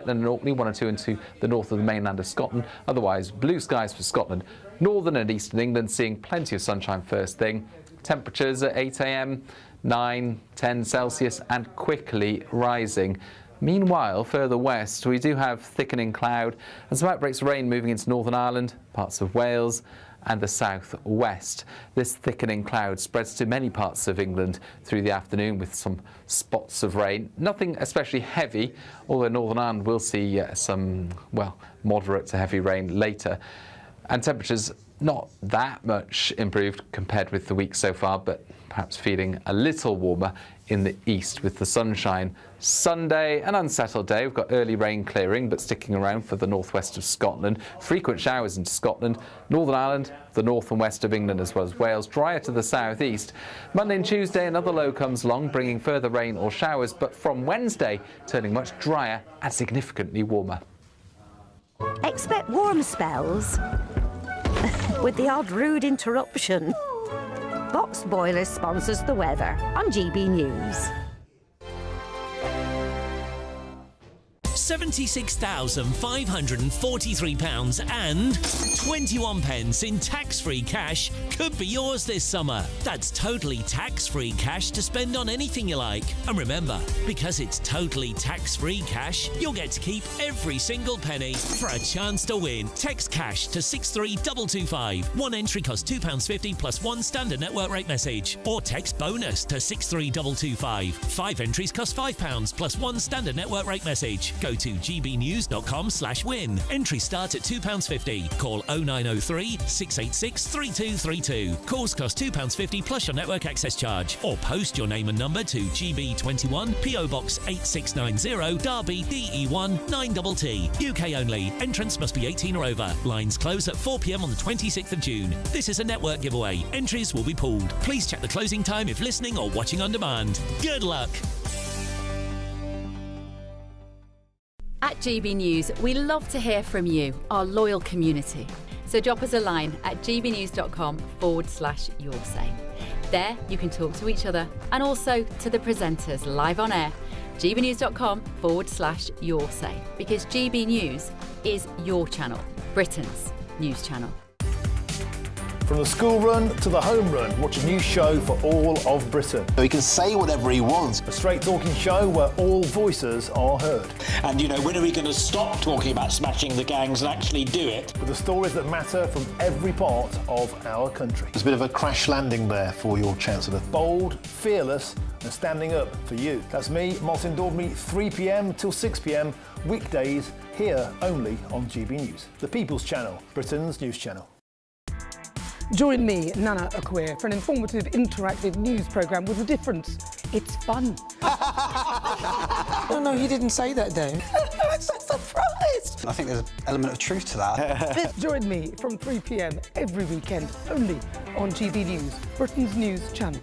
and Orkney, 1 or 2 into the north of the mainland of Scotland. Otherwise, blue skies for Scotland. Northern and eastern England seeing plenty of sunshine first thing. Temperatures at 8 a.m, 9, 10 Celsius and quickly rising. Meanwhile, further west, we do have thickening cloud and some outbreaks of rain moving into Northern Ireland, parts of Wales and the south west. This thickening cloud spreads to many parts of England through the afternoon with some spots of rain. Nothing especially heavy, although Northern Ireland will see some, well, moderate to heavy rain later. And temperatures not that much improved compared with the week so far, but perhaps feeling a little warmer in the east with the sunshine. Sunday, an unsettled day. We've got early rain clearing, but sticking around for the northwest of Scotland. Frequent showers into Scotland, Northern Ireland, the north and west of England, as well as Wales. Drier to the southeast. Monday and Tuesday, another low comes along, bringing further rain or showers, but from Wednesday, turning much drier and significantly warmer. Expect warm spells with the odd rude interruption. Box Boilers sponsors the weather on GB News. £76,543 and 21 pence in tax-free cash could be yours this summer. That's totally tax-free cash to spend on anything you like. And remember, because it's totally tax-free cash, you'll get to keep every single penny. For a chance to win, text cash to 63225. One entry costs £2.50 plus one standard network rate message. Or text bonus to 63225. 5 entries cost £5 plus one standard network rate message. Go to gbnews.com/win. Entry start at £2.50. Call 0903 686 3232. Calls cost £2.50 plus your network access charge. Or post your name and number to GB21 PO Box 8690 Derby DE1 9TT. UK only. Entrance must be 18 or over. Lines close at 4 p.m. on the 26th of June. This is a network giveaway. Entries will be pooled. Please check the closing time if listening or watching on demand. Good luck. At GB News, we love to hear from you, our loyal community. So drop us a line at gbnews.com/yoursay. There you can talk to each other and also to the presenters live on air. gbnews.com/yoursay, because GB News is your channel, Britain's news channel. From the school run to the home run, watch a new show for all of Britain. So he can say whatever he wants. A straight talking show where all voices are heard. And, you know, when are we going to stop talking about smashing the gangs and actually do it? With the stories that matter from every part of our country. There's a bit of a crash landing there for your Chancellor. Bold, fearless and standing up for you. That's me, Martin Daubney, 3 p.m. till 6 p.m, weekdays, here only on GB News. The People's Channel, Britain's news channel. Join me, Nana Akweer, for an informative, interactive news programme with a difference. It's fun. No, he didn't say that, Dave. I'm so surprised. I think there's an element of truth to that. Join me from 3 p.m. every weekend, only on GB News, Britain's news channel.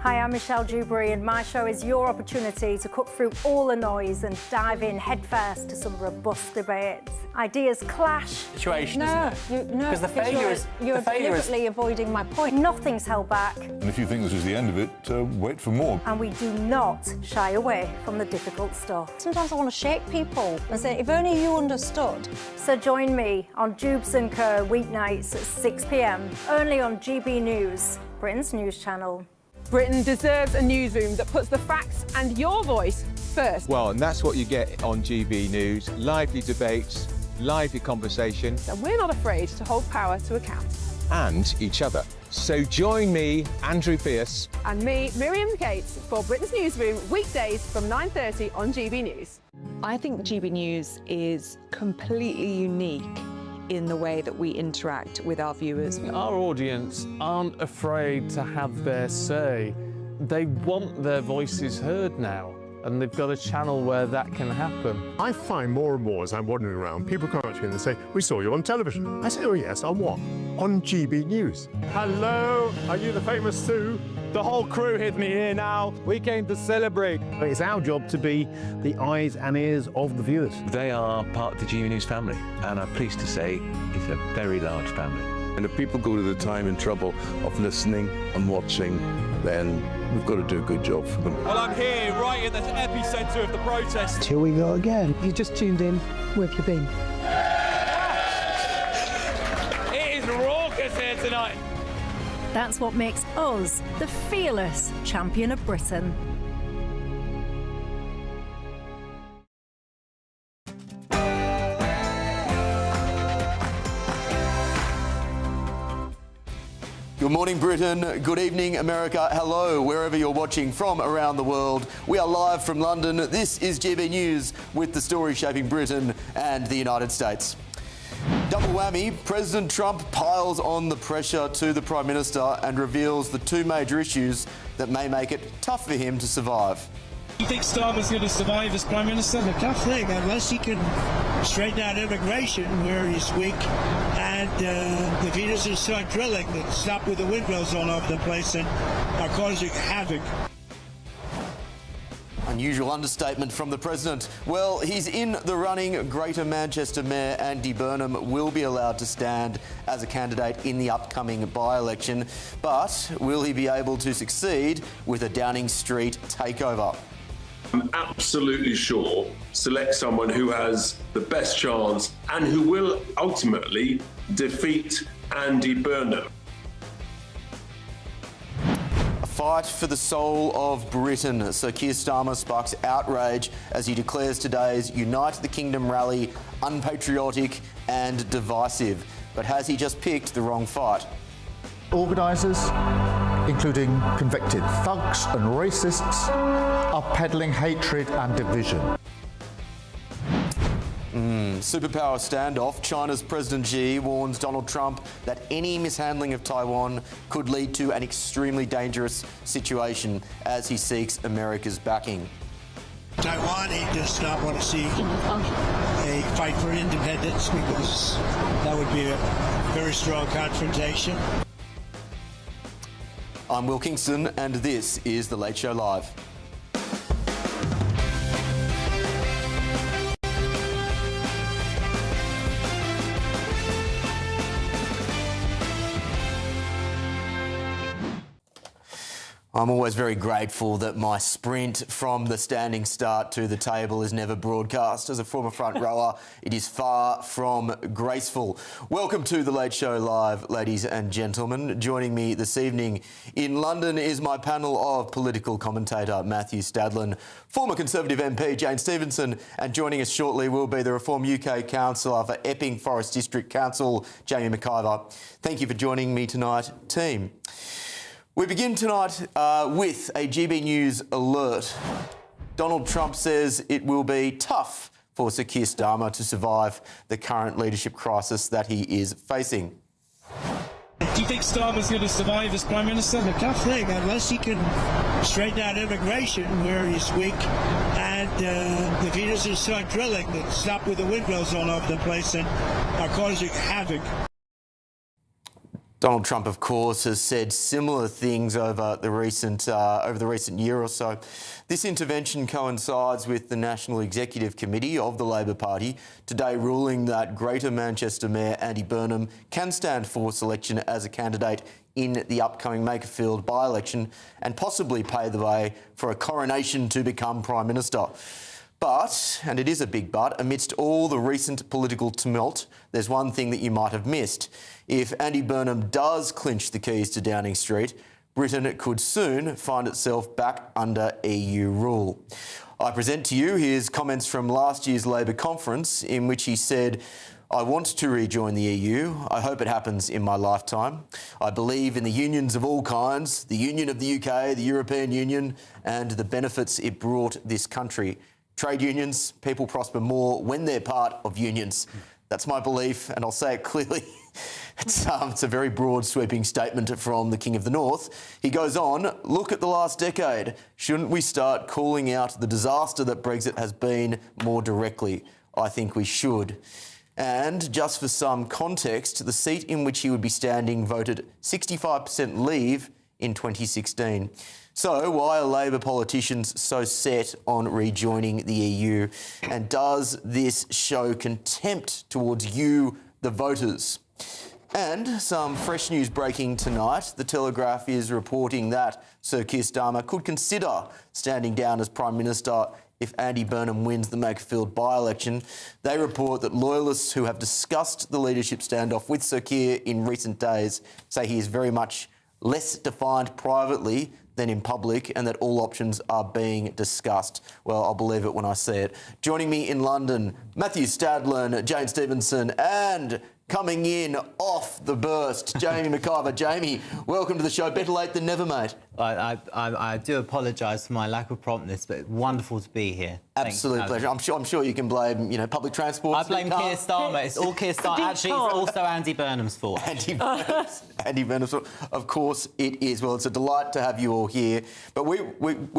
Hi, I'm Michelle Dewberry, and my show is your opportunity to cut through all the noise and dive in headfirst to some robust debates. Ideas clash. Situation, no, because the failure is... You're deliberately avoiding my point. Nothing's held back. And if you think this is the end of it, wait for more. And we do not shy away from the difficult stuff. Sometimes I want to shake people and say, if only you understood. So join me on Jubes & Co. weeknights at 6 p.m, only on GB News, Britain's news channel. Britain deserves a newsroom that puts the facts and your voice first. Well, and that's what you get on GB News. Lively debates, lively conversation. And we're not afraid to hold power to account. And each other. So join me, Andrew Pearce. And me, Miriam Cates, for Britain's Newsroom, weekdays from 9:30 on GB News. I think GB News is completely unique in the way that we interact with our viewers. Our audience aren't afraid to have their say. They want their voices heard now, and they've got a channel where that can happen. I find more and more as I'm wandering around, people come up to me and they say, we saw you on television. I say, oh yes, on what? On GB News. Hello, are you the famous Sue? The whole crew hid me here now. We came to celebrate. It's our job to be the eyes and ears of the viewers. They are part of the GB News family, and I'm pleased to say it's a very large family. And if people go to the time and trouble of listening and watching, then we've got to do a good job for them. Well, I'm here right in the epicentre of the protest. Here we go again. You just tuned in. Where have you been? It is raucous here tonight. That's what makes us the fearless champion of Britain. Good morning, Britain. Good evening, America. Hello, wherever you're watching from around the world. We are live from London. This is GB News with the story shaping Britain and the United States. Double whammy, President Trump piles on the pressure to the Prime Minister and reveals the two major issues that may make it tough for him to survive. Do you think Starmer's going to survive as Prime Minister? The tough thing, unless he can straighten out immigration where he's weak, and if he doesn't start drilling, stop with the windmills all over the place and are causing havoc. Unusual understatement from the President. Well, he's in the running. Greater Manchester Mayor Andy Burnham will be allowed to stand as a candidate in the upcoming by-election, but will he be able to succeed with a Downing Street takeover? I'm absolutely sure select someone who has the best chance and who will ultimately defeat Andy Burnham. A fight for the soul of Britain. Sir Keir Starmer sparks outrage as he declares today's Unite the Kingdom rally unpatriotic and divisive. But has he just picked the wrong fight? Organisers, including convicted thugs and racists, are peddling hatred and division. Superpower standoff. China's President Xi warns Donald Trump that any mishandling of Taiwan could lead to an extremely dangerous situation as he seeks America's backing. Taiwan, he does not want to see a fight for independence because that would be a very strong confrontation. I'm Will Kingston and this is The Late Show Live. I'm always very grateful that my sprint from the standing start to the table is never broadcast. As a former front rower, it is far from graceful. Welcome to The Late Show Live, ladies and gentlemen. Joining me this evening in London is my panel of political commentator Matthew Stadlin, former Conservative MP Jane Stevenson, and joining us shortly will be the Reform UK Councillor for Epping Forest District Council, Jamie McIver. Thank you for joining me tonight, team. We begin tonight with a GB News alert. Donald Trump says it will be tough for Sir Keir Starmer to survive the current leadership crisis that he is facing. Do you think Starmer's going to survive as Prime Minister? The tough thing, unless he can straighten out immigration where he's weak, and if he doesn't start drilling, stop with the windmills all over the place and are causing havoc. Donald Trump, of course, has said similar things over the recent year or so. This intervention coincides with the National Executive Committee of the Labor Party today ruling that Greater Manchester Mayor Andy Burnham can stand for selection as a candidate in the upcoming Makerfield by-election and possibly pave the way for a coronation to become Prime Minister. But, and it is a big but, amidst all the recent political tumult, there's one thing that you might have missed. If Andy Burnham does clinch the keys to Downing Street, Britain could soon find itself back under EU rule. I present to you his comments from last year's Labor conference in which he said, "I want to rejoin the EU. I hope it happens in my lifetime. I believe in the unions of all kinds, the union of the UK, the European Union, and the benefits it brought this country. Trade unions, people prosper more when they're part of unions." That's my belief, and I'll say it clearly. It's a very broad, sweeping statement from the King of the North. He goes on, "Look at the last decade. Shouldn't we start calling out the disaster that Brexit has been more directly? I think we should." And just for some context, the seat in which he would be standing voted 65% leave in 2016. So why are Labor politicians so set on rejoining the EU? And does this show contempt towards you, the voters? And some fresh news breaking tonight. The Telegraph is reporting that Sir Keir Starmer could consider standing down as Prime Minister if Andy Burnham wins the Makerfield by-election. They report that loyalists who have discussed the leadership standoff with Sir Keir in recent days say he is very much less defined privately than in public, and that all options are being discussed. Well, I'll believe it when I see it. Joining me in London, Matthew Stadlen, Jane Stevenson, and coming in off the burst, Jamie McIver. Jamie, welcome to the show. Better late than never, mate. I do apologise for my lack of promptness, but wonderful to be here. Absolute pleasure. I'm sure you can blame, public transport. I blame Keir Starmer. It's all Keir Starmer. Actually, it's also Andy Burnham's fault. Andy Burnham's fault. Of course it is. Well, it's a delight to have you all here. But we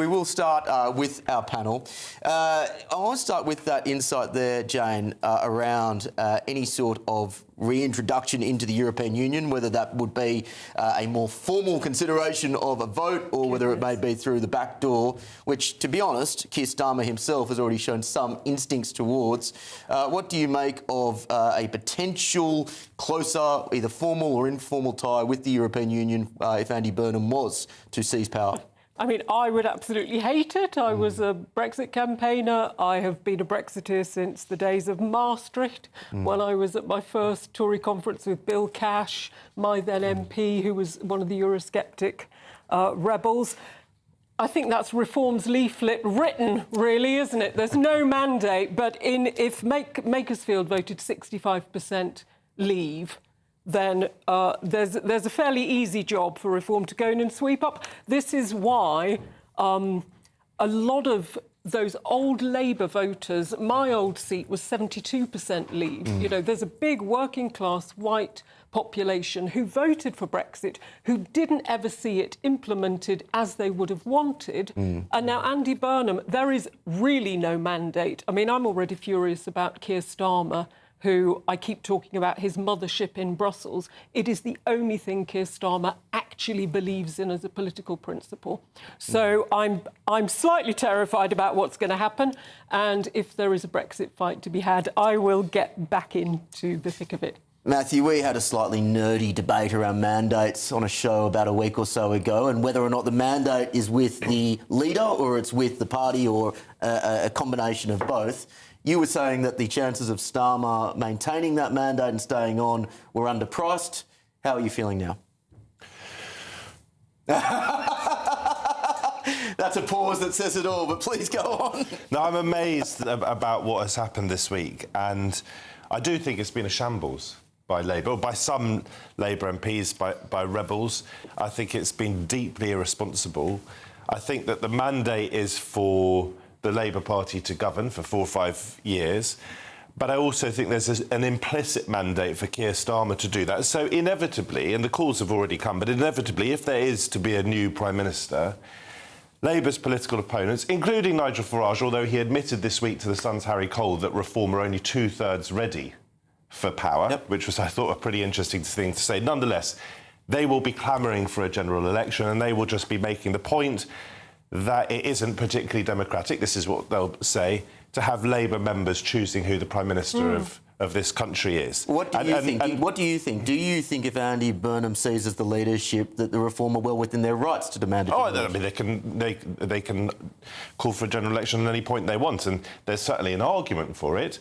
will start with our panel. I want to start with that insight there, Jane, around any sort of reintroduction into the European Union, whether that would be a more formal consideration of a vote or whether it may be through the back door, which, to be honest, Keir Starmer himself has already shown some instincts towards. What do you make of a potential closer, either formal or informal tie with the European Union if Andy Burnham was to seize power? I mean, I would absolutely hate it. I was a Brexit campaigner. I have been a Brexiteer since the days of Maastricht, when I was at my first Tory conference with Bill Cash, my then MP, who was one of the Eurosceptic rebels. I think that's Reform's leaflet written, really, isn't it? There's no mandate, but if Makersfield voted 65% leave, then there's a fairly easy job for Reform to go in and sweep up. This is why a lot of those old Labour voters, my old seat was 72% leave. There's a big working class white population who voted for Brexit, who didn't ever see it implemented as they would have wanted. And now Andy Burnham, there is really no mandate. I mean, I'm already furious about Keir Starmer, who I keep talking about his mothership in Brussels. It is the only thing Keir Starmer actually believes in as a political principle. So I'm slightly terrified about what's going to happen. And if there is a Brexit fight to be had, I will get back into the thick of it. Matthew, we had a slightly nerdy debate around mandates on a show about a week or so ago, and whether or not the mandate is with the leader or it's with the party or a combination of both. You were saying that the chances of Starmer maintaining that mandate and staying on were underpriced. How are you feeling now? That's a pause that says it all, but please go on. No, I'm amazed about what has happened this week, and I do think it's been a shambles by Labour, or by some Labour MPs, by rebels. I think it's been deeply irresponsible. I think that the mandate is for the Labour Party to govern for 4 or 5 years. But I also think there's an implicit mandate for Keir Starmer to do that. So inevitably, and the calls have already come, but inevitably, if there is to be a new Prime Minister, Labour's political opponents, including Nigel Farage, although he admitted this week to The Sun's Harry Cole that Reform are only 2/3 ready for power, which was, I thought, a pretty interesting thing to say. Nonetheless, they will be clamouring for a general election, and they will just be making the point that it isn't particularly democratic, this is what they'll say, to have Labour members choosing who the Prime Minister of this country is. What do you think? What do you think? Do you think if Andy Burnham seizes the leadership that the Reform are well within their rights to demand a general election? They can call for a general election at any point they want, and there's certainly an argument for it.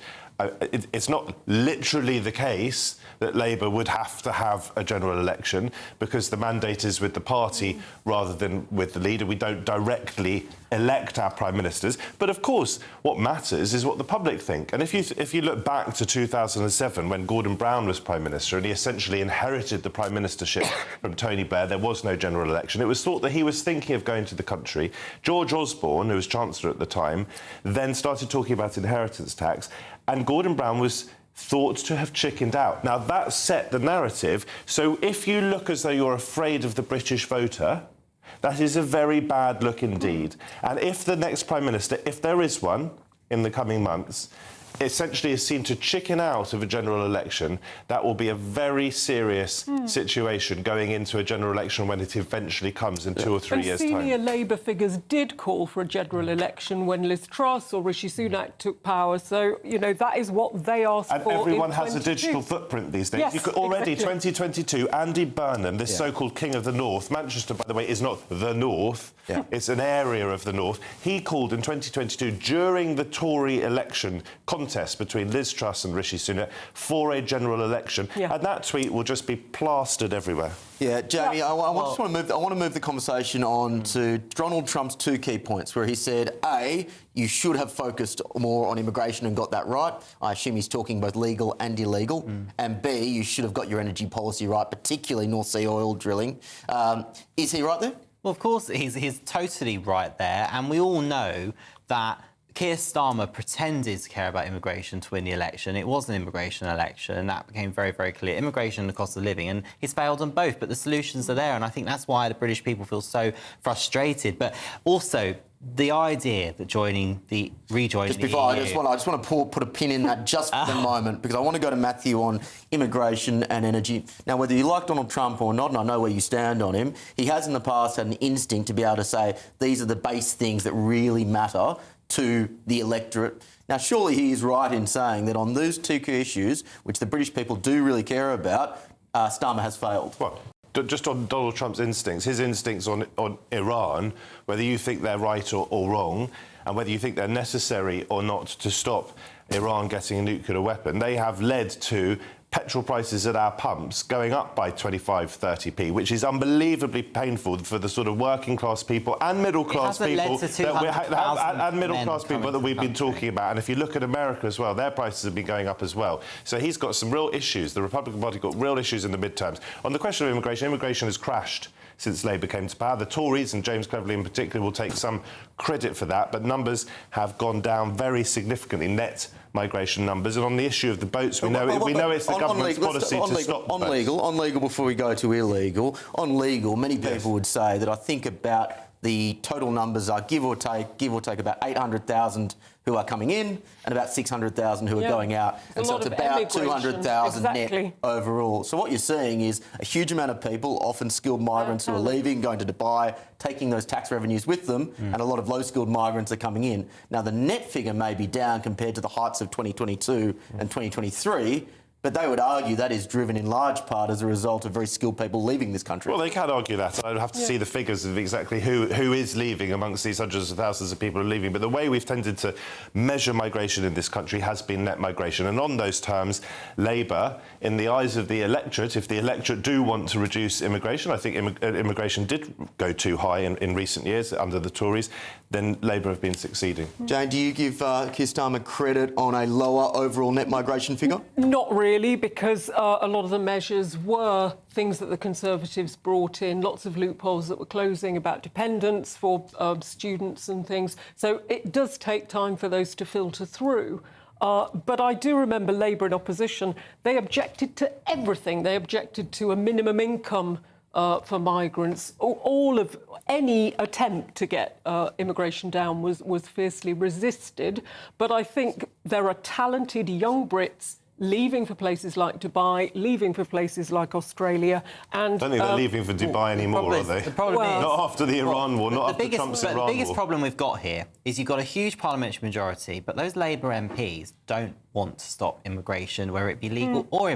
It's not literally the case that Labour would have to have a general election because the mandate is with the party rather than with the leader. We don't directly elect our Prime Ministers. But, of course, what matters is what the public think. And if you look back to 2007, when Gordon Brown was Prime Minister and he essentially inherited the Prime Ministership from Tony Blair, there was no general election. It was thought that he was thinking of going to the country. George Osborne, who was Chancellor at the time, then started talking about inheritance tax, and Gordon Brown was thought to have chickened out. Now, that set the narrative. So if you look as though you're afraid of the British voter, that is a very bad look indeed. And if the next Prime Minister, if there is one in the coming months, essentially is seen to chicken out of a general election, that will be a very serious situation going into a general election when it eventually comes in 2 or 3 years' time. Senior Labour figures did call for a general election when Liz Truss or Rishi Sunak took power. So, you know, that is what they asked for. And everyone in has a 22. digital footprint these days. Yes, You could already, exactly. 2022, Andy Burnham, this so-called king of the North, Manchester, by the way, is not the North, it's an area of the North. He called in 2022, during the Tory election contest between Liz Truss and Rishi Sunak, for a general election. And that tweet will just be plastered everywhere. Yeah, Jamie, I just want to move the conversation on to Donald Trump's 2 key points, where he said, A, you should have focused more on immigration and got that right. I assume he's talking both legal and illegal. And B, you should have got your energy policy right, particularly North Sea oil drilling. Is he right there? Well, of course, he's totally right there. And we all know that Keir Starmer pretended to care about immigration to win the election. It was an immigration election, and that became very, very clear. Immigration and the cost of living, and he's failed on both, but the solutions are there, and I think that's why the British people feel so frustrated. But also, the idea that rejoining the EU... I just want to put a pin in that just for the moment, because I want to go to Matthew on immigration and energy. Now, whether you like Donald Trump or not, and I know where you stand on him, he has in the past had an instinct to be able to say these are the base things that really matter to the electorate. Now, surely he is right in saying that on those 2 key issues, which the British people do really care about, Starmer has failed. What? Just on Donald Trump's instincts, his instincts on Iran, whether you think they're right or wrong, and whether you think they're necessary or not to stop Iran getting a nuclear weapon, they have led to petrol prices at our pumps going up by 25-30p, which is unbelievably painful for the sort of working class people and middle class people that we've been talking about. And if you look at America as well, their prices have been going up as well. So he's got some real issues. The Republican Party got real issues in the midterms. On the question of immigration has crashed since Labour came to power. The Tories, and James Cleverly in particular, will take some credit for that, but numbers have gone down very significantly, net migration numbers. And on the issue of the boats, we know it's the government's policy to stop the boats. On legal, before we go to illegal, on legal, many people would say that I think about the total numbers are give or take about 800,000 who are coming in and about 600,000 who are going out. And so it's about 200,000 net overall. So what you're seeing is a huge amount of people, often skilled migrants who are leaving, going to Dubai, taking those tax revenues with them, and a lot of low-skilled migrants are coming in. Now, the net figure may be down compared to the heights of 2022 and 2023, but they would argue that is driven in large part as a result of very skilled people leaving this country. Well, they can argue that. I'd have to see the figures of exactly who is leaving amongst these hundreds of thousands of people who are leaving. But the way we've tended to measure migration in this country has been net migration. And on those terms, Labour, in the eyes of the electorate, if the electorate do want to reduce immigration, I think immigration did go too high in recent years under the Tories, then Labour have been succeeding. Jane, do you give Keir Starmer credit on a lower overall net migration figure? Not really, because a lot of the measures were things that the Conservatives brought in, lots of loopholes that were closing about dependents for students and things. So it does take time for those to filter through. But I do remember Labour in opposition, they objected to everything. They objected to a minimum income for migrants. All of any attempt to get immigration down was fiercely resisted. But I think there are talented young Brits leaving for places like Dubai, leaving for places like Australia, and... I don't think they're leaving for Dubai anymore, are they? The problem is... Not after the Iran war, not after Trump's Iran war. The biggest problem we've got here is you've got a huge parliamentary majority, but those Labour MPs don't want to stop immigration, whether it be legal or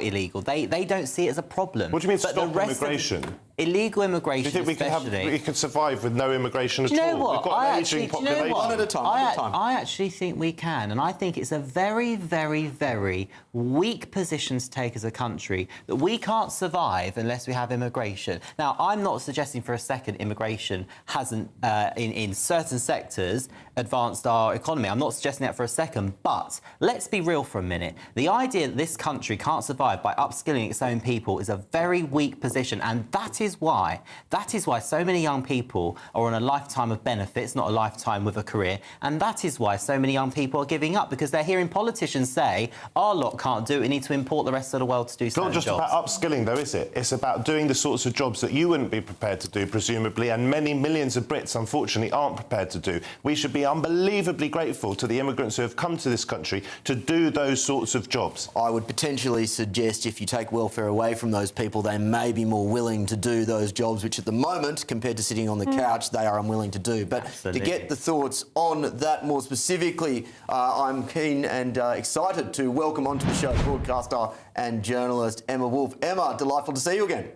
illegal. They don't see it as a problem. What do you mean stop immigration? Illegal immigration, do you think we can survive with no immigration at all? Do you know what? We've got an ageing population. One at a time. I actually think we can, and I think it's a very, very, very weak position to take as a country that we can't survive unless we have immigration. Now, I'm not suggesting for a second immigration hasn't, in certain sectors, advanced our economy. I'm not suggesting that for a second, but let's be real for a minute. The idea that this country can't survive by upskilling its own people is a very weak position, and that is is why so many young people are on a lifetime of benefits, not a lifetime with a career. And that is why so many young people are giving up, because they're hearing politicians say, our lot can't do it, we need to import the rest of the world to do certain jobs. It's not just about upskilling, though, is it? It's about doing the sorts of jobs that you wouldn't be prepared to do, presumably, and many millions of Brits, unfortunately, aren't prepared to do. We should be unbelievably grateful to the immigrants who have come to this country to do those sorts of jobs. I would potentially suggest if you take welfare away from those people, they may be more willing to do those jobs, which at the moment, compared to sitting on the couch, they are unwilling to do. But Absolutely. To get the thoughts on that more specifically, I'm keen and excited to welcome onto the show broadcaster and journalist Emma Wolfe. Emma, delightful to see you again.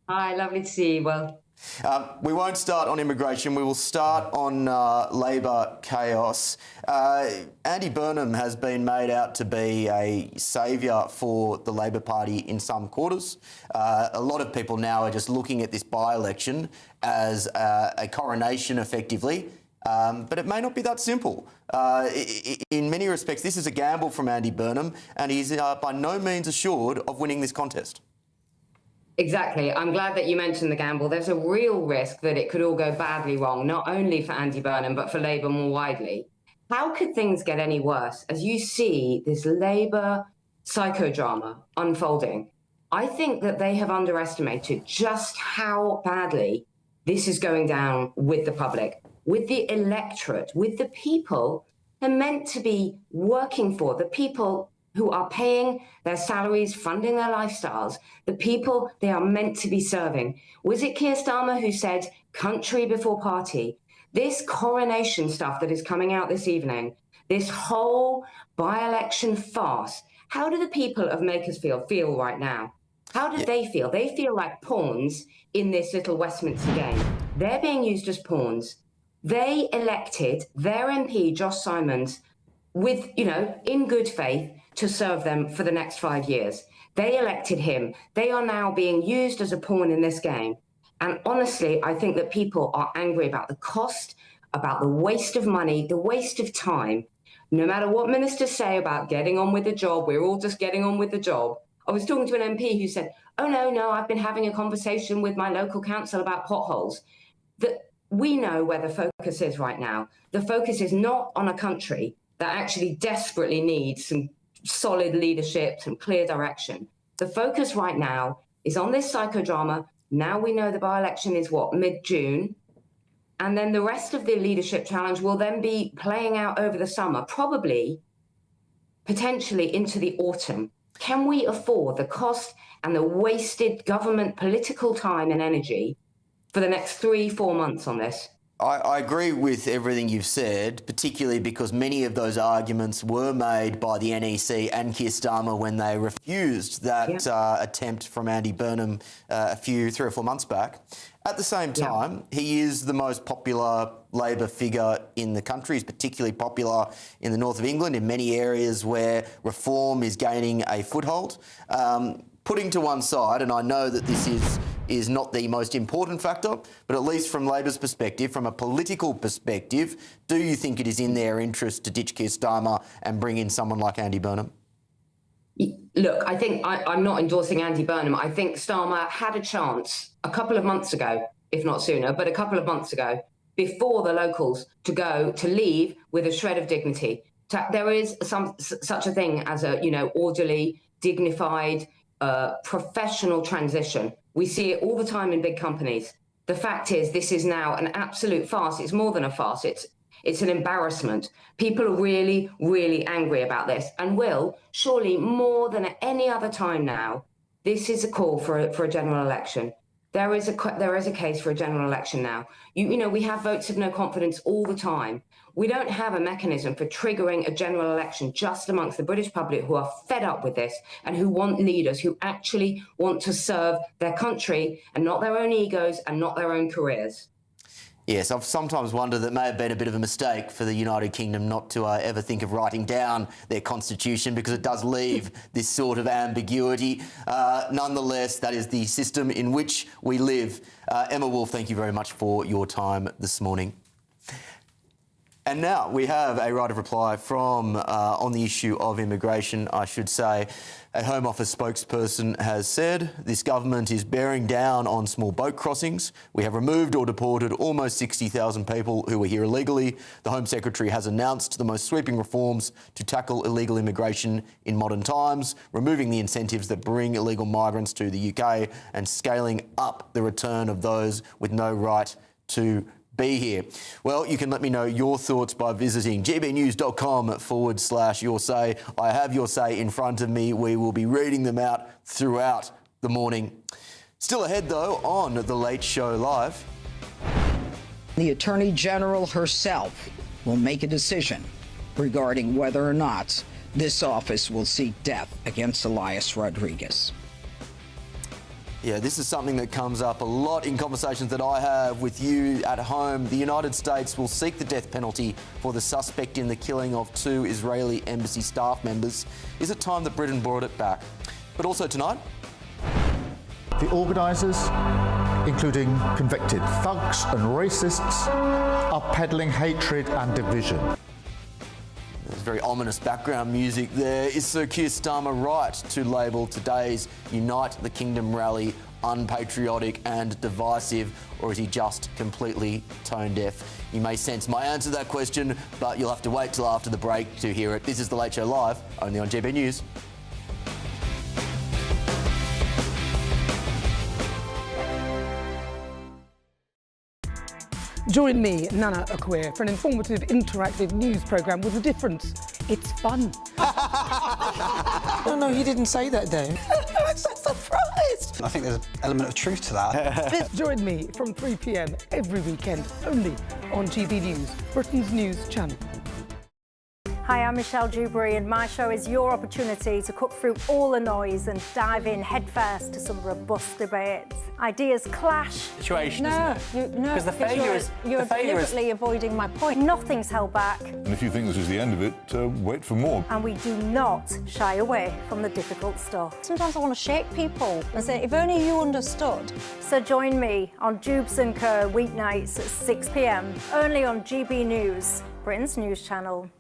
Hi, lovely to see you. Well, we won't start on immigration. We will start on Labor chaos. Andy Burnham has been made out to be a saviour for the Labor Party in some quarters. A lot of people now are just looking at this by-election as a coronation, effectively. But it may not be that simple. In many respects, this is a gamble from Andy Burnham, and he's by no means assured of winning this contest. exactly. I'm glad that you mentioned the gamble. There's a real risk that it could all go badly wrong, not only for Andy Burnham, but for Labour more widely. How could things get any worse as you see this Labour psychodrama unfolding? I think that they have underestimated just how badly this is going down with the public, with the electorate, with the people they're meant to be working for, the people who are paying their salaries, funding their lifestyles, the people they are meant to be serving. Was it Keir Starmer who said country before party? This coronation stuff that is coming out this evening, this whole by-election farce, how do the people of Makersfield feel right now? How do they feel? They feel like pawns in this little Westminster game. They're being used as pawns. They elected their MP, Josh Simons, with, in good faith, to serve them for the next 5 years. They elected him. They are now being used as a pawn in this game. And honestly, I think that people are angry about the cost, about the waste of money, the waste of time. No matter what ministers say about getting on with the job, we're all just getting on with the job. I was talking to an MP who said, oh, no, I've been having a conversation with my local council about potholes. That we know where the focus is right now. The focus is not on a country that actually desperately needs some solid leadership, some clear direction. The focus right now is on this psychodrama. Now we know the by-election is mid-June? And then the rest of the leadership challenge will then be playing out over the summer, probably, potentially into the autumn. Can we afford the cost and the wasted government political time and energy for the next 3-4 months on this? I agree with everything you've said, particularly because many of those arguments were made by the NEC and Keir Starmer when they refused that attempt from Andy Burnham 3 or 4 months back. At the same time, he is the most popular Labor figure in the country. He's particularly popular in the north of England, in many areas where reform is gaining a foothold. Putting to one side, and I know that this is not the most important factor, but at least from Labor's perspective, from a political perspective, do you think it is in their interest to ditch Keir Starmer and bring in someone like Andy Burnham? Look, I think I'm not endorsing Andy Burnham. I think Starmer had a chance a couple of months ago, if not sooner, but a couple of months ago, before the locals, to leave with a shred of dignity. There is such a thing as a, orderly, dignified, professional transition. We see it all the time in big companies. The fact is, this is now an absolute farce. It's more than a farce. It's an embarrassment. People are really, really angry about this, and will, surely more than at any other time now, this is a call for a general election. There is a case for a general election now. We have votes of no confidence all the time. We don't have a mechanism for triggering a general election just amongst the British public who are fed up with this and who want leaders who actually want to serve their country and not their own egos and not their own careers. Yes, I've sometimes wondered that may have been a bit of a mistake for the United Kingdom not to ever think of writing down their constitution, because it does leave this sort of ambiguity. Nonetheless, that is the system in which we live. Emma Wolfe, thank you very much for your time this morning. And now we have a right of reply from, on the issue of immigration, I should say. A Home Office spokesperson has said this government is bearing down on small boat crossings. We have removed or deported almost 60,000 people who were here illegally. The Home Secretary has announced the most sweeping reforms to tackle illegal immigration in modern times, removing the incentives that bring illegal migrants to the UK and scaling up the return of those with no right to be here. Well, you can let me know your thoughts by visiting gbnews.com/your say. I have your say in front of me. We will be reading them out throughout the morning. Still ahead, though, on The Late Show Live. The Attorney General herself will make a decision regarding whether or not this office will seek death against Elias Rodriguez. Yeah, this is something that comes up a lot in conversations that I have with you at home. The United States will seek the death penalty for the suspect in the killing of 2 Israeli embassy staff members. Is it time that Britain brought it back? But also tonight, The organisers, including convicted thugs and racists, are peddling hatred and division. There's very ominous background music there. Is Sir Keir Starmer right to label today's Unite the Kingdom rally unpatriotic and divisive, or is he just completely tone deaf? You may sense my answer to that question, but you'll have to wait till after the break to hear it. This is The Late Show Live, only on GB News. Join me, Nana Akwe, for an informative, interactive news programme with a difference. It's fun. No, you didn't say that, though. I'm so surprised. I think there's an element of truth to that. Join me from 3 p.m. every weekend, only on GB News, Britain's news channel. Hi, I'm Michelle Dewberry, and my show is your opportunity to cut through all the noise and dive in headfirst to some robust debates. Ideas clash. Situation, No, Because the failure is... You're deliberately avoiding my point. Nothing's held back. And if you think this is the end of it, wait for more. And we do not shy away from the difficult stuff. Sometimes I want to shake people and say, if only you understood. So join me on Jubes & Co. weeknights at 6 p.m, only on GB News, Britain's news channel.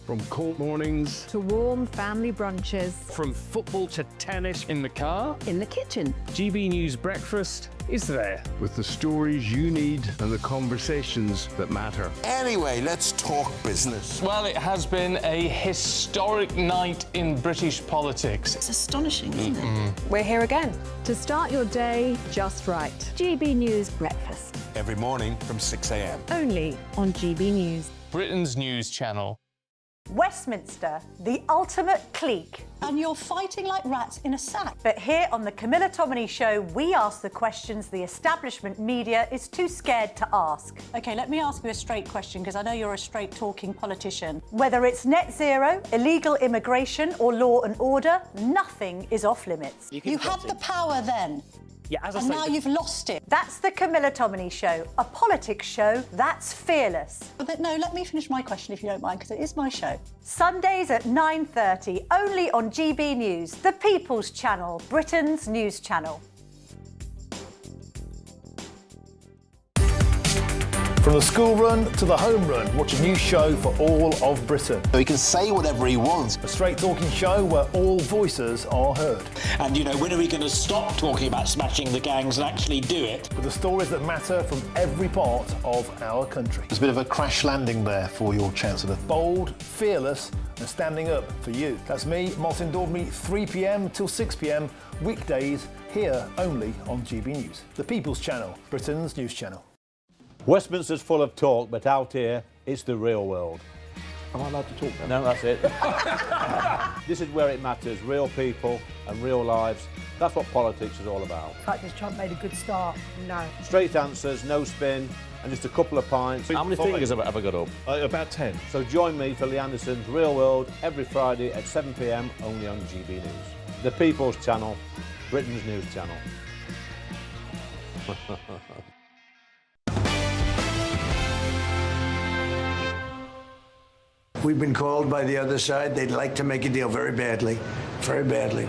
From court mornings to warm family brunches, from football to tennis, in the car, in the kitchen. GB News Breakfast is there with the stories you need and the conversations that matter. Anyway, let's talk business. Well, it has been a historic night in British politics. It's astonishing, isn't it? We're here again to start your day just right. GB News Breakfast. Every morning from 6 a.m. Only on GB News. Britain's news channel. Westminster, the ultimate clique. And you're fighting like rats in a sack. But here on the Camilla Tominey Show, we ask the questions the establishment media is too scared to ask. OK, let me ask you a straight question, because I know you're a straight-talking politician. Whether it's net zero, illegal immigration or law and order, nothing is off limits. You had the power then. Yeah, as I and say, now you've lost it. That's the Camilla Tominey Show, a politics show that's fearless. But no, let me finish my question if you don't mind, because it is my show. Sundays at 9:30, only on GB News, the People's Channel, Britain's news channel. From the school run to the home run, watch a new show for all of Britain. So he can say whatever he wants. A straight talking show where all voices are heard. And, you know, when are we going to stop talking about smashing the gangs and actually do it? With the stories that matter from every part of our country. There's a bit of a crash landing there for your Chancellor. Bold, fearless and standing up for you. That's me, Martin Daubney, 3 p.m. till 6 p.m, weekdays, here only on GB News. The People's Channel, Britain's news channel. Westminster's full of talk, but out here, it's the real world. Am I allowed to talk now? No, that's it. This is where it matters, real people and real lives. That's what politics is all about. In fact, has Trump made a good start? No. Straight answers, no spin, and just a couple of pints. How many fingers have I got up? About 10. So join me for Lee Anderson's Real World every Friday at 7 p.m, only on GB News. The People's Channel, Britain's news channel. We've been called by the other side. They'd like to make a deal very badly. Very badly.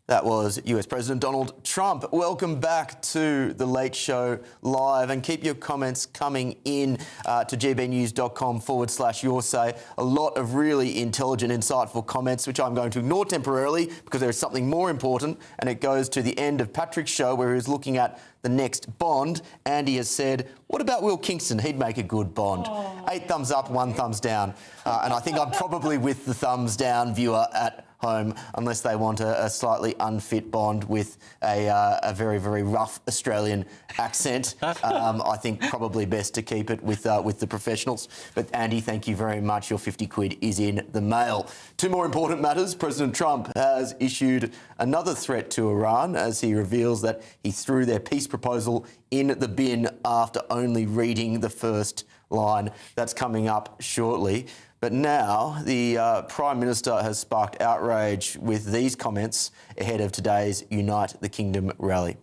That was US President Donald Trump. Welcome back to The Late Show Live, and keep your comments coming in to gbnews.com/your say. A lot of really intelligent, insightful comments, which I'm going to ignore temporarily because there is something more important, and it goes to the end of Patrick's show where he was looking at the next Bond. Andy has said, what about Will Kingston? He'd make a good Bond. 8 thumbs up, 1 thumbs down. And I think I'm probably with the thumbs down viewer at home, unless they want a slightly unfit Bond with a very, very rough Australian accent. I think probably best to keep it with the professionals. But Andy, thank you very much. Your 50 quid is in the mail. 2 more important matters. President Trump has issued another threat to Iran as he reveals that he threw their peace proposal in the bin after only reading the first line. That's coming up shortly. But now the Prime Minister has sparked outrage with these comments ahead of today's Unite the Kingdom rally.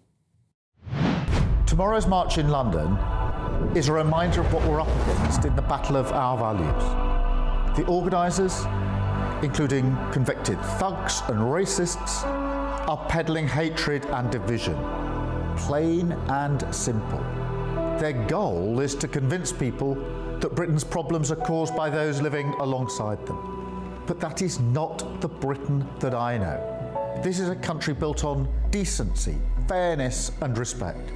Tomorrow's march in London is a reminder of what we're up against in the battle of our values. The organisers, including convicted thugs and racists, are peddling hatred and division. Plain and simple. Their goal is to convince people that Britain's problems are caused by those living alongside them. But that is not the Britain that I know. This is a country built on decency, fairness and respect.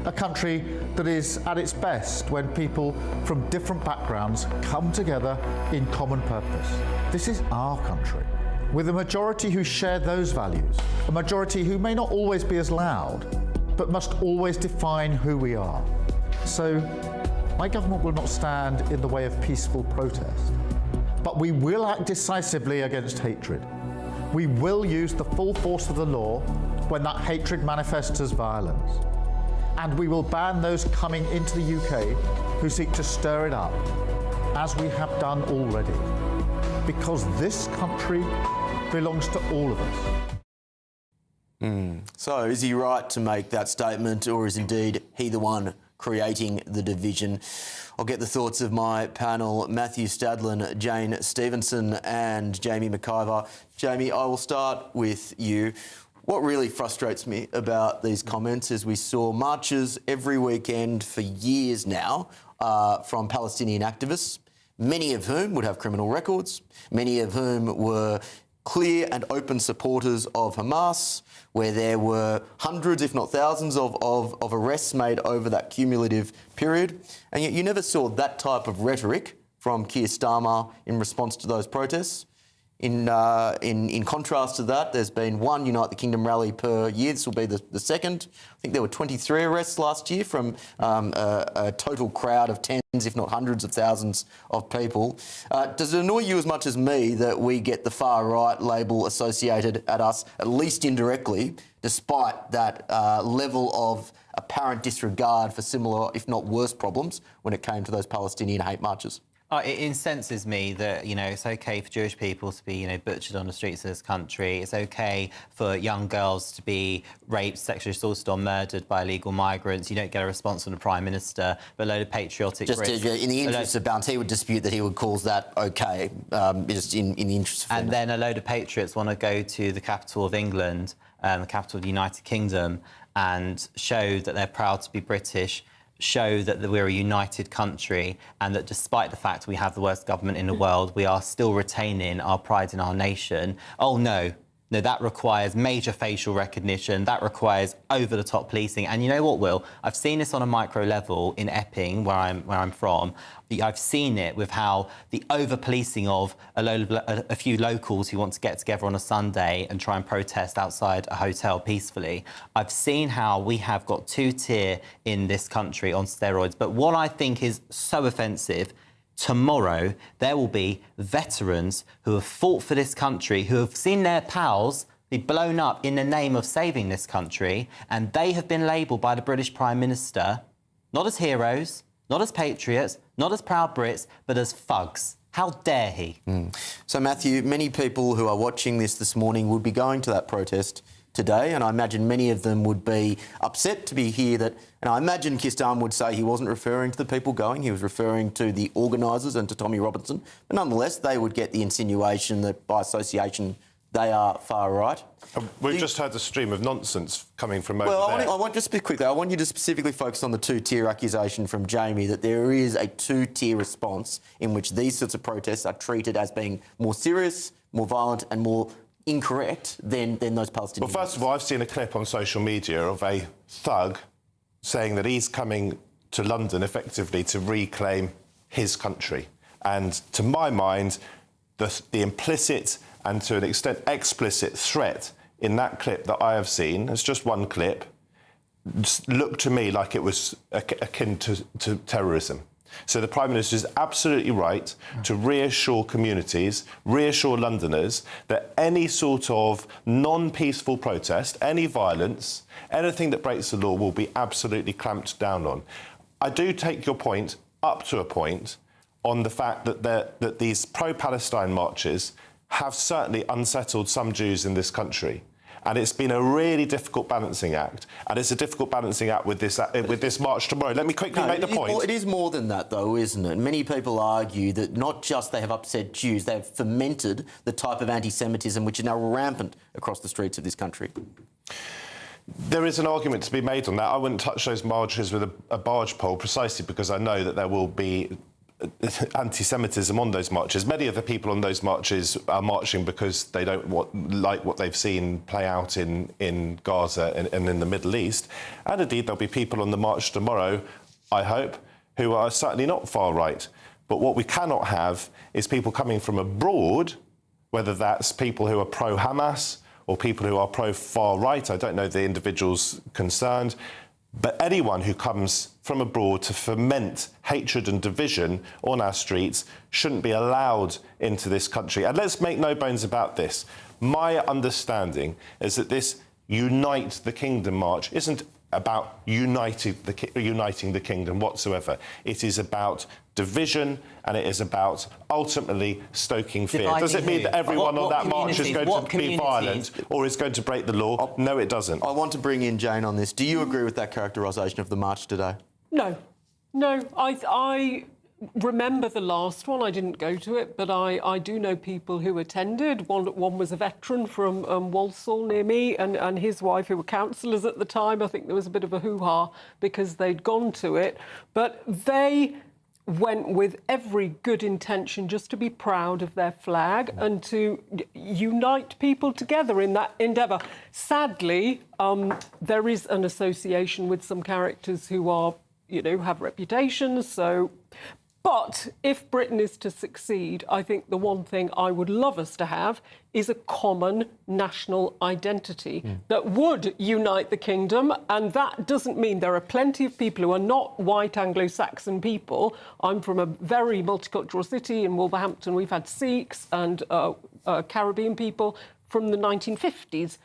A country that is at its best when people from different backgrounds come together in common purpose. This is our country, with a majority who share those values, a majority who may not always be as loud, but must always define who we are. So, my government will not stand in the way of peaceful protest, but we will act decisively against hatred. We will use the full force of the law when that hatred manifests as violence. And we will ban those coming into the UK who seek to stir it up, as we have done already. Because this country belongs to all of us. So is he right to make that statement, or is indeed he the one creating the division? I'll get the thoughts of my panel, Matthew Stadlin, Jane Stevenson and Jamie McIver. Jamie, I will start with you. What really frustrates me about these comments is we saw marches every weekend for years now from Palestinian activists, many of whom would have criminal records, many of whom were clear and open supporters of Hamas, where there were hundreds, if not thousands, of arrests made over that cumulative period. And yet you never saw that type of rhetoric from Keir Starmer in response to those protests. In contrast to that, there's been one Unite the Kingdom rally per year. This will be the second. I think there were 23 arrests last year from a total crowd of tens, if not hundreds of thousands of people. Does it annoy you as much as me that we get the far right label associated at us, at least indirectly, despite that level of apparent disregard for similar, if not worse, problems when it came to those Palestinian hate marches? It incenses me that, it's okay for Jewish people to be, butchered on the streets of this country. It's okay for young girls to be raped, sexually assaulted or murdered by illegal migrants. You don't get a response from the Prime Minister, but a load of patriotic... Just in the interest of balance, he would dispute that he would call that okay, just in the interest of fairness. And then a load of patriots want to go to the capital of England, the capital of the United Kingdom, and show that they're proud to be British, show that we're a united country, and that despite the fact we have the worst government in the world, we are still retaining our pride in our nation. Oh no, that requires major facial recognition, that requires over-the-top policing. And you know what, Will? I've seen this on a micro level in Epping, where I'm from. I've seen it with how the over-policing of a few locals who want to get together on a Sunday and try and protest outside a hotel peacefully. I've seen how we have got two-tier in this country on steroids. But what I think is so offensive, tomorrow there will be veterans who have fought for this country, who have seen their pals be blown up in the name of saving this country, and they have been labelled by the British Prime Minister not as heroes, not as patriots, not as proud Brits, but as thugs. How dare he? So, Matthew, many people who are watching this morning would be going to that protest today, and I imagine many of them would be upset to be here that, and I imagine Keir Starmer would say he wasn't referring to the people going, he was referring to the organisers and to Tommy Robinson, but nonetheless they would get the insinuation that by association they are far right. We've just heard a stream of nonsense coming from over there. I want just quickly, I want you to specifically focus on the two-tier accusation from Jamie that there is a two-tier response in which these sorts of protests are treated as being more serious, more violent and more incorrect than those Palestinians. Well, first of all, I've seen a clip on social media of a thug saying that he's coming to London effectively to reclaim his country. And to my mind, the implicit and to an extent explicit threat in that clip that I have seen, it's just one clip, looked to me like it was akin to terrorism. So the Prime Minister is absolutely right to reassure communities, reassure Londoners that any sort of non-peaceful protest, any violence, anything that breaks the law will be absolutely clamped down on. I do take your point, up to a point, on the fact that these pro-Palestine marches have certainly unsettled some Jews in this country. And it's been a really difficult balancing act. And it's a difficult balancing act with this march tomorrow. Let me quickly make the point. It is more than that, though, isn't it? Many people argue that not just they have upset Jews, they have fomented the type of anti-Semitism which is now rampant across the streets of this country. There is an argument to be made on that. I wouldn't touch those marches with a barge pole precisely because I know that there will be anti-Semitism on those marches. Many of the people on those marches are marching because they don't like what they've seen play out in Gaza and in the Middle East. And indeed, there'll be people on the march tomorrow, I hope, who are certainly not far right. But what we cannot have is people coming from abroad, whether that's people who are pro-Hamas or people who are pro-far right. I don't know the individuals concerned. But anyone who comes from abroad to foment hatred and division on our streets shouldn't be allowed into this country. And let's make no bones about this. My understanding is that this Unite the Kingdom march isn't about uniting the kingdom whatsoever. It is about division and it is about ultimately stoking fear. Does it mean that everyone on that march is going to be violent or is going to break the law? No, it doesn't. I want to bring in Jane on this. Do you agree with that characterisation of the march today? No. I remember the last one. I didn't go to it, but I do know people who attended. One was a veteran from Walsall near me and his wife, who were councillors at the time. I think there was a bit of a hoo-ha because they'd gone to it. But they went with every good intention just to be proud of their flag and to unite people together in that endeavour. Sadly, there is an association with some characters who are, have reputations, so... But if Britain is to succeed, I think the one thing I would love us to have is a common national identity that would unite the kingdom. And that doesn't mean there are plenty of people who are not white Anglo-Saxon people. I'm from a very multicultural city in Wolverhampton. We've had Sikhs and Caribbean people from the 1950s.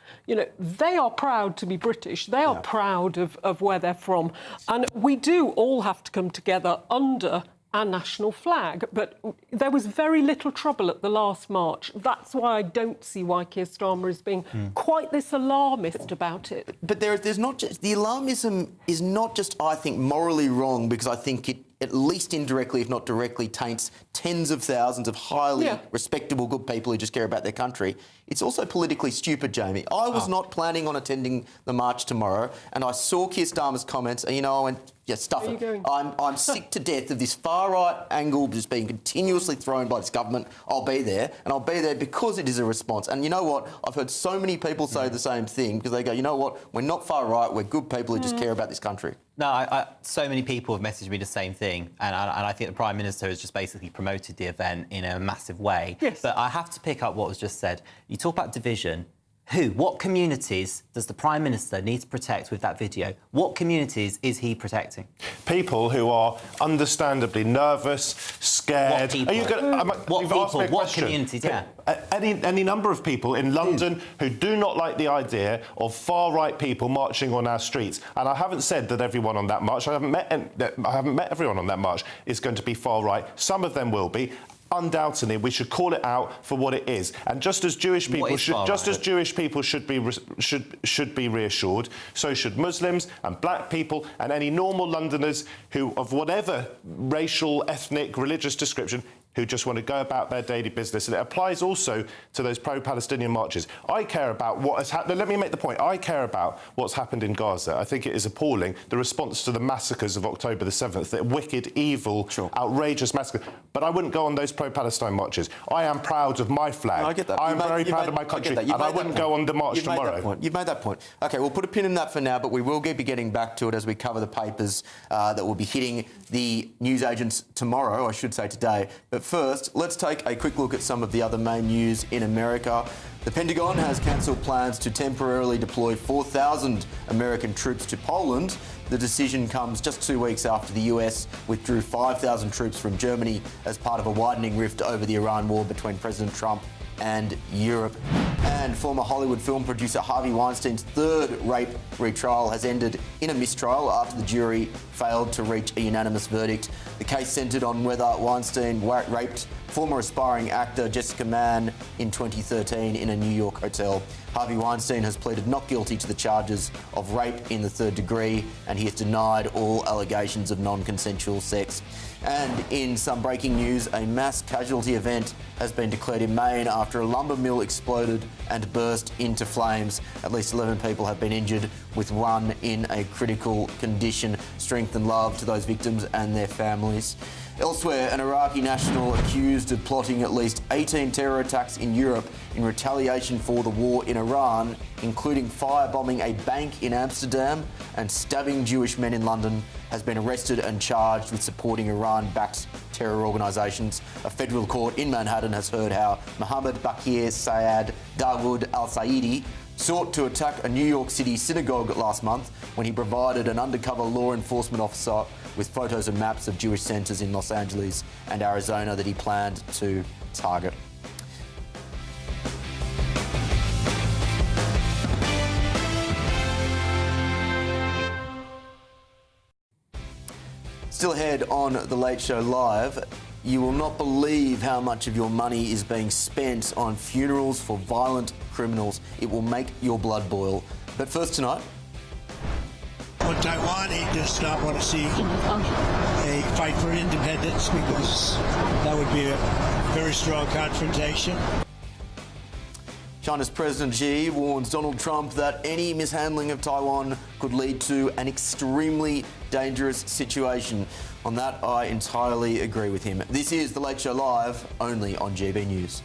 They are proud to be British. They are proud of where they're from. And we do all have to come together under our national flag. But there was very little trouble at the last march. That's why I don't see why Keir Starmer is being quite this alarmist about it. But there's not just... The alarmism is not just, I think, morally wrong, because I think it, at least indirectly, if not directly, taints tens of thousands of highly respectable, good people who just care about their country. It's also politically stupid, Jamie. I was not planning on attending the march tomorrow, and I saw Keir Starmer's comments, and, I went, yeah, stuff it. I'm sick to death of this far-right angle just being continuously thrown by this government. I'll be there, and I'll be there because it is a response. And you know what? I've heard so many people say the same thing, because they go, you know what? We're not far-right, we're good people who just care about this country. No, so many people have messaged me the same thing, and I think the Prime Minister has just basically promoted the event in a massive way. Yes. But I have to pick up what was just said. You talk about division. What communities does the Prime Minister need to protect with that video? What communities is he protecting? People who are understandably nervous, scared. What people? Are you gonna, What communities, yeah. Any number of people in London who do not like the idea of far-right people marching on our streets. And I haven't said that everyone on that march, I haven't met everyone on that march, is going to be far-right. Some of them will be. Undoubtedly, we should call it out for what it is. And just as Jewish people should be reassured, so should Muslims and black people and any normal Londoners who, of whatever racial, ethnic, religious description, who just want to go about their daily business. And it applies also to those pro-Palestinian marches. I care about what has happened. Let me make the point. I care about what's happened in Gaza. I think it is appalling, the response to the massacres of October the 7th, the wicked, evil, outrageous massacre. But I wouldn't go on those pro-Palestine marches. I am proud of my flag. No, I get that. I'm very proud of my country, and I wouldn't go on the march tomorrow. You've made that point. OK, we'll put a pin in that for now, but we will be getting back to it as we cover the papers that will be hitting the newsagents tomorrow, I should say today. But first, let's take a quick look at some of the other main news in America. The Pentagon has cancelled plans to temporarily deploy 4,000 American troops to Poland. The decision comes just 2 weeks after the US withdrew 5,000 troops from Germany as part of a widening rift over the Iran war between President Trump and Europe. And former Hollywood film producer Harvey Weinstein's third rape retrial has ended in a mistrial after the jury failed to reach a unanimous verdict. The case centred on whether Weinstein raped former aspiring actor Jessica Mann in 2013 in a New York hotel. Harvey Weinstein has pleaded not guilty to the charges of rape in the third degree, and he has denied all allegations of non-consensual sex. And in some breaking news, a mass casualty event has been declared in Maine after a lumber mill exploded and burst into flames. At least 11 people have been injured, with one in a critical condition. Strength and love to those victims and their families. Elsewhere, an Iraqi national accused of plotting at least 18 terror attacks in Europe in retaliation for the war in Iran, including firebombing a bank in Amsterdam and stabbing Jewish men in London, has been arrested and charged with supporting Iran-backed terror organisations. A federal court in Manhattan has heard how Mohammed Bakir Sayed Dawood al-Saidi sought to attack a New York City synagogue last month when he provided an undercover law enforcement officer with photos and maps of Jewish centres in Los Angeles and Arizona that he planned to target. Still ahead on The Late Show Live, you will not believe how much of your money is being spent on funerals for violent criminals. It will make your blood boil. But first tonight... On Taiwan, he does not want to see a fight for independence because that would be a very strong confrontation. China's President Xi warns Donald Trump that any mishandling of Taiwan could lead to an extremely dangerous situation. On that, I entirely agree with him. This is The Late Show Live, only on GB News.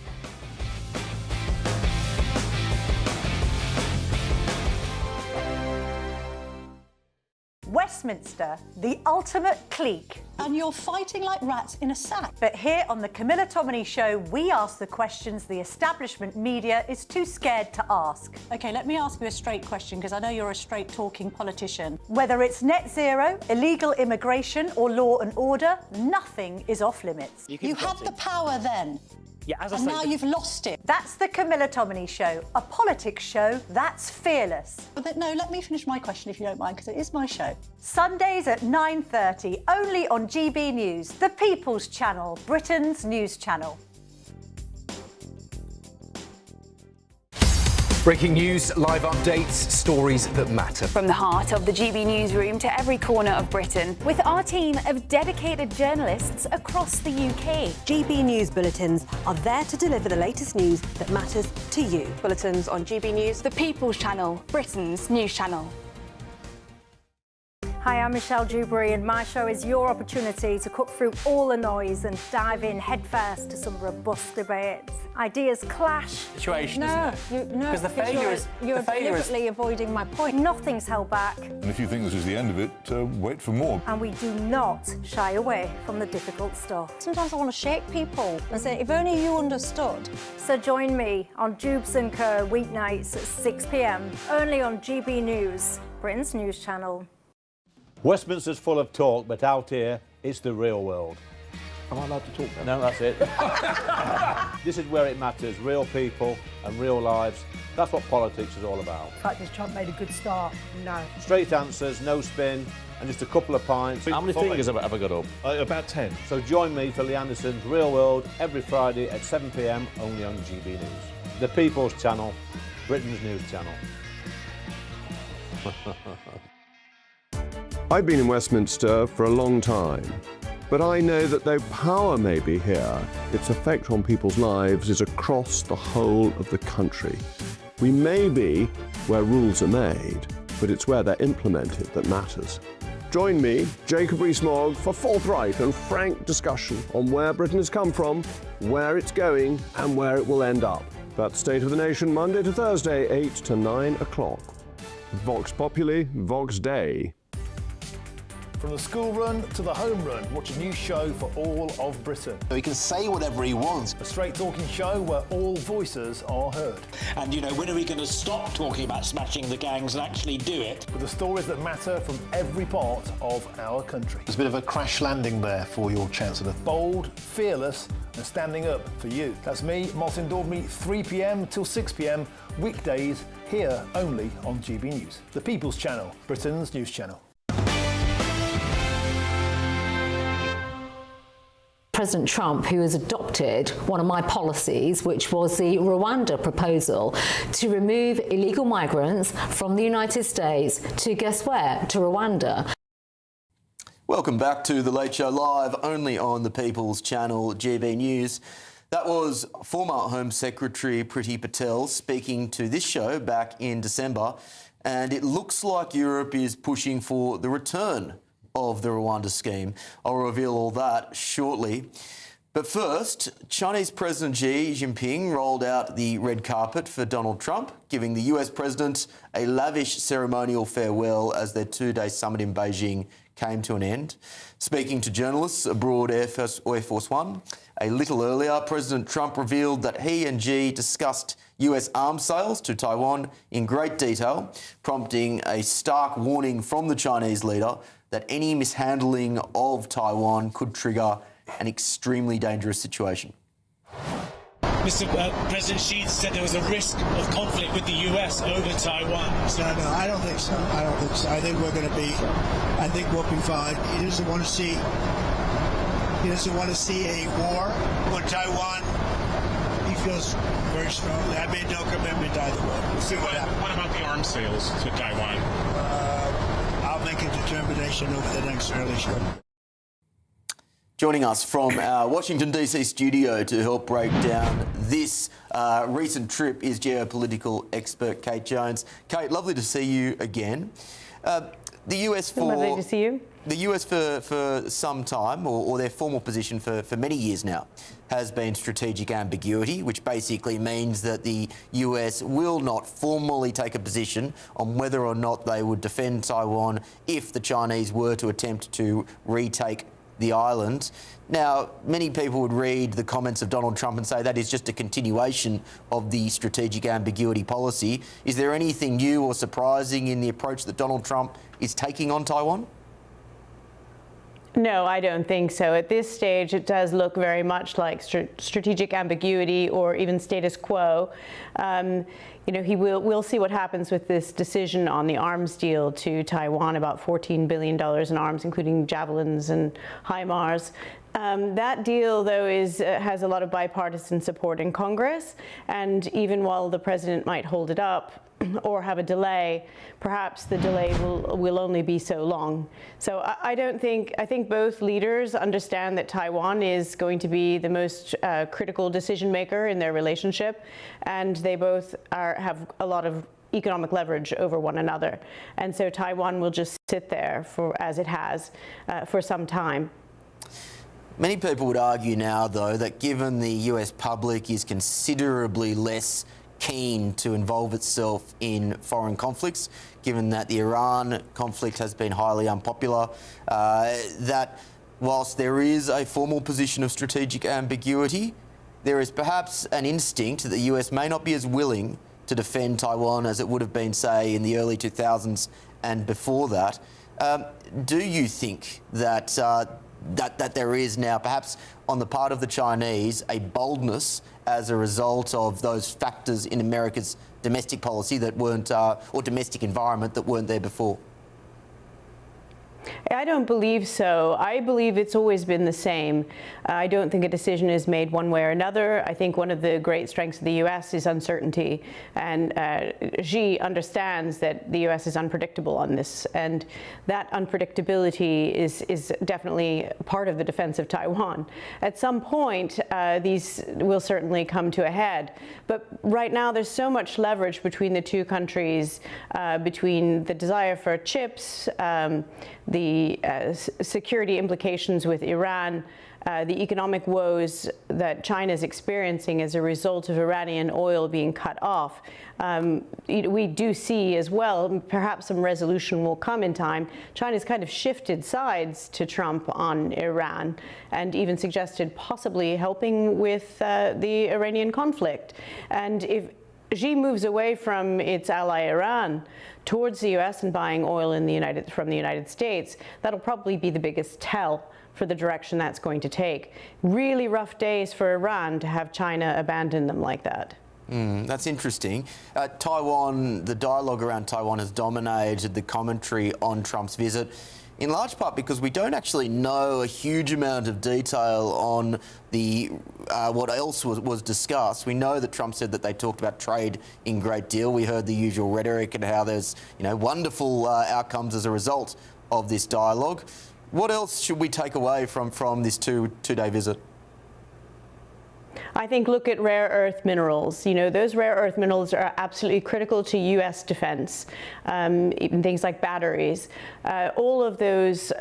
Westminster, the ultimate clique. And you're fighting like rats in a sack. But here on the Camilla Tominey Show, we ask the questions the establishment media is too scared to ask. OK, let me ask you a straight question, because I know you're a straight-talking politician. Whether it's net zero, illegal immigration or law and order, nothing is off limits. You had the power then. Yeah, as I and say, now you've lost it. That's the Camilla Tominey Show, a politics show that's fearless. But no, let me finish my question if you don't mind, because it is my show. Sundays at 9:30, only on GB News, the People's Channel, Britain's news channel. Breaking news, live updates, stories that matter. From the heart of the GB newsroom to every corner of Britain, with our team of dedicated journalists across the UK. GB News bulletins are there to deliver the latest news that matters to you. Bulletins on GB News, the People's Channel, Britain's news channel. Hi, I'm Michelle Dewberry, and my show is your opportunity to cut through all the noise and dive in headfirst to some robust debates. Ideas clash. Situation, No, isn't it? Because the failure is... You're deliberately avoiding my point. Nothing's held back. And if you think this is the end of it, wait for more. And we do not shy away from the difficult stuff. Sometimes I want to shake people and say, if only you understood. So join me on Jubes and Kerr weeknights at 6 p.m, only on GB News, Britain's news channel. Westminster's full of talk, but out here, it's the real world. Am I allowed to talk No, now? that's it. This is where it matters, real people and real lives. That's what politics is all about. The fact is Trump made a good start, no. Straight answers, no spin, and just a couple of pints. How many fingers have I got up? About 10. So join me for Lee Anderson's Real World every Friday at 7 p.m, only on GB News. The People's Channel, Britain's news channel. I've been in Westminster for a long time. But I know that though power may be here, its effect on people's lives is across the whole of the country. We may be where rules are made, but it's where they're implemented that matters. Join me, Jacob Rees-Mogg, for forthright and frank discussion on where Britain has come from, where it's going, and where it will end up. That's State of the Nation, Monday to Thursday, 8 to 9 o'clock. Vox Populi, Vox Dei. From the school run to the home run, watch a new show for all of Britain. He can say whatever he wants. A straight talking show where all voices are heard. And, you know, when are we going to stop talking about smashing the gangs and actually do it? With the stories that matter from every part of our country. There's a bit of a crash landing there for your Chancellor. Bold, fearless and standing up for you. That's me, Martin Daubney, 3 p.m. till 6 p.m. weekdays here only on GB News. The People's Channel, Britain's news channel. President Trump, who has adopted one of my policies, which was the Rwanda proposal to remove illegal migrants from the United States to, guess where, to Rwanda. Welcome back to The Late Show Live, only on the People's Channel, GB News. That was former Home Secretary Priti Patel speaking to this show back in December, and it looks like Europe is pushing for the return of the Rwanda scheme. I'll reveal all that shortly. But first, Chinese President Xi Jinping rolled out the red carpet for Donald Trump, giving the US President a lavish ceremonial farewell as their two-day summit in Beijing came to an end. Speaking to journalists aboard Air Force One, a little earlier, President Trump revealed that he and Xi discussed US arms sales to Taiwan in great detail, prompting a stark warning from the Chinese leader that any mishandling of Taiwan could trigger an extremely dangerous situation. Mr. President Xi said there was a risk of conflict with the US over Taiwan. No, I don't think so. I think we're going to be, I think we'll be fine. He doesn't want to see a war on Taiwan. He feels very strongly. I made no commitment either way. We'll see what happens. What about the arms sales to Taiwan? I'll make a determination over the next early show. Joining us from our Washington DC studio to help break down this recent trip is geopolitical expert Kate Jones. Kate, lovely to see you again. The US lovely to see you. The US for some time, or their formal position for many years now, has been strategic ambiguity, which basically means that the US will not formally take a position on whether or not they would defend Taiwan if the Chinese were to attempt to retake the island. Now, many people would read the comments of Donald Trump and say that is just a continuation of the strategic ambiguity policy. Is there anything new or surprising in the approach that Donald Trump is taking on Taiwan? No, I don't think so. At this stage, it does look very much like strategic ambiguity or even status quo. You know, we'll see what happens with this decision on the arms deal to Taiwan, about $14 billion in arms, including javelins and HIMARS. That deal, though, has a lot of bipartisan support in Congress, and even while the president might hold it up or have a delay, perhaps the delay will only be so long. So I think both leaders understand that Taiwan is going to be the most critical decision maker in their relationship, and they both have a lot of economic leverage over one another. And so Taiwan will just sit there as it has for some time. Many people would argue now, though, that given the US public is considerably less keen to involve itself in foreign conflicts, given that the Iran conflict has been highly unpopular, that whilst there is a formal position of strategic ambiguity, there is perhaps an instinct that the US may not be as willing to defend Taiwan as it would have been, say, in the early 2000s and before that. Do you think that that there is now, perhaps on the part of the Chinese, a boldness as a result of those factors in America's domestic policy that weren't, or domestic environment that weren't there before? I don't believe so. I believe it's always been the same. I don't think a decision is made one way or another. I think one of the great strengths of the US is uncertainty, and Xi understands that the US is unpredictable on this, and that unpredictability is definitely part of the defense of Taiwan. At some point, these will certainly come to a head, but right now there's so much leverage between the two countries, between the desire for chips, the security implications with Iran, the economic woes that China is experiencing as a result of Iranian oil being cut off. We do see as well, perhaps some resolution will come in time. China's kind of shifted sides to Trump on Iran and even suggested possibly helping with the Iranian conflict. And if Xi moves away from its ally Iran towards the US and buying oil from the United States, that'll probably be the biggest tell for the direction that's going to take. Really rough days for Iran to have China abandon them like that. That's interesting. Taiwan, the dialogue around Taiwan has dominated the commentary on Trump's visit, in large part because we don't actually know a huge amount of detail on the what else was discussed. We know that Trump said that they talked about trade in great deal. We heard the usual rhetoric and how there's wonderful outcomes as a result of this dialogue. What else should we take away from this two-day visit? I think look at rare earth minerals. Those rare earth minerals are absolutely critical to US defense, even things like batteries. All of those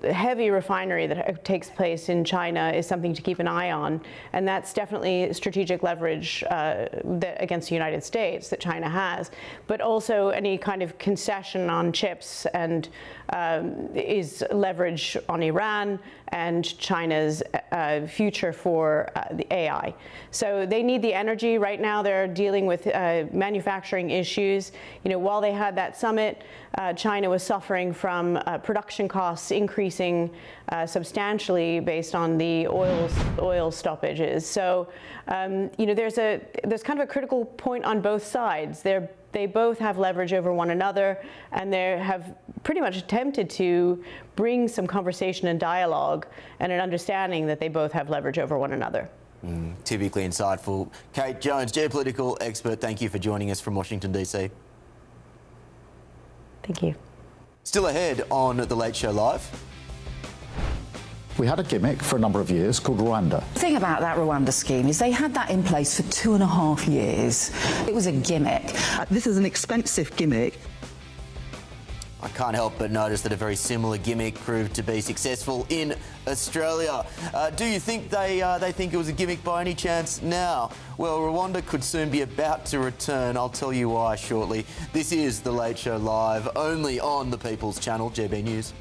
heavy refinery that takes place in China is something to keep an eye on, and that's definitely strategic leverage against the United States that China has, but also any kind of concession on chips and is leverage on Iran and China's future for the AI. So they need the energy. Right now they're dealing with manufacturing issues. While they had that summit, China was suffering from production costs increasing substantially based on the oil stoppages. So there's kind of a critical point on both sides. They both have leverage over one another, and they have pretty much attempted to bring some conversation and dialogue and an understanding that they both have leverage over one another. Typically insightful. Kate Jones, geopolitical expert, thank you for joining us from Washington, DC. Thank you. Still ahead on The Late Show Live. We had a gimmick for a number of years called Rwanda. The thing about that Rwanda scheme is they had that in place for 2.5 years. It was a gimmick. This is an expensive gimmick. I can't help but notice that a very similar gimmick proved to be successful in Australia. Do you think they think it was a gimmick by any chance now? Well, Rwanda could soon be about to return. I'll tell you why shortly. This is The Late Show Live, only on the People's Channel, GBNews.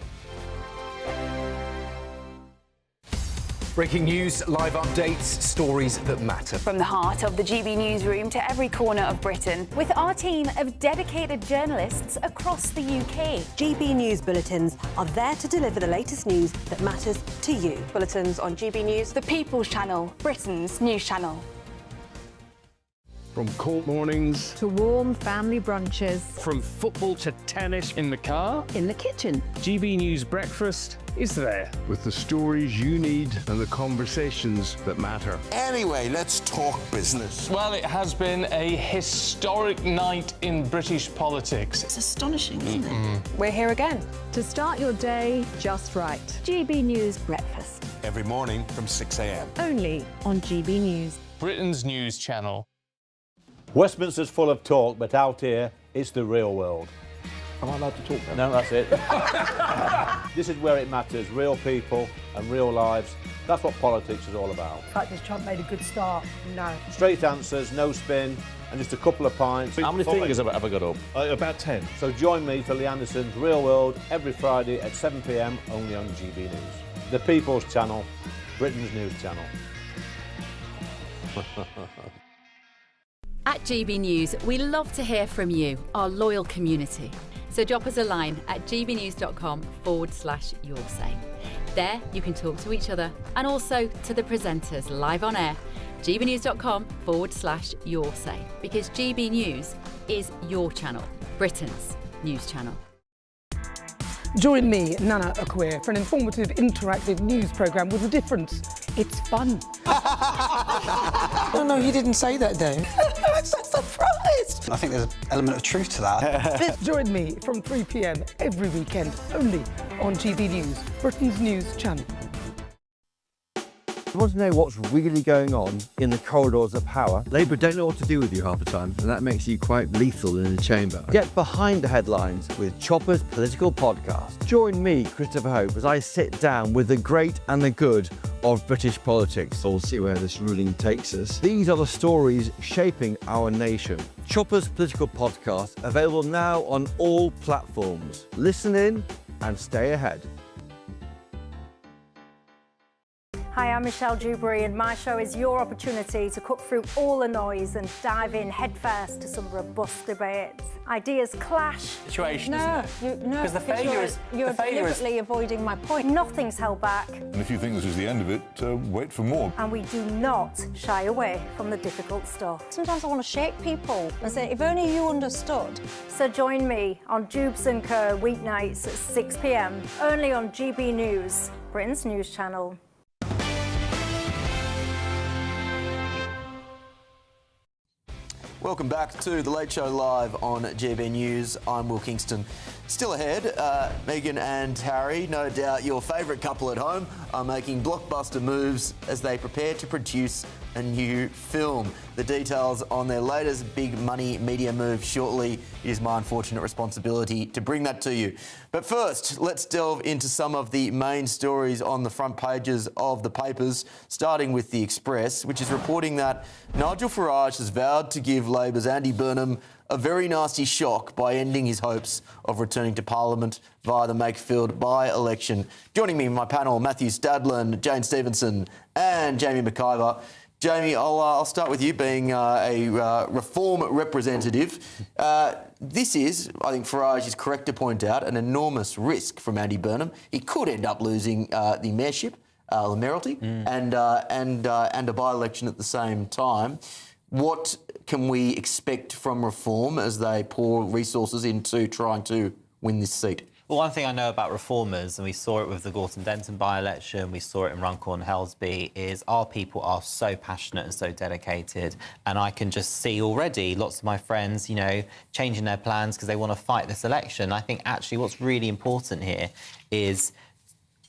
Breaking news, live updates, stories that matter. From the heart of the GB newsroom to every corner of Britain. With our team of dedicated journalists across the UK. GB News bulletins are there to deliver the latest news that matters to you. Bulletins on GB News, the People's Channel, Britain's news channel. From cold mornings to warm family brunches. From football to tennis in the car. In the kitchen. GB News Breakfast is there. With the stories you need and the conversations that matter. Anyway, let's talk business. Well, it has been a historic night in British politics. It's astonishing, isn't it? We're here again. To start your day just right. GB News Breakfast. Every morning from 6 a.m. Only on GB News. Britain's news channel. Westminster's full of talk, but out here, it's the real world. Am I allowed to talk then? No, that's it. This is where it matters, real people and real lives. That's what politics is all about. In fact, has Trump made a good start? No. Straight answers, no spin, and just a couple of pints. How many fingers have I got up? About 10. So join me for Lee Anderson's Real World every Friday at 7 p.m. only on GB News. The People's Channel, Britain's news channel. At GB News, we love to hear from you, our loyal community. So drop us a line at gbnews.com/yoursay. There you can talk to each other and also to the presenters live on air. gbnews.com/yoursay, because GB News is your channel, Britain's news channel. Join me, Nana Akwe, for an informative, interactive news programme with a difference. It's fun. No, you didn't say that, Dave. I'm so surprised. I think there's an element of truth to that. Join me from 3 p.m. every weekend, only on GB News, Britain's news channel. You want to know what's really going on in the corridors of power? Labour don't know what to do with you half the time, and that makes you quite lethal in the chamber. Get behind the headlines with Chopper's Political Podcast. Join me, Christopher Hope, as I sit down with the great and the good of British politics. We'll see where this ruling takes us. These are the stories shaping our nation. Chopper's Political Podcast, available now on all platforms. Listen in and stay ahead. Hi, I'm Michelle Dewberry, and my show is your opportunity to cut through all the noise and dive in headfirst to some robust debates. Ideas clash. Situation, no, because the failure is you're deliberately avoiding my point. Nothing's held back. And if you think this is the end of it, wait for more. And we do not shy away from the difficult stuff. Sometimes I want to shake people and say, if only you understood. So join me on Dubes & Co. weeknights at 6 p.m, only on GB News, Britain's news channel. Welcome back to The Late Show Live on GB News. I'm Will Kingston. Still ahead, Meghan and Harry, no doubt your favourite couple at home, are making blockbuster moves as they prepare to produce a new film. The details on their latest big money media move shortly. It is my unfortunate responsibility to bring that to you. But first, let's delve into some of the main stories on the front pages of the papers, starting with The Express, which is reporting that Nigel Farage has vowed to give Labor's Andy Burnham a very nasty shock by ending his hopes of returning to Parliament via the Makefield by-election. Joining me in my panel, Matthew Stadlin, Jane Stevenson and Jamie McIver. Jamie, I'll start with you being a Reform representative. This is, I think Farage is correct to point out, an enormous risk from Andy Burnham. He could end up losing the mayorship, the mayoralty, and a by-election at the same time. What can we expect from Reform as they pour resources into trying to win this seat? Well, one thing I know about Reformers, and we saw it with the Gorton Denton by-election, we saw it in Runcorn Helsby, is our people are so passionate and so dedicated. And I can just see already lots of my friends, you know, changing their plans because they want to fight this election. I think actually what's really important here is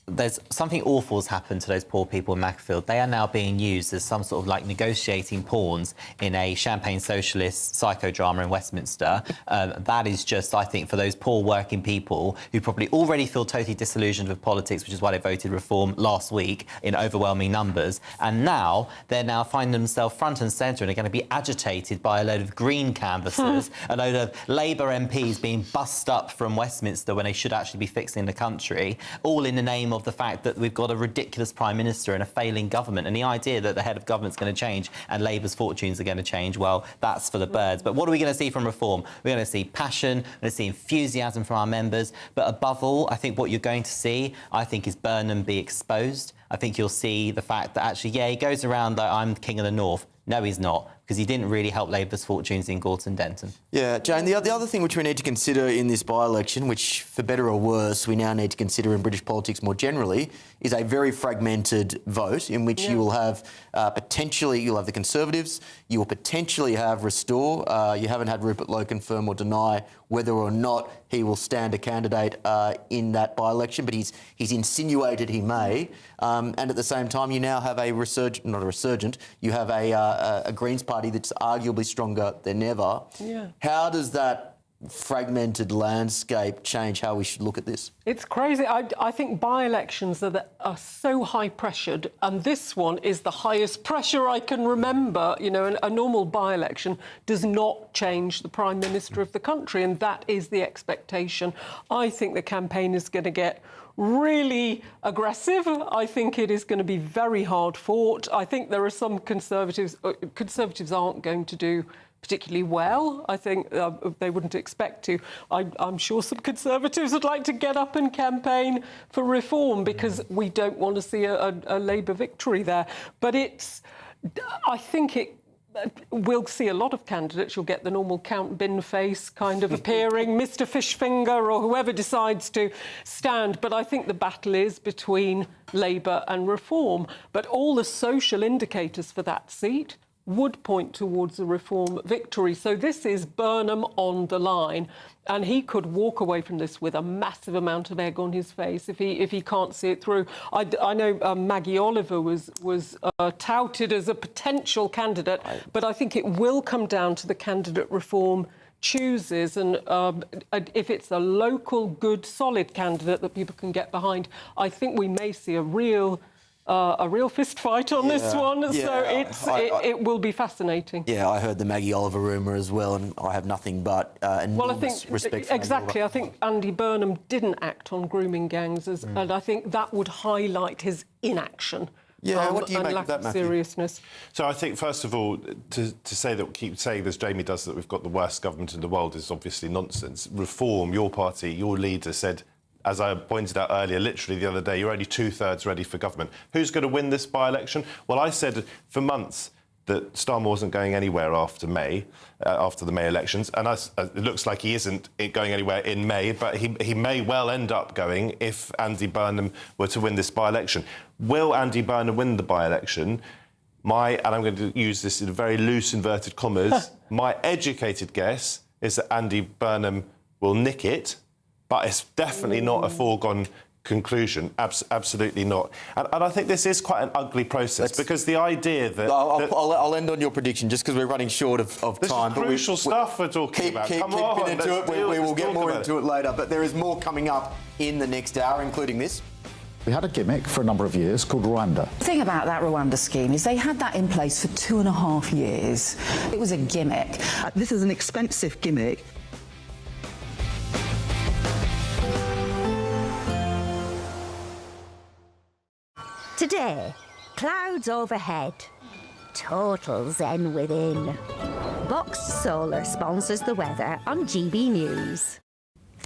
there's something awful has happened to those poor people in Macclesfield. They are now being used as some sort of like negotiating pawns in a champagne socialist psychodrama in Westminster. That is just, I think, for those poor working people who probably already feel totally disillusioned with politics, which is why they voted Reform last week in overwhelming numbers. And now they're now finding themselves front and centre and are going to be agitated by a load of green canvassers, a load of Labour MPs being bussed up from Westminster when they should actually be fixing the country, all in the name of the fact that we've got a ridiculous Prime Minister and a failing government, and the idea that the head of government's going to change and Labour's fortunes are going to change, well, that's for the birds. But what are we going to see from Reform? We're going to see passion, we're going to see enthusiasm from our members, but above all, I think what you're going to see, I think, is Burnham be exposed. I think you'll see the fact that actually, yeah, he goes around like, I'm king of the North. No, he's not, because he didn't really help Labour's fortunes in Gorton Denton. Yeah, Jane, the other thing which we need to consider in this by-election, which for better or worse we now need to consider in British politics more generally, is a very fragmented vote in which you will have potentially, you'll have the Conservatives, you will potentially have Restore. You haven't had Rupert Lowe confirm or deny whether or not he will stand a candidate in that by-election, but he's insinuated he may. And at the same time, you now have you have a Greens party that's arguably stronger than ever. Yeah. How does that fragmented landscape change how we should look at this? It's crazy. I think by-elections are so high-pressured, and this one is the highest pressure I can remember. You know, a normal by-election does not change the Prime Minister of the country, and that is the expectation. I think the campaign is going to get really aggressive. I think it is going to be very hard fought. I think there are some Conservatives aren't going to do particularly well. I think they wouldn't expect to. I'm sure some Conservatives would like to get up and campaign for Reform because we don't want to see a Labour victory there. But I think we'll see a lot of candidates. You'll get the normal Count Bin face kind of appearing, Mr. Fishfinger or whoever decides to stand. But I think the battle is between Labour and Reform. But all the social indicators for that seat would point towards a Reform victory. So this is Burnham on the line, and he could walk away from this with a massive amount of egg on his face if he can't see it through. I know Maggie Oliver was touted as a potential candidate, but I think it will come down to the candidate Reform chooses, and if it's a local, good, solid candidate that people can get behind, I think we may see a real fist fight on this one, so it will be fascinating. Yeah, I heard the Maggie Oliver rumour as well, and I have nothing but enormous respect for exactly. I think Andy Burnham didn't act on grooming gangs, and I think that would highlight his inaction. Yeah, what do you make of that, Matthew? Seriousness. So I think, first of all, to say that, keep saying, as Jamie does, that we've got the worst government in the world is obviously nonsense. Reform, your party, your leader said, as I pointed out earlier, literally the other day, you're only 2/3 ready for government. Who's going to win this by-election? Well, I said for months that Starmer wasn't going anywhere after May, after the May elections, and it looks like he isn't going anywhere in May, but he may well end up going if Andy Burnham were to win this by-election. Will Andy Burnham win the by-election? And I'm going to use this in very loose inverted commas, my educated guess is that Andy Burnham will nick it, but it's definitely not a foregone conclusion. Absolutely not. And I think this is quite an ugly process, because the idea that... I'll end on your prediction, just because we're running short of time. This is crucial stuff we're talking about. Keep into it. We will get more into it later. But there is more coming up in the next hour, including this. We had a gimmick for a number of years called Rwanda. The thing about that Rwanda scheme is they had that in place for 2.5 years. It was a gimmick. This is an expensive gimmick. Today, clouds overhead, total zen within. Boxed Solar sponsors the weather on GB News.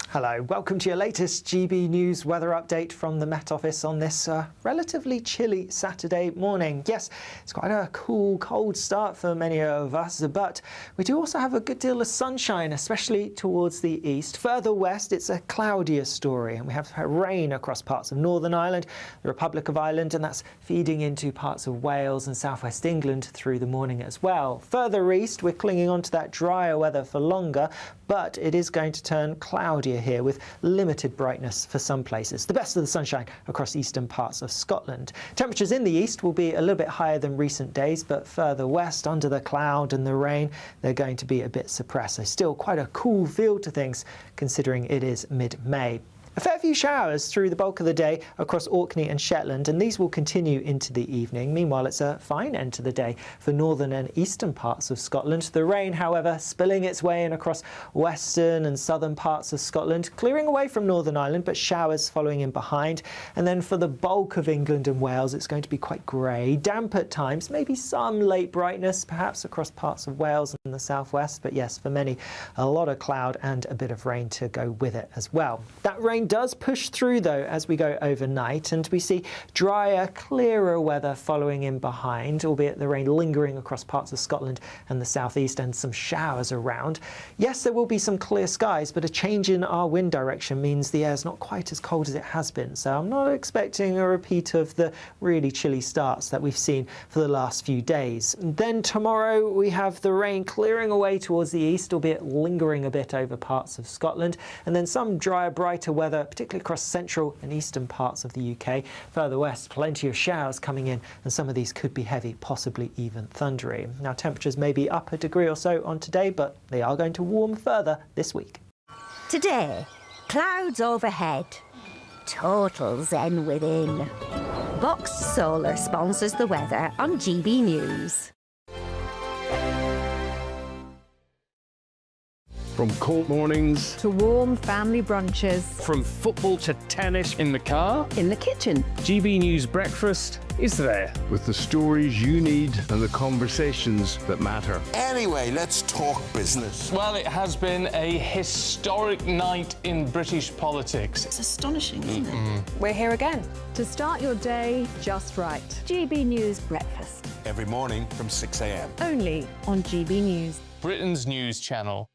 Hello, welcome to your latest GB News weather update from the Met Office on this relatively chilly Saturday morning. Yes, it's quite a cool, cold start for many of us, but we do also have a good deal of sunshine, especially towards the east. Further west, it's a cloudier story, and we have rain across parts of Northern Ireland, the Republic of Ireland, and that's feeding into parts of Wales and southwest England through the morning as well. Further east, we're clinging on to that drier weather for longer, but it is going to turn cloudier here with limited brightness for some places. The best of the sunshine across eastern parts of Scotland. Temperatures in the east will be a little bit higher than recent days, but further west, under the cloud and the rain, they're going to be a bit suppressed. So still quite a cool feel to things, considering it is mid-May. A fair few showers through the bulk of the day across Orkney and Shetland, and these will continue into the evening. Meanwhile, it's a fine end to the day for northern and eastern parts of Scotland. The rain, however, spilling its way in across western and southern parts of Scotland, clearing away from Northern Ireland, but showers following in behind. And then for the bulk of England and Wales, it's going to be quite grey, damp at times, maybe some late brightness, perhaps across parts of Wales and the southwest. But yes, for many, a lot of cloud and a bit of rain to go with it as well. That rain does push through, though, as we go overnight, and we see drier, clearer weather following in behind, albeit the rain lingering across parts of Scotland and the southeast, and some showers around. Yes, there will be some clear skies, but a change in our wind direction means the air is not quite as cold as it has been, so I'm not expecting a repeat of the really chilly starts that we've seen for the last few days. Then tomorrow we have the rain clearing away towards the east, albeit lingering a bit over parts of Scotland, and then some drier, brighter weather, particularly across central and eastern parts of the UK. Further west, plenty of showers coming in, and some of these could be heavy, possibly even thundery. Now, temperatures may be up a degree or so on today, but they are going to warm further this week. Today, clouds overhead, total zen within. Boxed Solar sponsors the weather on GB News. From cold mornings to warm family brunches. From football to tennis in the car. In the kitchen. GB News Breakfast is there with the stories you need and the conversations that matter. Anyway, let's talk business. Well, it has been a historic night in British politics. It's astonishing, isn't it? We're here again to start your day just right. GB News Breakfast. every morning from 6 a.m. Only on GB News. Britain's news channel.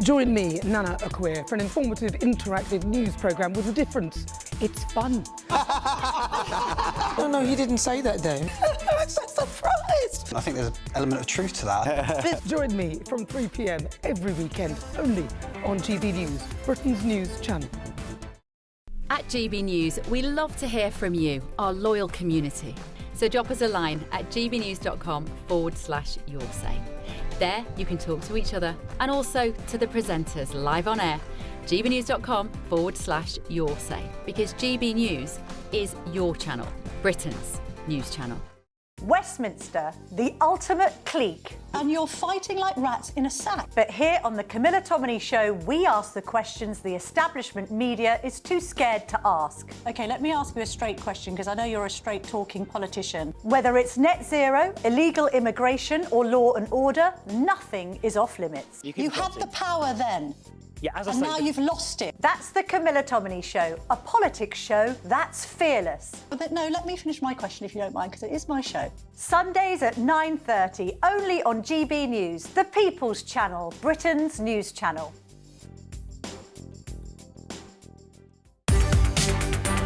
Join me, Nana Akwe, for an informative, interactive news programme with a difference. It's fun. No, he didn't say that, though. I'm so surprised. I think there's an element of truth to that. Join me from 3 p.m. every weekend, only on GB News, Britain's news channel. At GB News, we love to hear from you, our loyal community. So drop us a line at gbnews.com/yoursay. There you can talk to each other and also to the presenters live on air. gbnews.com/yoursay, because GB News is your channel, Britain's news channel. Westminster, the ultimate clique. And you're fighting like rats in a sack. But here on the Camilla Tominey Show, we ask the questions the establishment media is too scared to ask. OK, let me ask you a straight question, because I know you're a straight-talking politician. Whether it's net zero, illegal immigration or law and order, nothing is off limits. You had the power then. Yeah, as I and say, now you've lost it. That's the Camilla Tominey Show, a politics show that's fearless. But no, let me finish my question if you don't mind, because it is my show. Sundays at 9:30, only on GB News, the People's Channel, Britain's news channel.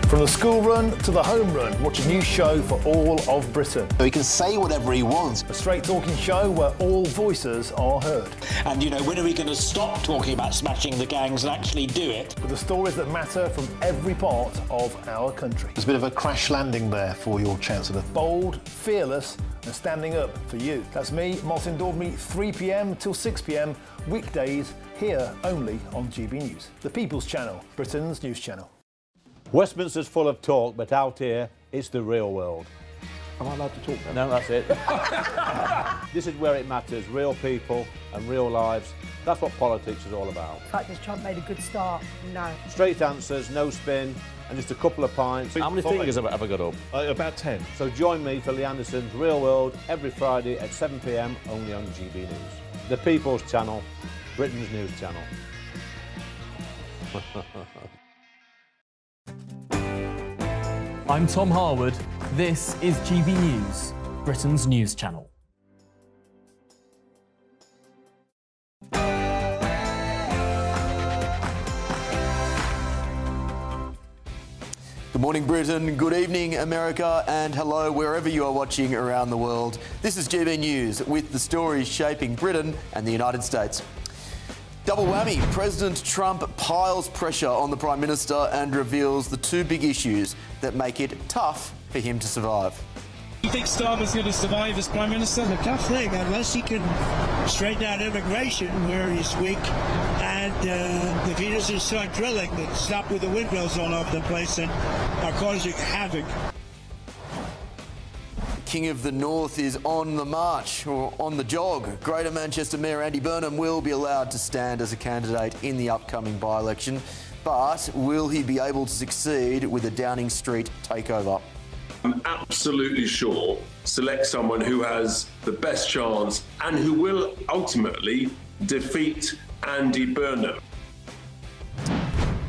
From the school run to the home run, watch a new show for all of Britain. He can say whatever he wants. A straight talking show where all voices are heard. And, you know, when are we going to stop talking about smashing the gangs and actually do it? With the stories that matter from every part of our country. There's a bit of a crash landing there for your Chancellor. Bold, fearless and standing up for you. That's me, Martin Daubney, 3 p.m. till 6 p.m, weekdays, here only on GB News. The People's Channel, Britain's news channel. Westminster's full of talk, but out here, it's the real world. Am I allowed to talk No, now? that's it. This is where it matters, real people and real lives. That's what politics is all about. The fact that Trump made a good start, no. Straight answers, no spin, and just a couple of pints. How many fingers have I got up? About 10. So join me for Lee Anderson's Real World every Friday at 7 p.m, only on GB News. The People's Channel, Britain's news channel. I'm Tom Harwood. This is GB News, Britain's news channel. Good morning, Britain. Good evening, America, and hello wherever you are watching around the world. This is GB News with the stories shaping Britain and the United States. Double whammy. President Trump piles pressure on the Prime Minister and reveals the two big issues that make it tough for him to survive. You think Starmer's going to survive as Prime Minister? The tough thing, unless he can straighten out immigration where he's weak, and if he doesn't start drilling, then stop with the windmills all over the place and are causing havoc. King of the North is on the march, or on the jog. Greater Manchester Mayor Andy Burnham will be allowed to stand as a candidate in the upcoming by-election, but will he be able to succeed with a Downing Street takeover? I'm absolutely sure select someone who has the best chance and who will ultimately defeat Andy Burnham.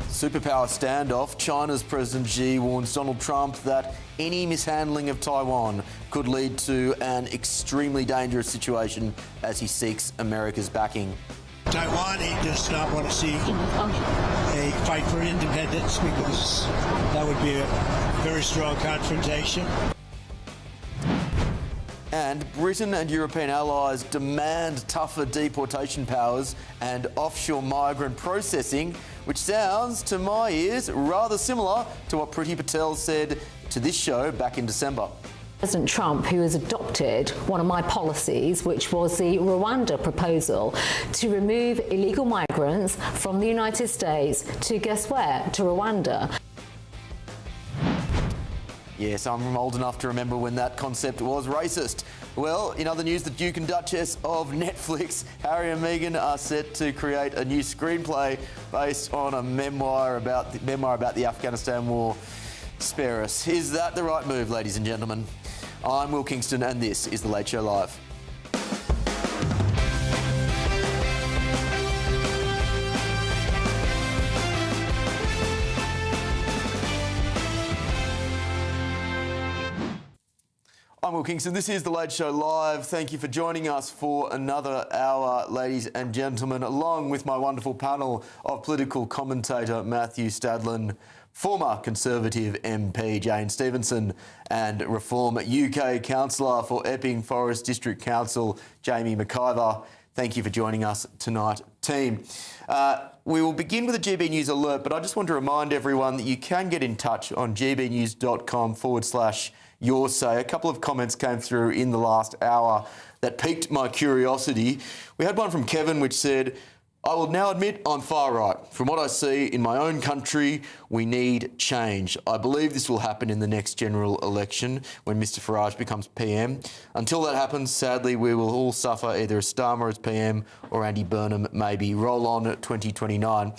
Superpower standoff. China's President Xi warns Donald Trump that any mishandling of Taiwan could lead to an extremely dangerous situation as he seeks America's backing. Taiwan, he does not want to see a fight for independence, because that would be a very strong confrontation. And Britain and European allies demand tougher deportation powers and offshore migrant processing, which sounds, to my ears, rather similar to what Priti Patel said to this show back in December. President Trump, who has adopted one of my policies, which was the Rwanda proposal to remove illegal migrants from the United States to, guess where, to Rwanda. Yes, I'm old enough to remember when that concept was racist. Well, in other news, the Duke and Duchess of Netflix, Harry and Meghan, are set to create a new screenplay based on a memoir about the Afghanistan war. Spare us. Is that the right move, ladies and gentlemen? I'm Will Kingston, and this is The Late Show Live. I'm Will Kingston. This is The Late Show Live. Thank you for joining us for another hour, ladies and gentlemen, along with my wonderful panel of political commentator Matthew Stadlen, former Conservative MP Jane Stevenson, and Reform UK Councillor for Epping Forest District Council Jamie McIver. Thank you for joining us tonight, team. We will begin with a GB News alert, but I just want to remind everyone that you can get in touch on gbnews.com/your say. A couple of comments came through in the last hour that piqued my curiosity. We had one from Kevin which said, I will now admit I'm far right. From what I see in my own country, we need change. I believe this will happen in the next general election when Mr Farage becomes PM. Until that happens, sadly, we will all suffer either a Starmer as PM or Andy Burnham maybe. Roll on at 2029.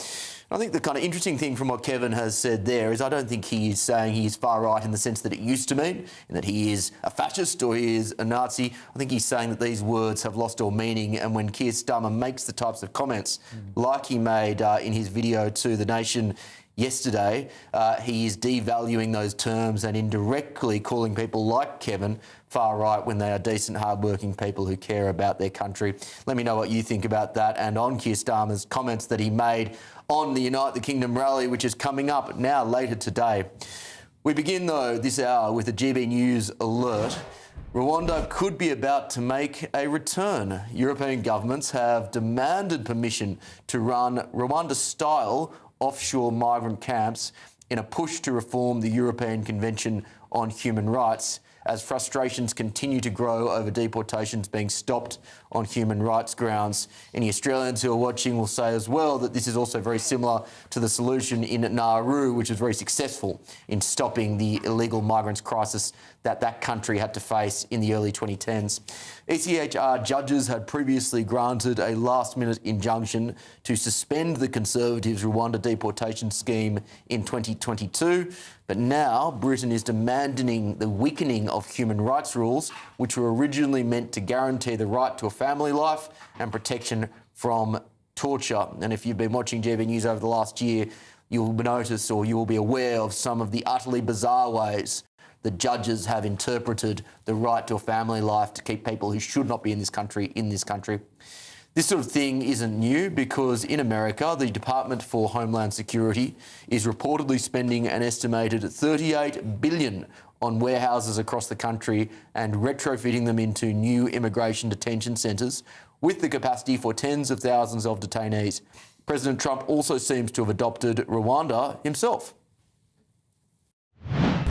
I think the kind of interesting thing from what Kevin has said there is I don't think he is saying he is far right in the sense that it used to mean, and that he is a fascist or he is a Nazi. I think he's saying that these words have lost all meaning, and when Keir Starmer makes the types of comments like he made in his video to The Nation yesterday, he is devaluing those terms and indirectly calling people like Kevin far right when they are decent, hard-working people who care about their country. Let me know what you think about that and on Keir Starmer's comments that he made on the Unite the Kingdom rally, which is coming up now later today. We begin, though, this hour with a GB News alert. Rwanda could be about to make a return. European governments have demanded permission to run Rwanda-style offshore migrant camps in a push to reform the European Convention on Human Rights, as frustrations continue to grow over deportations being stopped on human rights grounds. Any Australians who are watching will say as well that this is also very similar to the solution in Nauru, which was very successful in stopping the illegal migrants crisis that country had to face in the early 2010s. ECHR judges had previously granted a last-minute injunction to suspend the Conservatives' Rwanda deportation scheme in 2022, but now Britain is demanding the weakening of human rights rules, which were originally meant to guarantee the right to a family life and protection from torture. And if you've been watching GB News over the last year, you'll notice or you will be aware of some of the utterly bizarre ways the judges have interpreted the right to a family life to keep people who should not be in this country in this country. This sort of thing isn't new because in America, the Department for Homeland Security is reportedly spending an estimated $38 billion on warehouses across the country and retrofitting them into new immigration detention centres with the capacity for tens of thousands of detainees. President Trump also seems to have adopted Rwanda himself.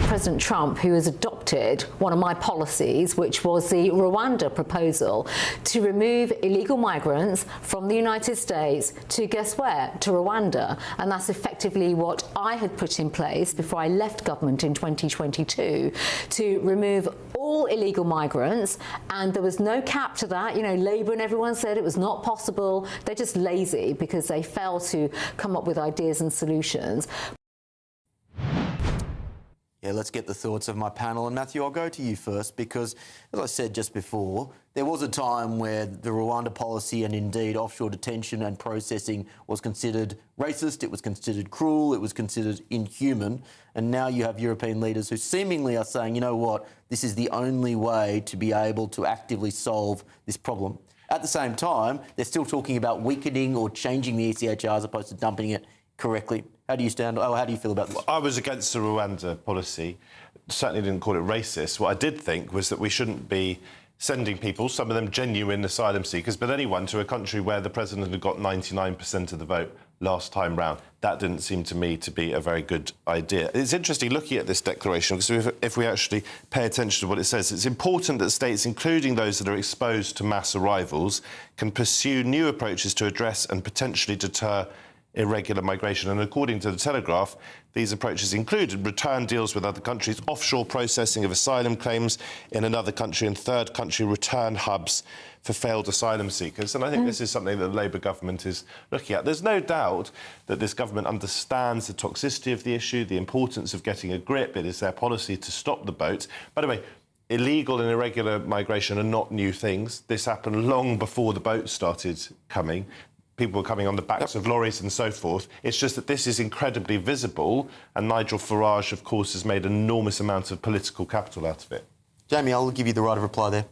President Trump, who has adopted one of my policies, which was the Rwanda proposal to remove illegal migrants from the United States to, guess where, to Rwanda. And that's effectively what I had put in place before I left government in 2022, to remove all illegal migrants. And there was no cap to that. You know, Labour and everyone said it was not possible. They're just lazy because they fail to come up with ideas and solutions. Yeah, let's get the thoughts of my panel. And Matthew, I'll go to you first because, as I said just before, there was a time where the Rwanda policy and indeed offshore detention and processing was considered racist, it was considered cruel, it was considered inhuman. And now you have European leaders who seemingly are saying, you know what, this is the only way to be able to actively solve this problem. At the same time, they're still talking about weakening or changing the ECHR as opposed to dumping it correctly. How do you stand? Oh, how do you feel about this? I was against the Rwanda policy. Certainly didn't call it racist. What I did think was that we shouldn't be sending people, some of them genuine asylum seekers, but anyone to a country where the president had got 99% of the vote last time round. That didn't seem to me to be a very good idea. It's interesting looking at this declaration, because if we actually pay attention to what it says, it's important that states, including those that are exposed to mass arrivals, can pursue new approaches to address and potentially deter irregular migration. And according to The Telegraph, these approaches included return deals with other countries, offshore processing of asylum claims in another country, and third country return hubs for failed asylum seekers. And I think this is something that the Labour government is looking at. There's no doubt that this government understands the toxicity of the issue, the importance of getting a grip. It is their policy to stop the boats. By the way, illegal and irregular migration are not new things. This happened long before the boats started coming. People were coming on the backs of lorries and so forth. It's just that this is incredibly visible, and Nigel Farage, of course, has made an enormous amount of political capital out of it. Jamie, I'll give you the right of reply there.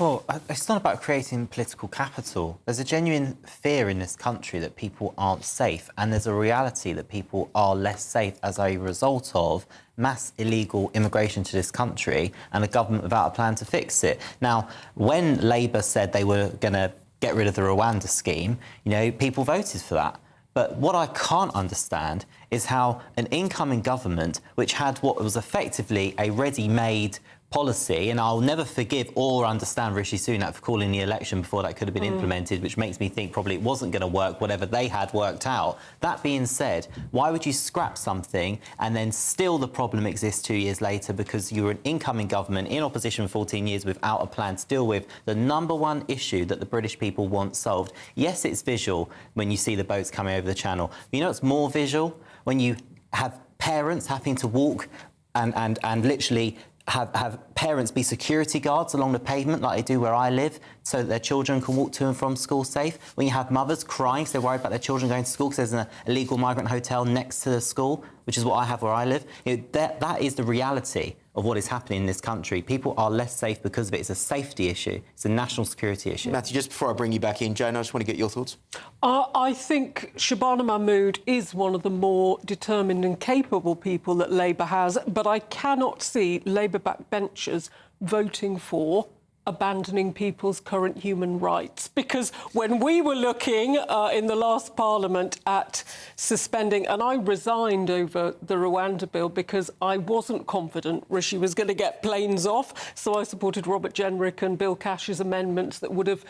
Well, it's not about creating political capital. There's a genuine fear in this country that people aren't safe, and there's a reality that people are less safe as a result of mass illegal immigration to this country and a government without a plan to fix it. Now, when Labour said they were going to get rid of the Rwanda scheme, you know, people voted for that. But what I can't understand is how an incoming government, which had what was effectively a ready-made policy, and I'll never forgive or understand Rishi Sunak for calling the election before that could have been implemented, which makes me think probably it wasn't going to work, whatever they had worked out. That being said, why would you scrap something and then still the problem exists 2 years later because you were an incoming government in opposition for 14 years without a plan to deal with the number one issue that the British people want solved? Yes, it's visual when you see the boats coming over the channel. But you know it's more visual? When you have parents having to walk and literally have parents be security guards along the pavement like they do where I live so that their children can walk to and from school safe. When you have mothers crying because they're worried about their children going to school because there's an illegal migrant hotel next to the school, which is what I have where I live. You know, that is the reality of what is happening in this country. People are less safe because of it. It's a safety issue. It's a national security issue. Matthew, just before I bring you back in, Jane, I just want to get your thoughts. I think Shabana Mahmood is one of the more determined and capable people that Labour has, but I cannot see Labour backbenchers voting for abandoning people's current human rights. Because when we were looking in the last Parliament at suspending, and I resigned over the Rwanda bill because I wasn't confident Rishi was going to get planes off, so I supported Robert Jenrick and Bill Cash's amendments that would have...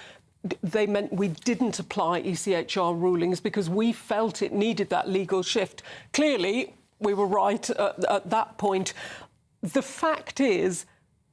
They meant we didn't apply ECHR rulings because we felt it needed that legal shift. Clearly, we were right at that point. The fact is,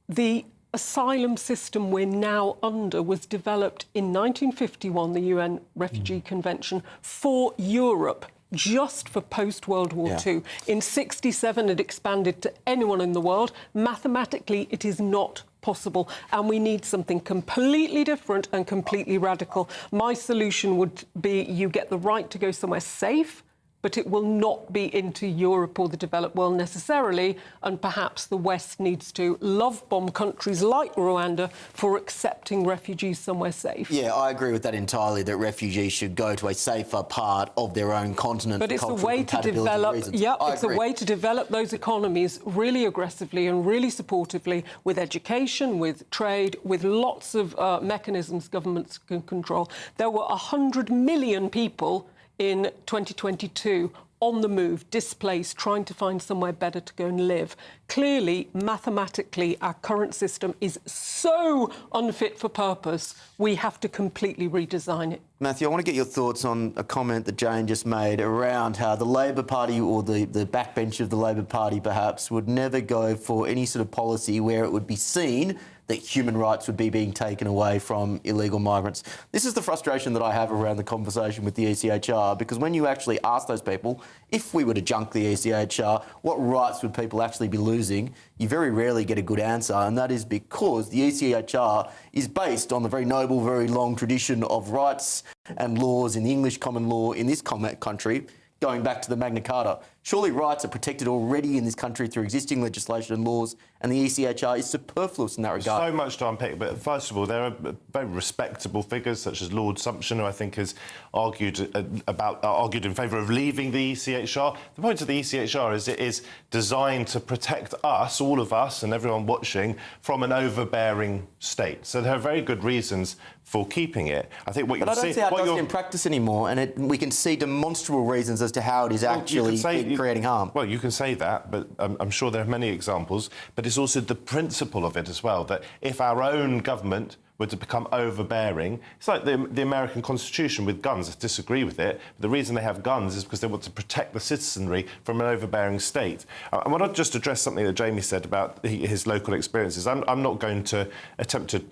the asylum system we're now under was developed in 1951, the UN Refugee Convention, for Europe, just for post-World War II. In 67, it expanded to anyone in the world. Mathematically, it is not possible, and we need something completely different and completely radical. My solution would be you get the right to go somewhere safe, but it will not be into Europe or the developed world necessarily, and perhaps the West needs to love-bomb countries like Rwanda for accepting refugees somewhere safe. Yeah, I agree with that entirely, that refugees should go to a safer part of their own continent. But it's a way to develop, it's a way to develop those economies really aggressively and really supportively with education, with trade, with lots of mechanisms governments can control. There were 100 million people in 2022 on the move, displaced, trying to find somewhere better to go and live. Clearly, mathematically, our current system is so unfit for purpose, we have to completely redesign it. Matthew, I want to get your thoughts on a comment that Jane just made around how the Labor Party, or the backbench of the Labor Party perhaps, would never go for any sort of policy where it would be seen that human rights would be being taken away from illegal migrants. This is the frustration that I have around the conversation with the ECHR, because when you actually ask those people, if we were to junk the ECHR, what rights would people actually be losing? You very rarely get a good answer, and that is because the ECHR is based on the very noble, very long tradition of rights and laws in the English common law in this country, going back to the Magna Carta. Surely rights are protected already in this country through existing legislation and laws, and the ECHR is superfluous in that regard. So much to unpick, but first of all, there are very respectable figures such as Lord Sumption, who I think has argued in favour of leaving the ECHR. The point of the ECHR is it is designed to protect us, all of us, and everyone watching, from an overbearing state. So there are very good reasons for keeping it. I think what you see... But I don't see how it does it in practice anymore, and we can see demonstrable reasons as to how it is actually creating harm. Well, you can say that, but I'm sure there are many examples. But it's also the principle of it as well, that if our own government were to become overbearing, it's like the American Constitution with guns. I disagree with it. But the reason they have guns is because they want to protect the citizenry from an overbearing state. I want to just address something that Jamie said about his local experiences. I'm not going to attempt to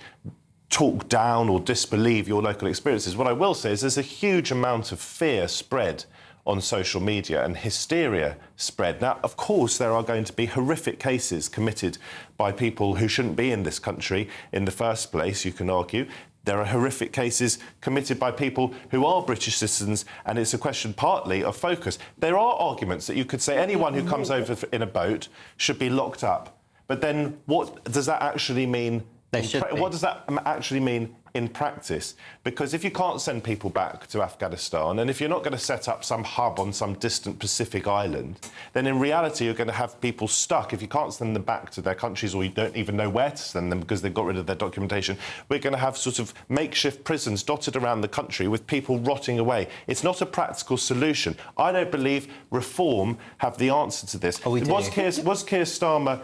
talk down or disbelieve your local experiences. What I will say is there's a huge amount of fear spread on social media and hysteria spread. Now, of course, there are going to be horrific cases committed by people who shouldn't be in this country in the first place, you can argue. There are horrific cases committed by people who are British citizens, and it's a question partly of focus. There are arguments that you could say anyone who comes over in a boat should be locked up. But then what does that actually mean? What does that actually mean in practice? Because if you can't send people back to Afghanistan, and if you're not going to set up some hub on some distant Pacific island, then in reality you're going to have people stuck. If you can't send them back to their countries, or you don't even know where to send them because they've got rid of their documentation, we're going to have sort of makeshift prisons dotted around the country with people rotting away. It's not a practical solution. I don't believe reform have the answer to this. Was Keir Starmer,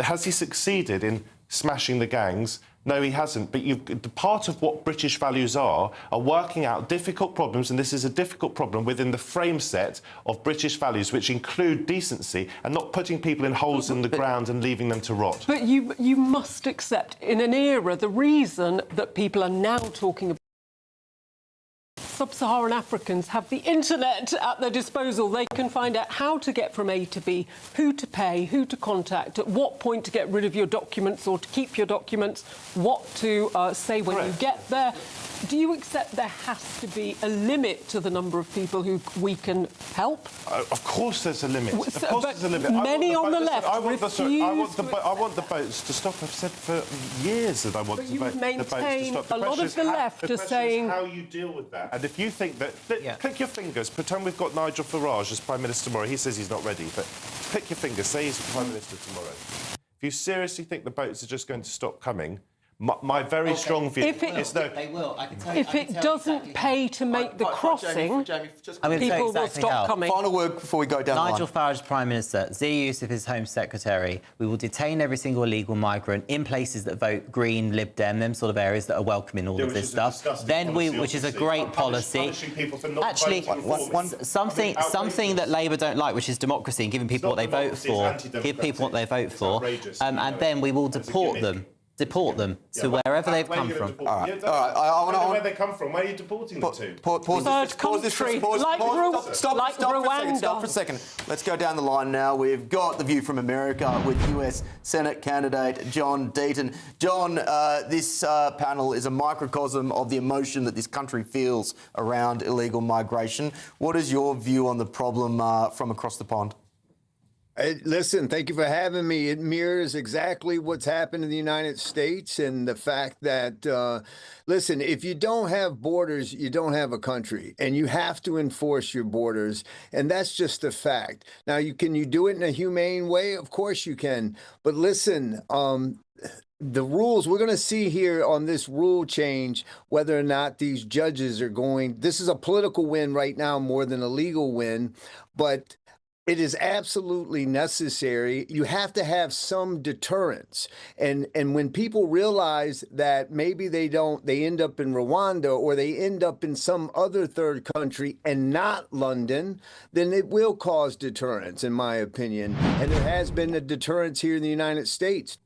has he succeeded in smashing the gangs? No, he hasn't. But the part of what British values are working out difficult problems, and this is a difficult problem within the frame set of British values, which include decency and not putting people in holes in the ground and leaving them to rot. But you must accept, in an era, the reason that people are now talking about sub-Saharan Africans have the internet at their disposal. They can find out how to get from A to B, who to pay, who to contact, at what point to get rid of your documents or to keep your documents, what to say when you get there. Do you accept there has to be a limit to the number of people who we can help? Of course there's a limit. Of course there's a limit. Many on the left I want the boats to stop. I've said for years that I want the boats to stop. A lot of the left are saying how you deal with that. And if you think that... Click your fingers. Pretend we've got Nigel Farage as Prime Minister tomorrow. He says he's not ready, but click your fingers. Say he's Prime Minister tomorrow. If you seriously think the boats are just going to stop coming, my very strong view is no. They will. I can tell you. If it doesn't pay to make the crossing, people will stop coming. Final word before we go down the line. Nigel Farage, Prime Minister, Zia Yusuf is Home Secretary. We will detain every single illegal migrant in places that vote Green, Lib Dem, them sort of areas that are welcoming all of this stuff. Then which is a great policy. Actually, something that Labour don't like, which is democracy and giving people what they vote for. Give people what they vote for, and then we will deport them to wherever they've come from. All right. I want to know where they come from. Where are you deporting them to? Pause this. Stop for a second. Let's go down the line now. We've got the view from America with US Senate candidate John Deaton. John, this panel is a microcosm of the emotion that this country feels around illegal migration. What is your view on the problem from across the pond? Listen, thank you for having me. It mirrors exactly what's happened in the United States and the fact that, listen, if you don't have borders, you don't have a country, and you have to enforce your borders, and that's just a fact. Now, can you do it in a humane way? Of course you can. But listen, the rules we're going to see here on this rule change, whether or not these judges are going, this is a political win right now more than a legal win, but it is absolutely necessary. You have to have some deterrence. And when people realize that maybe they end up in Rwanda or they end up in some other third country and not London, then it will cause deterrence, in my opinion. And there has been a deterrence here in the United States.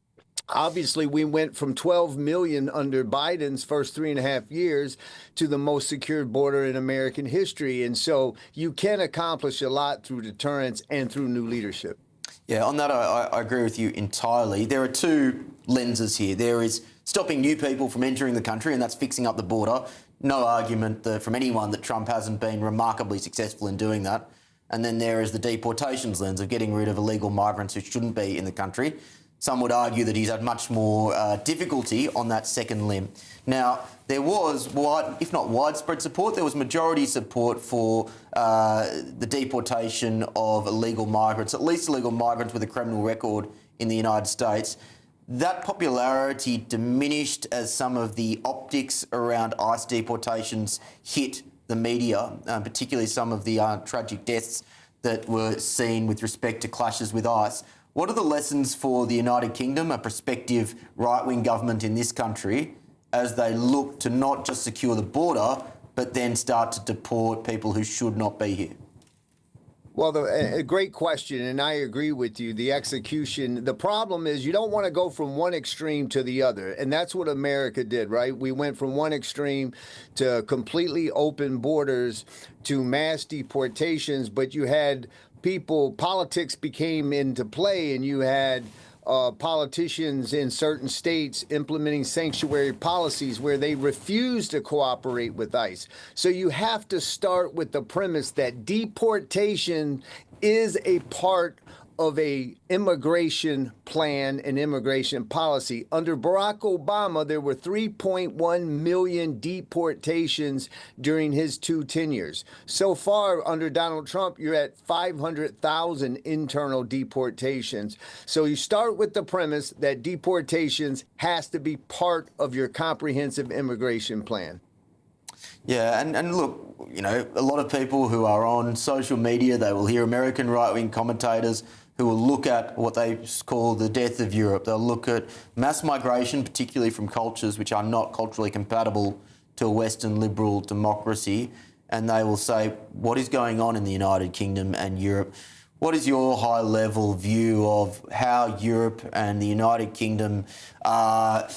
Obviously, we went from 12 million under Biden's first 3.5 years to the most secured border in American history. And so you can accomplish a lot through deterrence and through new leadership. Yeah, on that, I agree with you entirely. There are two lenses here. There is stopping new people from entering the country, and that's fixing up the border. No argument from anyone that Trump hasn't been remarkably successful in doing that. And then there is the deportations lens of getting rid of illegal migrants who shouldn't be in the country. Some would argue that he's had much more difficulty on that second limb. Now, there was, if not widespread support, there was majority support for the deportation of illegal migrants, at least illegal migrants with a criminal record in the United States. That popularity diminished as some of the optics around ICE deportations hit the media, particularly some of the tragic deaths that were seen with respect to clashes with ICE. What are the lessons for the United Kingdom, a prospective right-wing government in this country, as they look to not just secure the border, but then start to deport people who should not be here? Well, a great question, and I agree with you. The execution, the problem is you don't want to go from one extreme to the other, and that's what America did, right? We went from one extreme to completely open borders to mass deportations, but you had politics became into play, and you had politicians in certain states implementing sanctuary policies where they refuse to cooperate with ICE. So you have to start with the premise that deportation is a part of a immigration plan and immigration policy. Under Barack Obama, there were 3.1 million deportations during his 2 tenures. So far, under Donald Trump, you're at 500,000 internal deportations. So you start with the premise that deportations has to be part of your comprehensive immigration plan. Yeah, and look, you know, a lot of people who are on social media, they will hear American right-wing commentators who will look at what they call the death of Europe. They'll look at mass migration, particularly from cultures which are not culturally compatible to a Western liberal democracy, and they will say, what is going on in the United Kingdom and Europe? What is your high-level view of how Europe and the United Kingdom are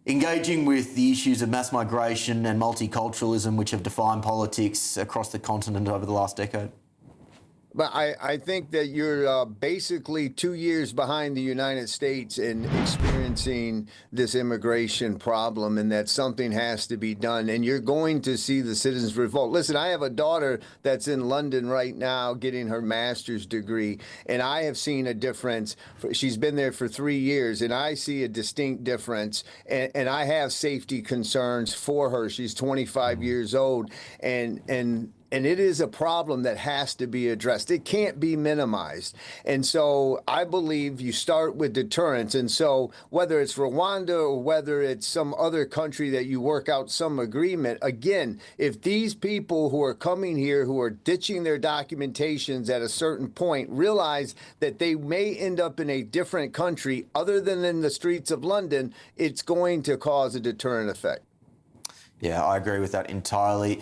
engaging with the issues of mass migration and multiculturalism, which have defined politics across the continent over the last decade? But I think that you're basically 2 years behind the United States in experiencing this immigration problem, and that something has to be done. And you're going to see the citizens revolt. Listen, I have a daughter that's in London right now getting her master's degree, and I have seen a difference. She's been there for 3 years, and I see a distinct difference. And I have safety concerns for her. She's 25 years old, and it is a problem that has to be addressed. It can't be minimized. And so I believe you start with deterrence. And so whether it's Rwanda or whether it's some other country that you work out some agreement, again, if these people who are coming here, who are ditching their documentations at a certain point, realize that they may end up in a different country other than in the streets of London, it's going to cause a deterrent effect. Yeah, I agree with that entirely.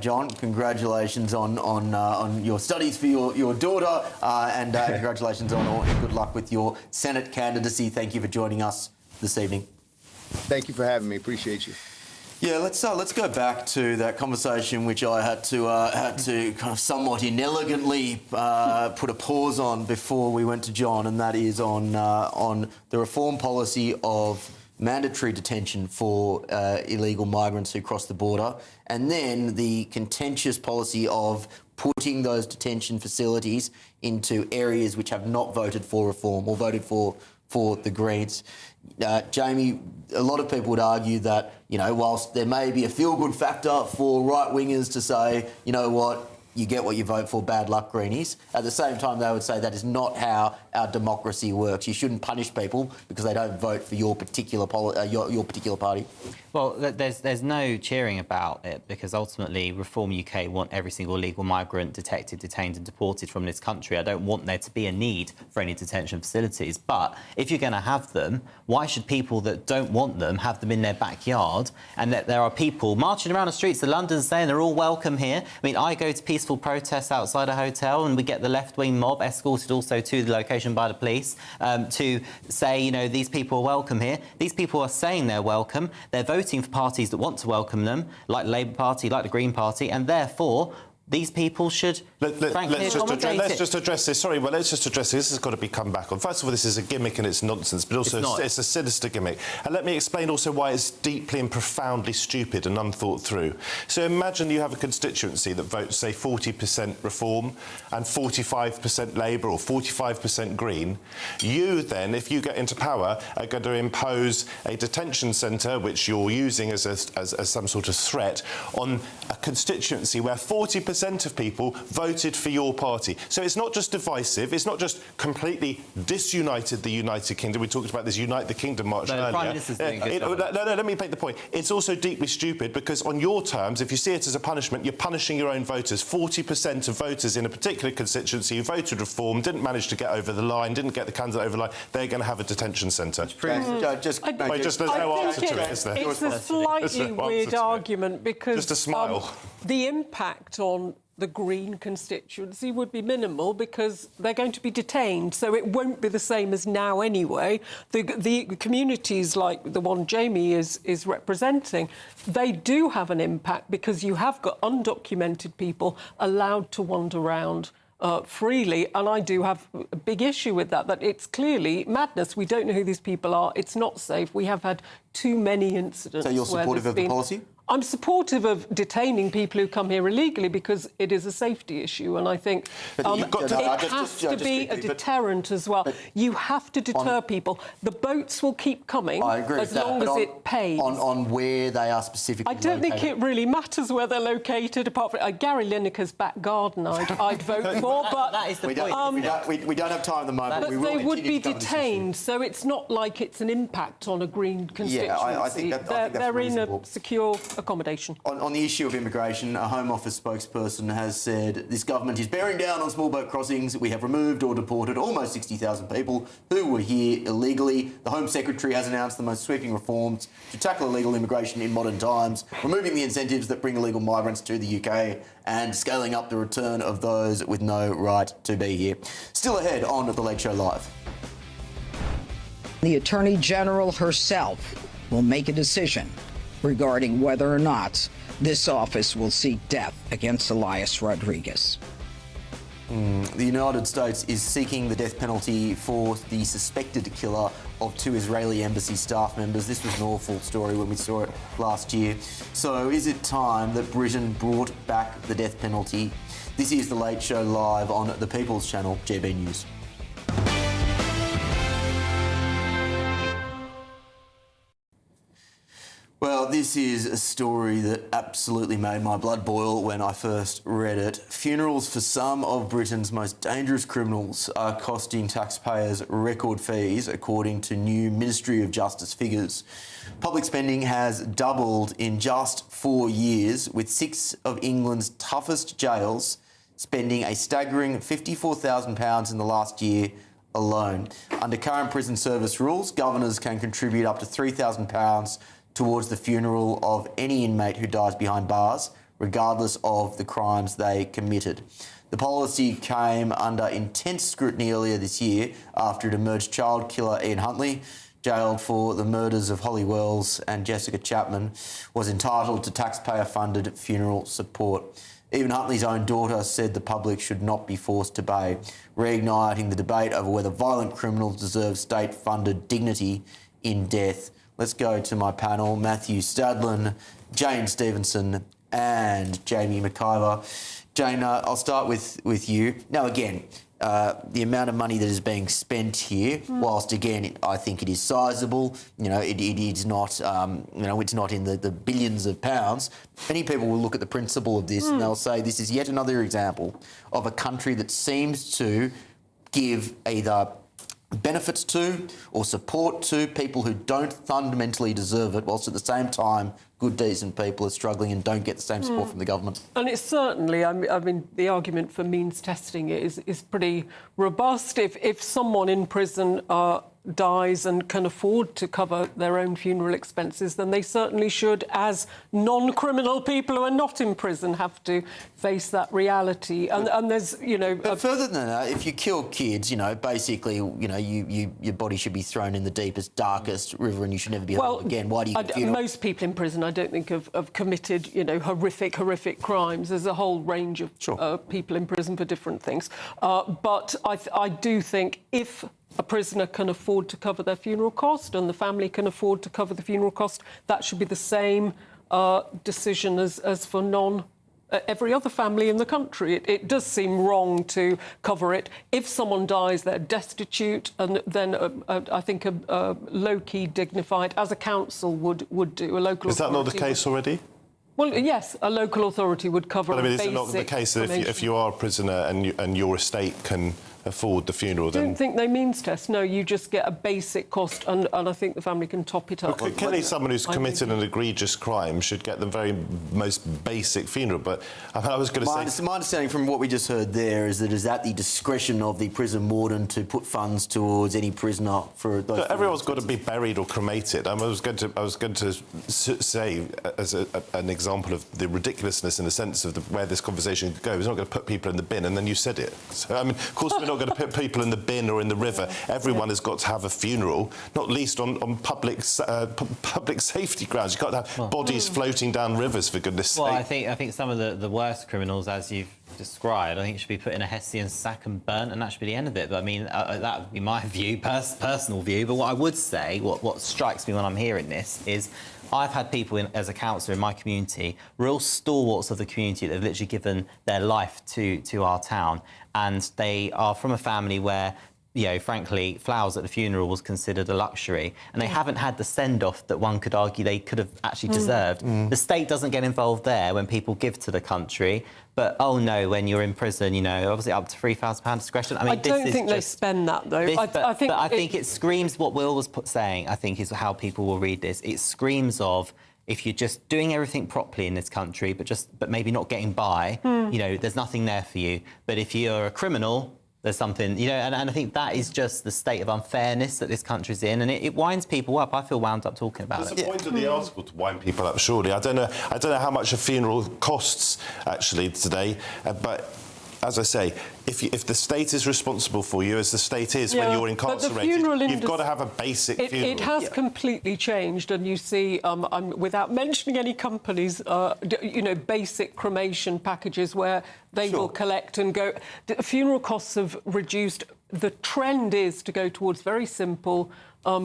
John, congratulations on your studies for your daughter, and congratulations and good luck with your Senate candidacy. Thank you for joining us this evening. Thank you for having me. Appreciate you. Yeah, let's go back to that conversation which I had to kind of somewhat inelegantly put a pause on before we went to John, and that is on the reform policy of mandatory detention for illegal migrants who cross the border, and then the contentious policy of putting those detention facilities into areas which have not voted for reform or voted for the Greens. Jamie, a lot of people would argue that, you know, whilst there may be a feel-good factor for right-wingers to say, you know what, you get what you vote for, bad luck, Greenies. At the same time, they would say that is not how our democracy works. You shouldn't punish people because they don't vote for your particular your particular party. Well, there's no cheering about it, because ultimately Reform UK want every single illegal migrant detected, detained and deported from this country. I don't want there to be a need for any detention facilities. But if you're going to have them, why should people that don't want them have them in their backyard? And that there are people marching around the streets of London saying they're all welcome here. I mean, I go to peaceful protests outside a hotel and we get the left-wing mob escorted also to the location by the police to say, you know, these people are welcome here. These people are saying they're welcome. They're voting for parties that want to welcome them, like the Labour Party, like the Green Party, and therefore these people should let's just address this. Sorry, well, let's just address this. This has got to be come back on. First of all, this is a gimmick and it's nonsense, but also it's a sinister gimmick. And let me explain also why it's deeply and profoundly stupid and unthought through. So imagine you have a constituency that votes, say, 40% Reform and 45% Labour or 45% Green. You then, if you get into power, are going to impose a detention centre, which you're using as some sort of threat, on a constituency where 40% of people voted for your party. So it's not just divisive, it's not just completely disunited the United Kingdom. We talked about this Unite the Kingdom march earlier. The Prime Minister's doing good job. No, let me make the point. It's also deeply stupid because on your terms, if you see it as a punishment, you're punishing your own voters. 40% of voters in a particular constituency who voted Reform, didn't manage to get over the line, didn't get the candidate over the line, they're going to have a detention centre. There's no answer to it, is there? It's a slightly weird argument because just a smile. The impact on the Green constituency would be minimal because they're going to be detained, so it won't be the same as now anyway. The communities like the one Jamie is representing, they do have an impact because you have got undocumented people allowed to wander around freely, and I do have a big issue with that it's clearly madness. We don't know who these people are. It's not safe. We have had too many incidents. So you're supportive of the policy? I'm supportive of detaining people who come here illegally because it is a safety issue, and I think it has to be a deterrent as well. You have to deter people. The boats will keep coming as long as it pays. On where they are specifically I don't think it really matters where they're located, apart from Gary Lineker's back garden I'd vote for, but... That is the point. We don't have time at the moment. But they would be detained, so it's not like it's an impact on a Green constituency. Yeah, I think that's they're reasonable. in a secure accommodation. On the issue of immigration, a Home Office spokesperson has said this government is bearing down on small boat crossings. We have removed or deported almost 60,000 people who were here illegally. The Home Secretary has announced the most sweeping reforms to tackle illegal immigration in modern times, removing the incentives that bring illegal migrants to the UK and scaling up the return of those with no right to be here. Still ahead on The Late Show Live. The Attorney General herself will make a decision regarding whether or not this office will seek death against Elias Rodriguez. The United States is seeking the death penalty for the suspected killer of 2 Israeli embassy staff members. This was an awful story when we saw it last year. So is it time that Britain brought back the death penalty? This is The Late Show Live on the People's Channel, GBNews. Well, this is a story that absolutely made my blood boil when I first read it. Funerals for some of Britain's most dangerous criminals are costing taxpayers record fees, according to new Ministry of Justice figures. Public spending has doubled in just 4 years, with 6 of England's toughest jails spending a staggering £54,000 in the last year alone. Under current prison service rules, governors can contribute up to £3,000 towards the funeral of any inmate who dies behind bars, regardless of the crimes they committed. The policy came under intense scrutiny earlier this year after it emerged child killer Ian Huntley, jailed for the murders of Holly Wells and Jessica Chapman, was entitled to taxpayer-funded funeral support. Even Huntley's own daughter said the public should not be forced to pay, reigniting the debate over whether violent criminals deserve state-funded dignity in death. Let's go to my panel, Matthew Stadlin, Jane Stevenson and Jamie McIver. Jane, I'll start with you. Now, again, the amount of money that is being spent here, whilst, again, I think it is sizable, it is not, it's not in the billions of pounds. Many people will look at the principle of this and they'll say this is yet another example of a country that seems to give either benefits to or support to people who don't fundamentally deserve it, whilst at the same time good, decent people are struggling and don't get the same support from the government. And it's certainly, I mean, the argument for means testing is pretty robust. If someone in prison dies and can afford to cover their own funeral expenses, then they certainly should, as non-criminal people who are not in prison, have to face that reality. And there's, But further than that, if you kill kids, basically, your body should be thrown in the deepest, darkest river and you should never be alive again. Why do you most people in prison, I don't think, have committed, horrific crimes. There's a whole range of people in prison for different things. But I do think if a prisoner can afford to cover their funeral cost and the family can afford to cover the funeral cost, that should be the same decision as for every other family in the country. It does seem wrong to cover it. If someone dies, they're destitute, and then I think a low-key dignified, as a council would do, a local authority. Is that not the case already? Well, yes, a local authority would cover. But I mean, is it not the case that if you are a prisoner and your estate can afford the funeral, then... I don't think they means test. No, you just get a basic cost, and I think the family can top it up. Clearly, someone who's committed an egregious crime should get the very most basic funeral. But I was going to say... My understanding from what we just heard there is that at the discretion of the prison warden to put funds towards any prisoner for those... But everyone's got to be buried or cremated. I was going to say, as an example of the ridiculousness in the sense of where this conversation could go, it's not going to put people in the bin, and then you said it. So, I mean, of course, we're not going to put people in the bin or in the river. Everyone has got to have a funeral, not least on public safety grounds. You've got to have bodies floating down rivers, for goodness sake. Well, I think some of the worst criminals, as you've described, I think should be put in a Hessian sack and burnt, and that should be the end of it. But I mean, that would be my view, personal view. But what I would say, what strikes me when I'm hearing this is, I've had people as a councillor in my community, real stalwarts of the community that have literally given their life to our town, and they are from a family where, you know, frankly, flowers at the funeral was considered a luxury, and they haven't had the send-off that one could argue they could have actually deserved. The state doesn't get involved there when people give to the country, but, oh no, when you're in prison, you know, obviously up to £3,000 discretion. I mean, I don't think they spend that, though. I think it screams what Will was saying, I think, is how people will read this. It screams of, if you're just doing everything properly in this country, but maybe not getting by, you know, there's nothing there for you. But if you're a criminal, there's something, you know, and I think that is just the state of unfairness that this country's in, and it winds people up. I feel wound up talking about it. It's the point of the article to wind people up, surely. I don't know how much a funeral costs, actually, today, but as I say, if the state is responsible for you, as the state is when you're incarcerated, you've got to have a basic funeral. It has completely changed, and you see, without mentioning any companies, you know, basic cremation packages where they will collect and go. The funeral costs have reduced. The trend is to go towards very simple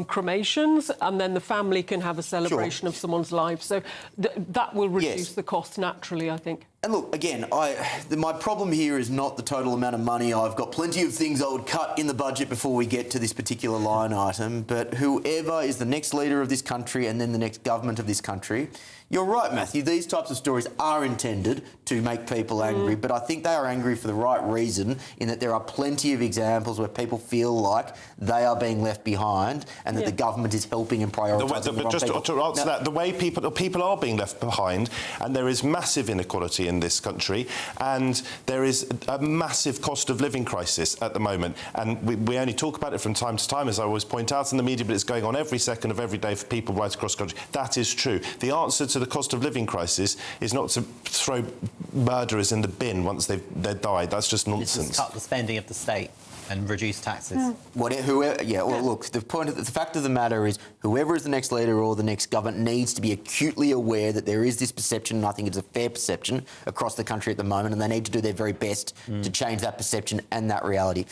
cremations, and then the family can have a celebration of someone's life. So that will reduce the cost naturally, I think. And look, again, my problem here is not the total amount of money. I've got plenty of things I would cut in the budget before we get to this particular line item, but whoever is the next leader of this country and then the next government of this country, you're right, Matthew, these types of stories are intended to make people angry, but I think they are angry for the right reason, in that there are plenty of examples where people feel like they are being left behind and that the government is helping and prioritising the wrong people. To answer that, the way people are being left behind, and there is massive inequality in this country, and there is a massive cost of living crisis at the moment, and we only talk about it from time to time, as I always point out in the media, but it's going on every second of every day for people right across the country. That is true. The answer to the cost of living crisis is not to throw murderers in the bin once they've died. That's just nonsense. It's just cut the spending of the state and reduce taxes. Look, the fact of the matter is, whoever is the next leader or the next government needs to be acutely aware that there is this perception, and I think it's a fair perception across the country at the moment, and they need to do their very best to change that perception and that reality.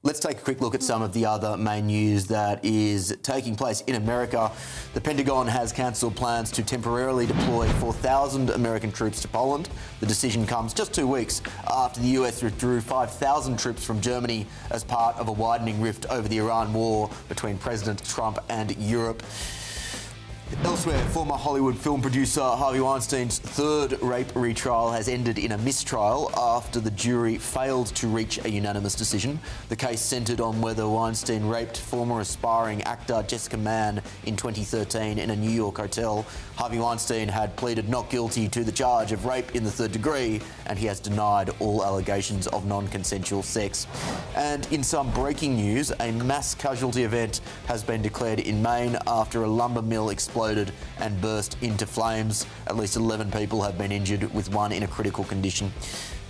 Let's take a quick look at some of the other main news that is taking place in America. The Pentagon has cancelled plans to temporarily deploy 4,000 American troops to Poland. The decision comes just 2 weeks after the US withdrew 5,000 troops from Germany as part of a widening rift over the Iran war between President Trump and Europe. Elsewhere, former Hollywood film producer Harvey Weinstein's third rape retrial has ended in a mistrial after the jury failed to reach a unanimous decision. The case centred on whether Weinstein raped former aspiring actor Jessica Mann in 2013 in a New York hotel. Harvey Weinstein had pleaded not guilty to the charge of rape in the third degree, and he has denied all allegations of non-consensual sex. And in some breaking news, a mass casualty event has been declared in Maine after a lumber mill exploded and burst into flames. At least 11 people have been injured, with one in a critical condition.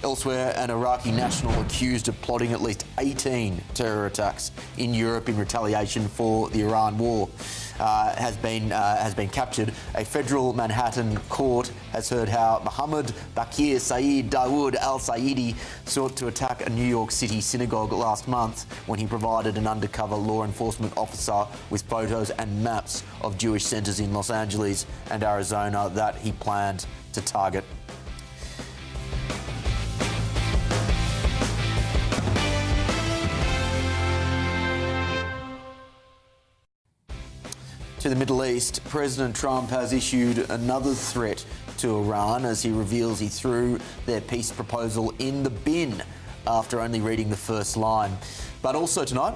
Elsewhere, an Iraqi national accused of plotting at least 18 terror attacks in Europe in retaliation for the Iran war has been captured. A federal Manhattan court has heard how Mohammed Bakir Saeed Dawood al-Saidi sought to attack a New York City synagogue last month when he provided an undercover law enforcement officer with photos and maps of Jewish centres in Los Angeles and Arizona that he planned to target. To the Middle East, President Trump has issued another threat to Iran as he reveals he threw their peace proposal in the bin after only reading the first line. But also tonight,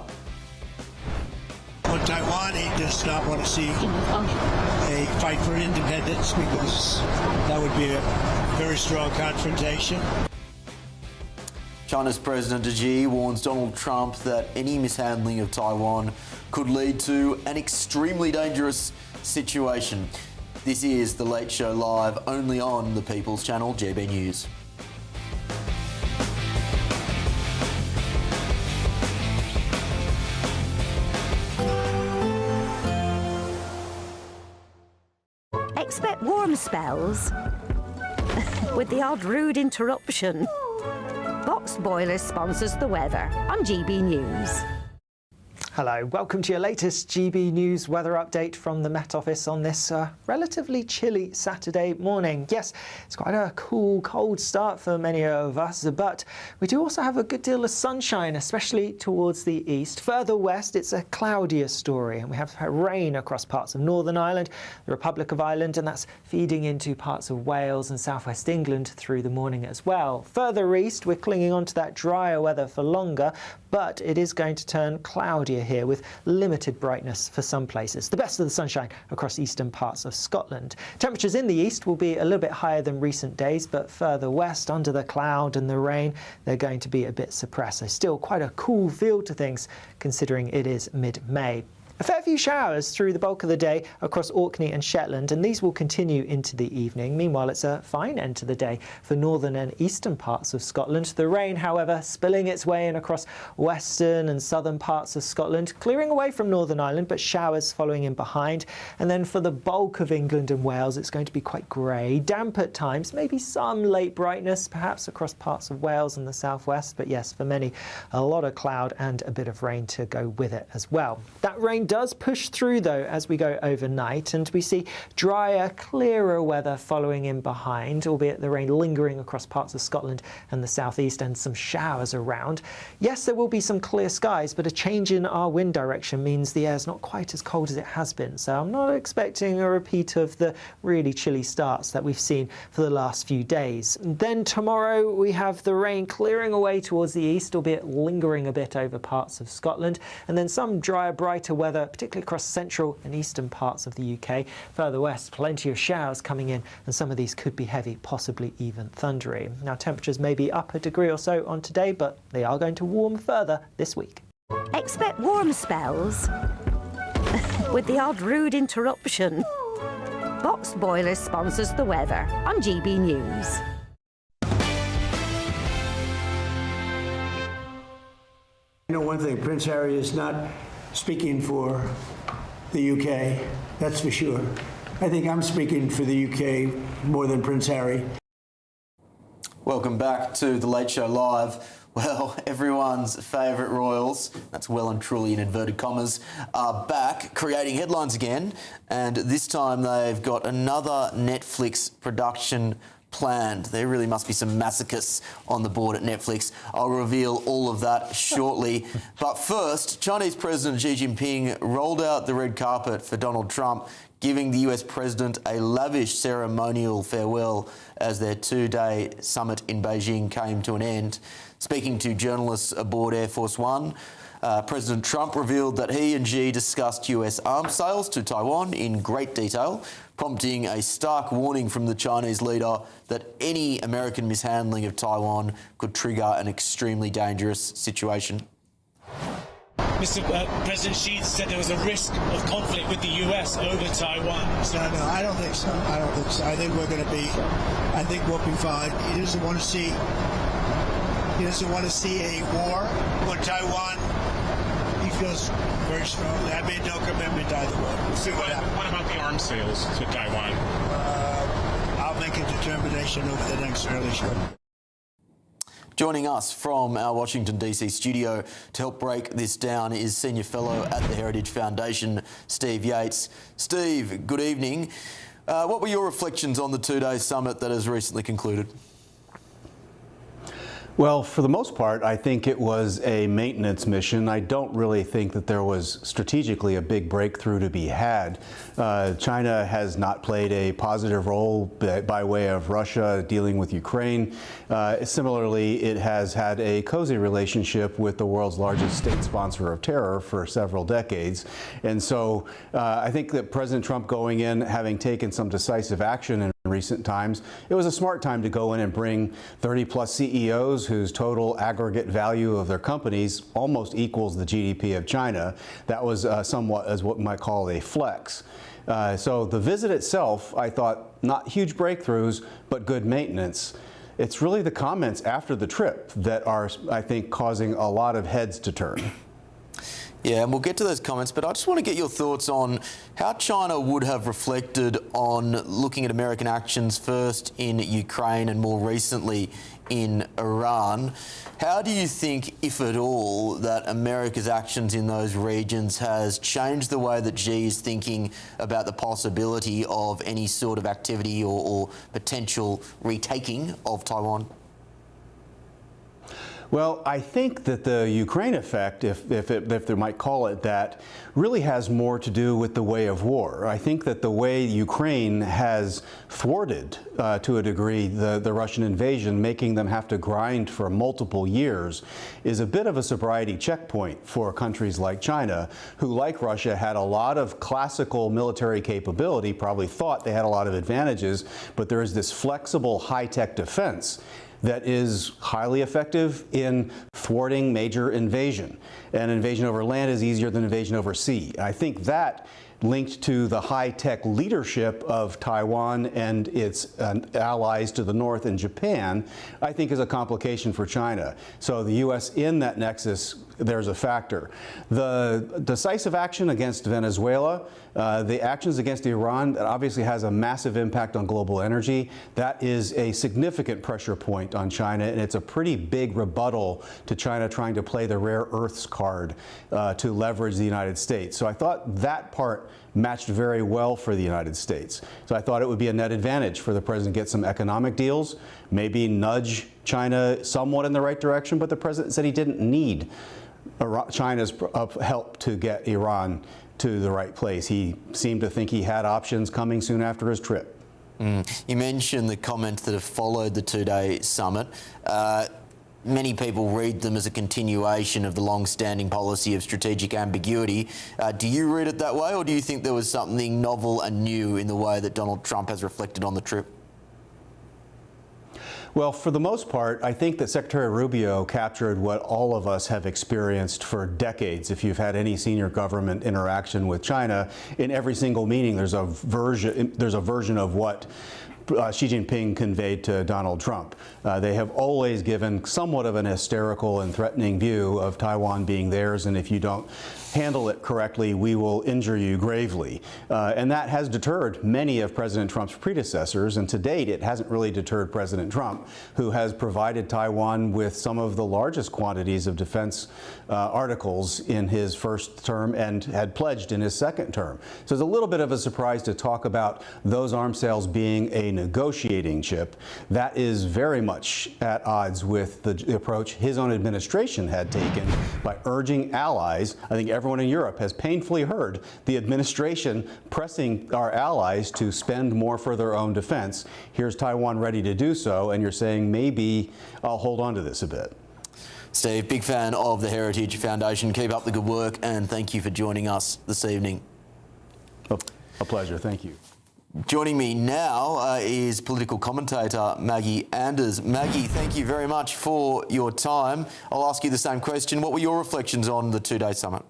On Taiwan, he does not want to see a fight for independence, because that would be a very strong confrontation. China's President Xi warns Donald Trump that any mishandling of Taiwan could lead to an extremely dangerous situation. This is The Late Show Live, only on the People's Channel, GBNews. Expect warm spells with the odd rude interruption. Box Boiler sponsors the weather on GB News. Hello, welcome to your latest GB News weather update from the Met Office on this relatively chilly Saturday morning. Yes, it's quite a cool, cold start for many of us, but we do also have a good deal of sunshine, especially towards the east. Further west, it's a cloudier story, and we have rain across parts of Northern Ireland, the Republic of Ireland, and that's feeding into parts of Wales and southwest England through the morning as well. Further east, we're clinging on to that drier weather for longer, but it is going to turn cloudier here with limited brightness for some places. The best of the sunshine across eastern parts of Scotland. Temperatures in the east will be a little bit higher than recent days, but further west, under the cloud and the rain, they're going to be a bit suppressed. So still quite a cool feel to things considering it is mid-May. A fair few showers through the bulk of the day across Orkney and Shetland, and these will continue into the evening. Meanwhile, it's a fine end to the day for northern and eastern parts of Scotland. The rain, however, spilling its way in across western and southern parts of Scotland, clearing away from Northern Ireland, but showers following in behind. And then for the bulk of England and Wales, it's going to be quite grey, damp at times, maybe some late brightness, perhaps across parts of Wales and the southwest. But yes, for many, a lot of cloud and a bit of rain to go with it as well. That rain does push through though as we go overnight, and we see drier, clearer weather following in behind, albeit the rain lingering across parts of Scotland and the southeast and some showers around. Yes, there will be some clear skies, but a change in our wind direction means the air is not quite as cold as it has been. So I'm not expecting a repeat of the really chilly starts that we've seen for the last few days. And then tomorrow we have the rain clearing away towards the east, albeit lingering a bit over parts of Scotland, and then some drier, brighter weather, particularly across central and eastern parts of the UK. Further west, plenty of showers coming in, and some of these could be heavy, possibly even thundery. Now, temperatures may be up a degree or so on today, but they are going to warm further this week. Expect warm spells with the odd rude interruption. Boxed Boilers sponsors the weather on GB News. You know one thing, Prince Harry is not speaking for the UK, that's for sure. I think I'm speaking for the UK more than Prince Harry. Welcome back to The Late Show Live. Well, everyone's favourite royals, that's well and truly in inverted commas, are back creating headlines again, and this time they've got another Netflix production planned. There really must be some masochists on the board at Netflix. I'll reveal all of that shortly. But first, Chinese President Xi Jinping rolled out the red carpet for Donald Trump, giving the US president a lavish ceremonial farewell as their two-day summit in Beijing came to an end. Speaking to journalists aboard Air Force One, President Trump revealed that he and Xi discussed US arms sales to Taiwan in great detail, prompting a stark warning from the Chinese leader that any American mishandling of Taiwan could trigger an extremely dangerous situation. Mr. President Xi said there was a risk of conflict with the US over Taiwan. So, no, I don't think so. I don't think so. I think we'll be fine. He doesn't want to see a war on Taiwan. He feels very strongly. I made no commitment either way. We'll see what happens. What about the arms sales to Taiwan? I'll make a determination over the next early show. Joining us from our Washington DC studio to help break this down is Senior Fellow at the Heritage Foundation, Steve Yates. Steve, good evening. What were your reflections on the two-day summit that has recently concluded? Well, for the most part, I think it was a maintenance mission. I don't really think that there was strategically a big breakthrough to be had. China has not played a positive role by way of Russia dealing with Ukraine. Similarly, it has had a cozy relationship with the world's largest state sponsor of terror for several decades. And so I think that President Trump going in, having taken some decisive action in recent times, it was a smart time to go in and bring 30-plus CEOs whose total aggregate value of their companies almost equals the GDP of China. That was somewhat as what we might call a flex. So the visit itself, I thought, not huge breakthroughs, but good maintenance. It's really the comments after the trip that are, I think, causing a lot of heads to turn. Yeah, and we'll get to those comments, but I just want to get your thoughts on how China would have reflected on looking at American actions first in Ukraine and more recently in Iran. How do you think, if at all, that America's actions in those regions has changed the way that Xi is thinking about the possibility of any sort of activity or potential retaking of Taiwan? Well, I think that the Ukraine effect, if they might call it that, really has more to do with the way of war. I think that the way Ukraine has thwarted, to a degree, the Russian invasion, making them have to grind for multiple years, is a bit of a sobriety checkpoint for countries like China, who, like Russia, had a lot of classical military capability, probably thought they had a lot of advantages, but there is this flexible, high-tech defense that is highly effective in thwarting major invasion. And invasion over land is easier than invasion over sea. And I think that, linked to the high-tech leadership of Taiwan and its allies to the north in Japan, I think is a complication for China. So the U.S. in that nexus, there's a factor. The decisive action against Venezuela, the actions against Iran, that obviously has a massive impact on global energy. That is a significant pressure point on China, and it's a pretty big rebuttal to China trying to play the rare earths card to leverage the United States. So I thought that part matched very well for the United States. So I thought it would be a net advantage for the president to get some economic deals, maybe nudge China somewhat in the right direction, but the president said he didn't need China's help to get Iran to the right place. He seemed to think he had options coming soon after his trip. You mentioned the comments that have followed the two-day summit. Many people read them as a continuation of the long-standing policy of strategic ambiguity. Do you read it that way, or do you think there was something novel and new in the way that Donald Trump has reflected on the trip? Well, for the most part, I think that Secretary Rubio captured what all of us have experienced for decades. If you've had any senior government interaction with China, in every single meeting there's a version of what Xi Jinping conveyed to Donald Trump. They have always given somewhat of an hysterical and threatening view of Taiwan being theirs, and if you don't handle it correctly, we will injure you gravely. And that has deterred many of President Trump's predecessors, and to date it hasn't really deterred President Trump, who has provided Taiwan with some of the largest quantities of defense articles in his first term and had pledged in his second term. So it's a little bit of a surprise to talk about those arms sales being a negotiating chip. That is very much at odds with the approach his own administration had taken by urging allies. I think everyone in Europe has painfully heard the administration pressing our allies to spend more for their own defense. Here's Taiwan ready to do so, and you're saying maybe I'll hold on to this a bit. Steve, big fan of the Heritage Foundation. Keep up the good work, and thank you for joining us this evening. A pleasure. Thank you. Joining me now is political commentator Maggie Anders. Maggie, thank you very much for your time. I'll ask you the same question. What were your reflections on the two-day summit?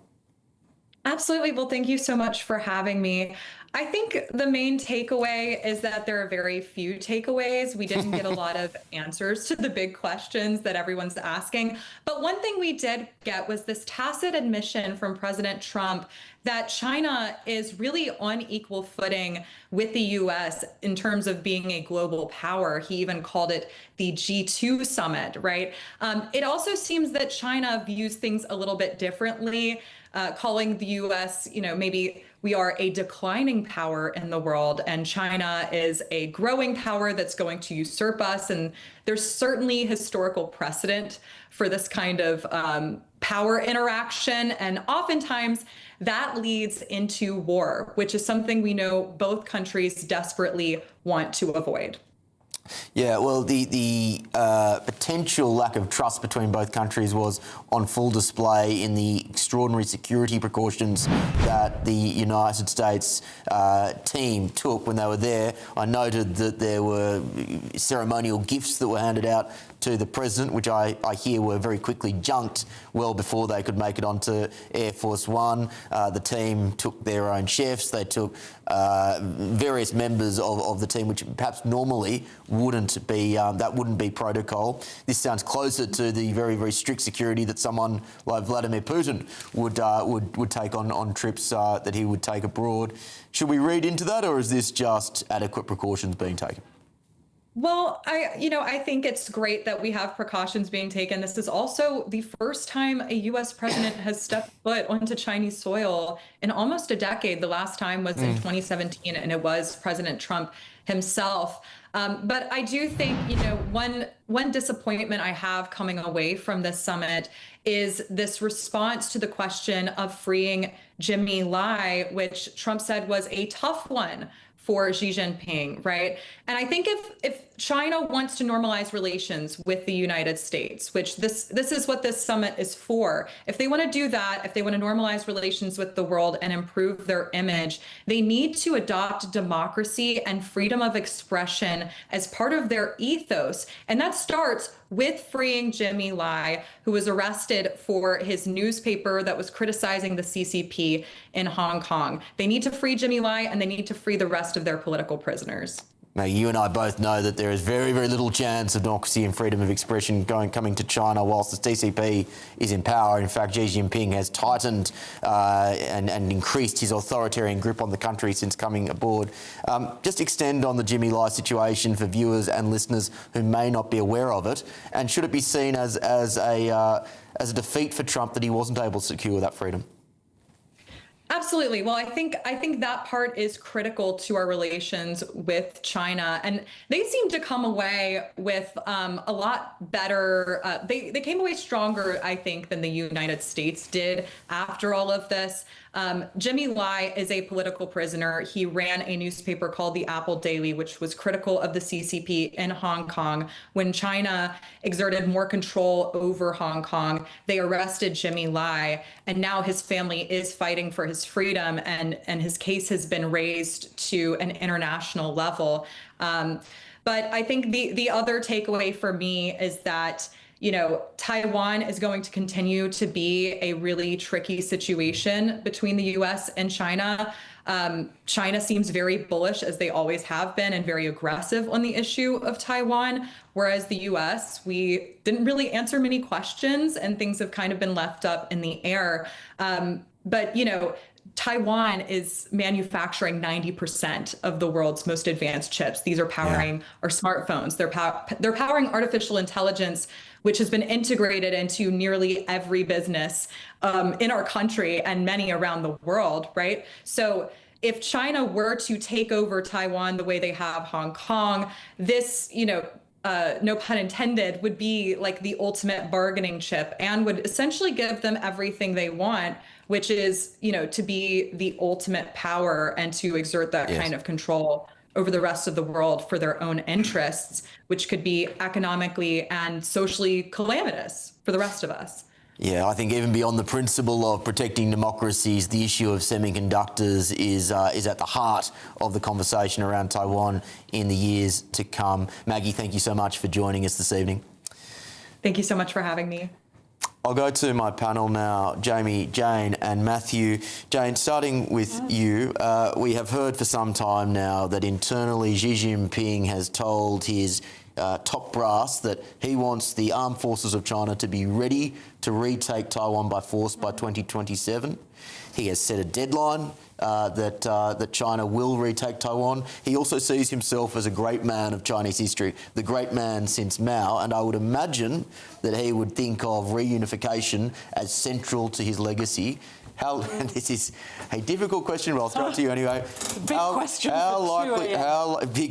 Absolutely. Well, thank you so much for having me. I think the main takeaway is that there are very few takeaways. We didn't get a lot of answers to the big questions that everyone's asking. But one thing we did get was this tacit admission from President Trump that China is really on equal footing with the U.S. in terms of being a global power. He even called it the G2 summit, right? It also seems that China views things a little bit differently, calling the U.S., maybe we are a declining power in the world and China is a growing power that's going to usurp us. And there's certainly historical precedent for this kind of power interaction. And oftentimes that leads into war, which is something we know both countries desperately want to avoid. Yeah, well, the potential lack of trust between both countries was on full display in the extraordinary security precautions that the United States team took when they were there. I noted that there were ceremonial gifts that were handed out to the president, which I hear were very quickly junked well before they could make it onto Air Force One. The team took their own chefs. They took various members of the team, which perhaps normally wouldn't be protocol. This sounds closer to the very, very strict security that someone like Vladimir Putin would take on trips that he would take abroad. Should we read into that, or is this just adequate precautions being taken? Well, I think it's great that we have precautions being taken. This is also the first time a U.S. president has stepped foot onto Chinese soil in almost a decade. The last time was in 2017, and it was President Trump himself. But I do think, one disappointment I have coming away from this summit is this response to the question of freeing Jimmy Lai, which Trump said was a tough one for Xi Jinping, right? And I think if China wants to normalize relations with the United States, which this is what this summit is for, if they want to do that, if they want to normalize relations with the world and improve their image, they need to adopt democracy and freedom of expression as part of their ethos. And that starts with freeing Jimmy Lai, who was arrested for his newspaper that was criticizing the CCP in Hong Kong. They need to free Jimmy Lai, and they need to free the rest of their political prisoners. Now, you and I both know that there is very, very little chance of democracy and freedom of expression coming to China whilst the CCP is in power. In fact, Xi Jinping has tightened and increased his authoritarian grip on the country since coming aboard. Just extend on the Jimmy Lai situation for viewers and listeners who may not be aware of it. And should it be seen as a defeat for Trump that he wasn't able to secure that freedom? Absolutely. Well, I think that part is critical to our relations with China, and they seem to come away with a lot better. They came away stronger, I think, than the United States did after all of this. Jimmy Lai is a political prisoner. He ran a newspaper called the Apple Daily, which was critical of the CCP in Hong Kong. When China exerted more control over Hong Kong, they arrested Jimmy Lai, and now his family is fighting for his freedom, and his case has been raised to an international level. But I think the other takeaway for me is that Taiwan is going to continue to be a really tricky situation between the U.S. and China. China seems very bullish, as they always have been, and very aggressive on the issue of Taiwan, whereas the U.S., we didn't really answer many questions, and things have kind of been left up in the air. But Taiwan is manufacturing 90% of the world's most advanced chips. These are powering our smartphones. They're powering artificial intelligence, which has been integrated into nearly every business in our country and many around the world, right? So if China were to take over Taiwan the way they have Hong Kong, this, no pun intended, would be like the ultimate bargaining chip and would essentially give them everything they want, which is, to be the ultimate power and to exert that kind of control over the rest of the world for their own interests, which could be economically and socially calamitous for the rest of us. Yeah, I think even beyond the principle of protecting democracies, the issue of semiconductors is at the heart of the conversation around Taiwan in the years to come. Maggie, thank you so much for joining us this evening. Thank you so much for having me. I'll go to my panel now, Jamie, Jane and Matthew. Jane, starting with you, we have heard for some time now that internally Xi Jinping has told his top brass that he wants the armed forces of China to be ready to retake Taiwan by force by 2027. He has set a deadline that China will retake Taiwan. He also sees himself as a great man of Chinese history, the great man since Mao, and I would imagine that he would think of reunification as central to his legacy. This is a difficult question, but I'll throw it to you anyway. Big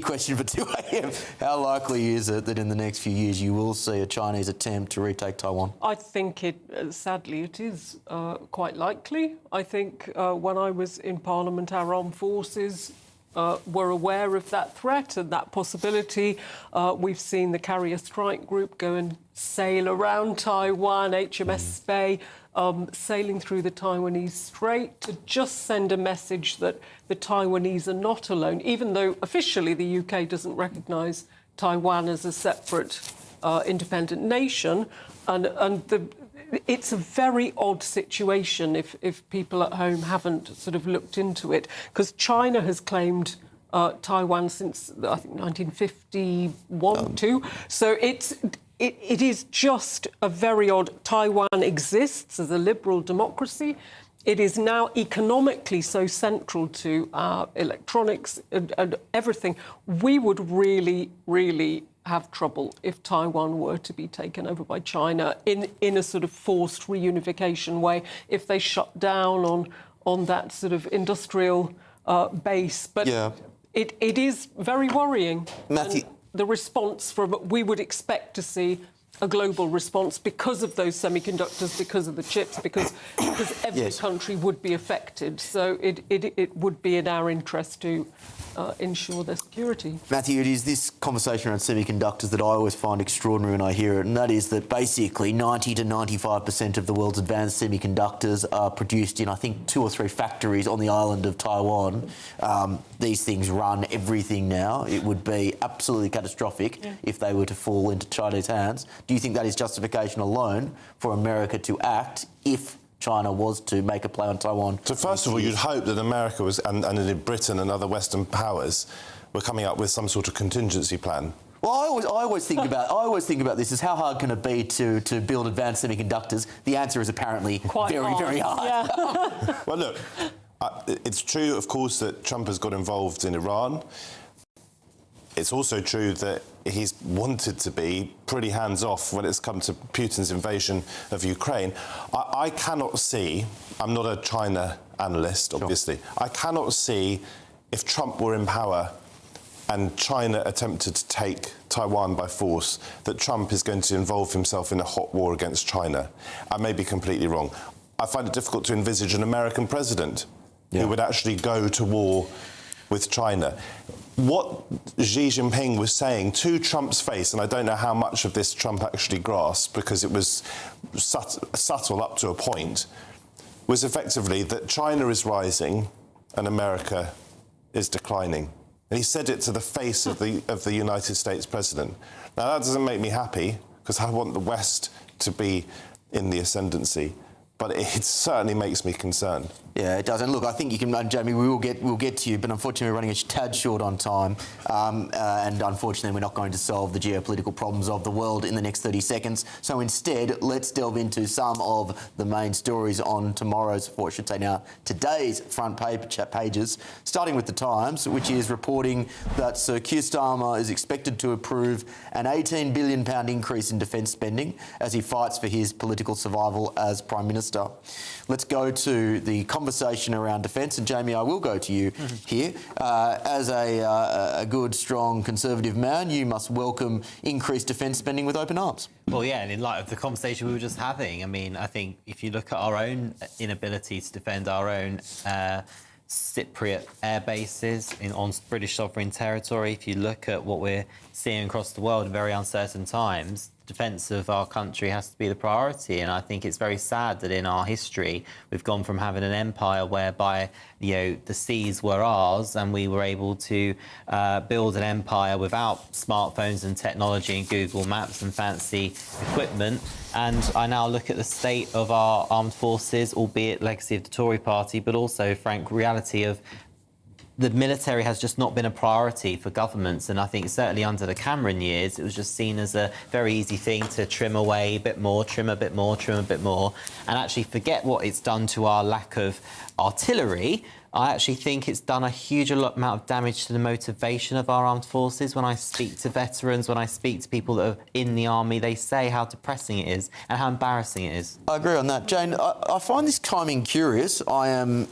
question for 2 a.m. How likely is it that in the next few years you will see a Chinese attempt to retake Taiwan? I think sadly, it is quite likely. I think when I was in Parliament, our armed forces were aware of that threat and that possibility. We've seen the Carrier Strike Group go and sail around Taiwan, HMS Bay, sailing through the Taiwanese Strait to just send a message that the Taiwanese are not alone, even though officially the UK doesn't recognise Taiwan as a separate independent nation. It's a very odd situation if people at home haven't sort of looked into it, because China has claimed Taiwan since, I think, 1951, too. So it is just a very odd... Taiwan exists as a liberal democracy. It is now economically so central to our electronics and everything. We would really, really have trouble if Taiwan were to be taken over by China in a sort of forced reunification way, if they shut down on that sort of industrial base. But it is very worrying. Matthew. And the response from... We would expect to see a global response because of those semiconductors, because of the chips, because every country would be affected. So it would be in our interest to ensure their security. Matthew, it is this conversation around semiconductors that I always find extraordinary when I hear it, and that is that basically 90 to 95% of the world's advanced semiconductors are produced in, I think, 2 or 3 factories on the island of Taiwan. These things run everything now. It would be absolutely catastrophic if they were to fall into Chinese hands. Do you think that is justification alone for America to act if China was to make a play on Taiwan? So first of all, you'd hope that America was, and indeed Britain and other Western powers, were coming up with some sort of contingency plan. Well, I always think about this as how hard can it be to build advanced semiconductors? The answer is apparently very hard. Yeah. Well, look, it's true, of course, that Trump has got involved in Iran. It's also true that he's wanted to be pretty hands-off when it's come to Putin's invasion of Ukraine. I cannot see, I'm not a China analyst, obviously, I cannot see if Trump were in power and China attempted to take Taiwan by force, that Trump is going to involve himself in a hot war against China. I may be completely wrong. I find it difficult to envisage an American president who would actually go to war with China. What Xi Jinping was saying to Trump's face, and I don't know how much of this Trump actually grasped because it was subtle up to a point, was effectively that China is rising and America is declining. And he said it to the face of the United States president. Now, that doesn't make me happy because I want the West to be in the ascendancy, but it certainly makes me concerned. Yeah, it does. And look, I think you can, Jamie, we'll get to you, but unfortunately we're running a tad short on time. And unfortunately we're not going to solve the geopolitical problems of the world in the next 30 seconds. So instead, let's delve into some of the main stories on tomorrow's, or I should say now, today's front pages, starting with The Times, which is reporting that Sir Keir Starmer is expected to approve an £18 billion increase in defence spending as he fights for his political survival as Prime Minister. Let's go to the conversation around defence, and Jamie, I will go to you here. As a good, strong Conservative man, you must welcome increased defence spending with open arms. Well, yeah, and in light of the conversation we were just having, I mean, I think if you look at our own inability to defend our own Cypriot air bases on British sovereign territory, if you look at what we're seeing across the world in very uncertain times, defence of our country has to be the priority. And I think it's very sad that in our history we've gone from having an empire whereby, you know, the seas were ours and we were able to build an empire without smartphones and technology and Google Maps and fancy equipment. And I now look at the state of our armed forces, albeit legacy of the Tory party, but also, frank reality of the military has just not been a priority for governments. And I think certainly under the Cameron years, it was just seen as a very easy thing to trim away a bit more, trim a bit more, trim a bit more, and actually forget what it's done to our lack of artillery. I actually think it's done a huge amount of damage to the motivation of our armed forces. When I speak to veterans, when I speak to people that are in the army, they say how depressing it is and how embarrassing it is. I agree on that. Jane, I find this timing curious. I am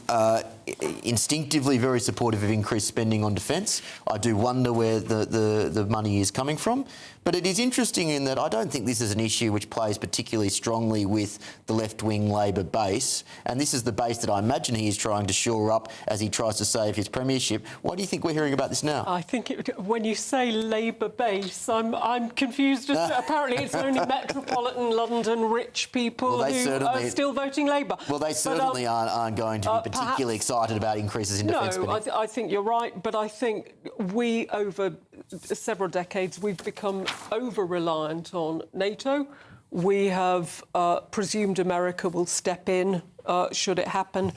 instinctively very supportive of increased spending on defence. I do wonder where the money is coming from. But it is interesting in that I don't think this is an issue which plays particularly strongly with the left-wing Labor base. And this is the base that I imagine he is trying to shore up as he tries to save his premiership. Why do you think we're hearing about this now? I think when you say Labour base, I'm confused. Apparently it's only metropolitan London rich people who are still voting Labour. Well, they certainly aren't going to be particularly excited about increases in defence spending. No, I think you're right. But I think we, over several decades, we've become over-reliant on NATO. We have presumed America will step in should it happen.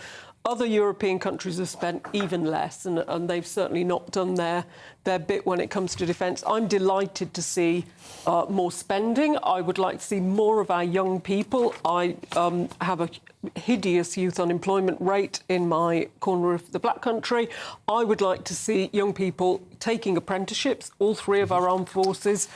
Other European countries have spent even less, and they've certainly not done their bit when it comes to defence. I'm delighted to see more spending. I would like to see more of our young people. I have a hideous youth unemployment rate in my corner of the Black Country. I would like to see young people taking apprenticeships. All three of our armed forces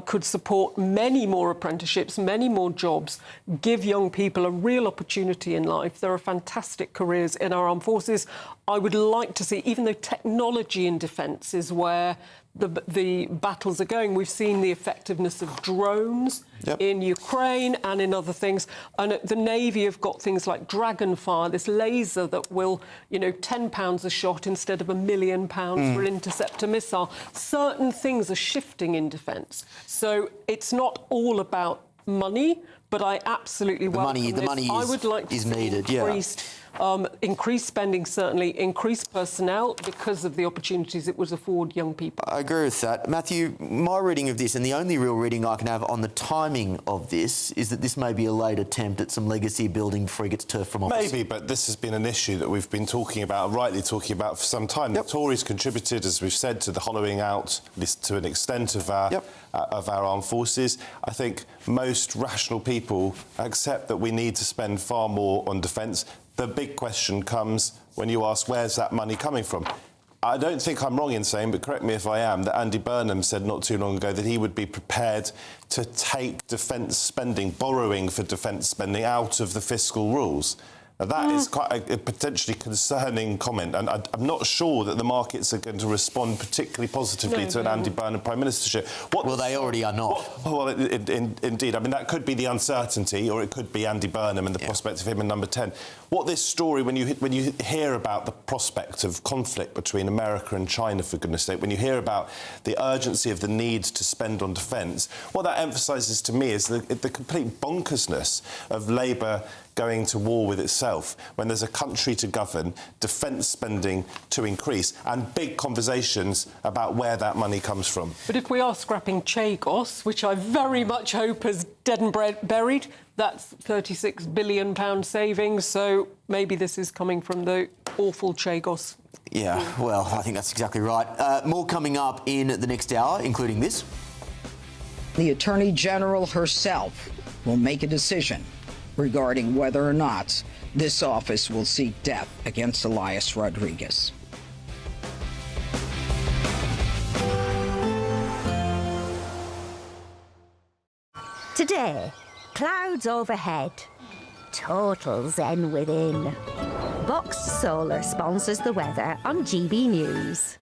could support many more apprenticeships, many more jobs, give young people a real opportunity in life. There are fantastic careers in our armed forces. I would like to see, even though technology in defence is where the battles are going, we've seen the effectiveness of drones in Ukraine and in other things. And the Navy have got things like Dragonfire, this laser that will, £10 a shot instead of £1 million for an interceptor missile. Certain things are shifting in defence. So it's not all about money, but I absolutely welcome this. The money I would like to see needed, increased spending, certainly, increased personnel because of the opportunities it would afford young people. I agree with that. Matthew, my reading of this, and the only real reading I can have on the timing of this, is that this may be a late attempt at some legacy building before he gets turfed from office. Maybe, but this has been an issue that we've been talking about, rightly talking about, for some time. The Tories contributed, as we've said, to the hollowing out, at least to an extent, of our armed forces. I think most rational people accept that we need to spend far more on defence. The big question comes when you ask, where's that money coming from? I don't think I'm wrong in saying, but correct me if I am, that Andy Burnham said not too long ago that he would be prepared to take defence spending, borrowing for defence spending, out of the fiscal rules. Now, that is quite a potentially concerning comment, and I'm not sure that the markets are going to respond particularly positively to an Andy Burnham Prime Ministership. Well, they already are not. Well, indeed. I mean, that could be the uncertainty, or it could be Andy Burnham and the prospect of him in number 10. What this story, when you hear about the prospect of conflict between America and China, for goodness sake, when you hear about the urgency of the need to spend on defence, what that emphasises to me is the complete bonkersness of Labour going to war with itself when there's a country to govern, defence spending to increase, and big conversations about where that money comes from. But if we are scrapping Chagos, which I very much hope is dead and buried, that's £36 billion savings, so maybe this is coming from the awful Chagos. Yeah, well, I think that's exactly right. More coming up in the next hour, including this. The Attorney General herself will make a decision regarding whether or not this office will seek death against Elias Rodriguez. Today, clouds overhead, total zen within. Boxed Solar sponsors the weather on GB News.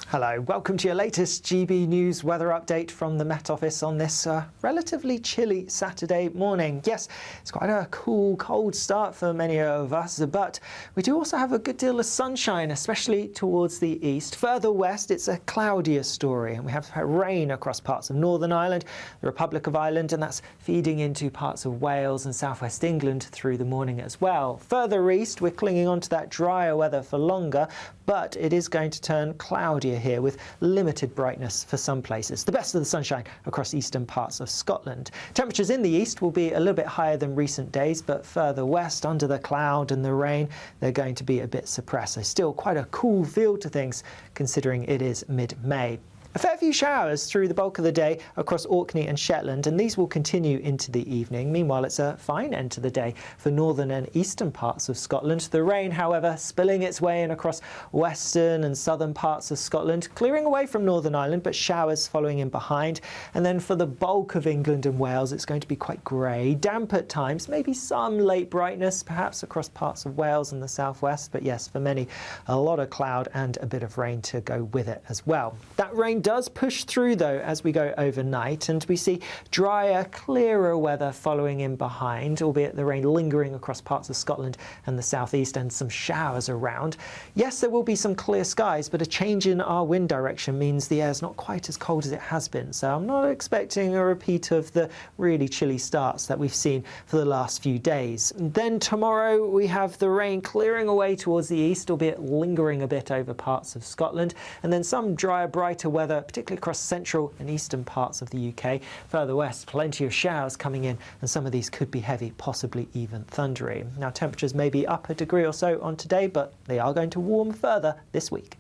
Hello, welcome to your latest GB News weather update from the Met Office on this relatively chilly Saturday morning. Yes, it's quite a cool, cold start for many of us, but we do also have a good deal of sunshine, especially towards the east. Further west, it's a cloudier story, and we have rain across parts of Northern Ireland, the Republic of Ireland, and that's feeding into parts of Wales and southwest England through the morning as well. Further east, we're clinging on to that drier weather for longer, but it is going to turn cloudier here with limited brightness for some places. The best of the sunshine across eastern parts of Scotland. Temperatures in the east will be a little bit higher than recent days, but further west, under the cloud and the rain, they're going to be a bit suppressed. So still quite a cool feel to things, considering it is mid-May. A fair few showers through the bulk of the day across Orkney and Shetland, and these will continue into the evening. Meanwhile, it's a fine end to the day for northern and eastern parts of Scotland. The rain, however, spilling its way in across western and southern parts of Scotland, clearing away from Northern Ireland, but showers following in behind. And then for the bulk of England and Wales, it's going to be quite grey, damp at times, maybe some late brightness, perhaps across parts of Wales and the southwest. But yes, for many, a lot of cloud and a bit of rain to go with it as well. That rain does push through, though, as we go overnight, and we see drier, clearer weather following in behind, albeit the rain lingering across parts of Scotland and the southeast, and some showers around. Yes, there will be some clear skies, but a change in our wind direction means the air's not quite as cold as it has been, so I'm not expecting a repeat of the really chilly starts that we've seen for the last few days. And then tomorrow we have the rain clearing away towards the east, albeit lingering a bit over parts of Scotland, and then some drier, brighter weather weather, particularly across central and eastern parts of the UK. Further west, plenty of showers coming in, and some of these could be heavy, possibly even thundery. Now, temperatures may be up a degree or so on today, but they are going to warm further this week.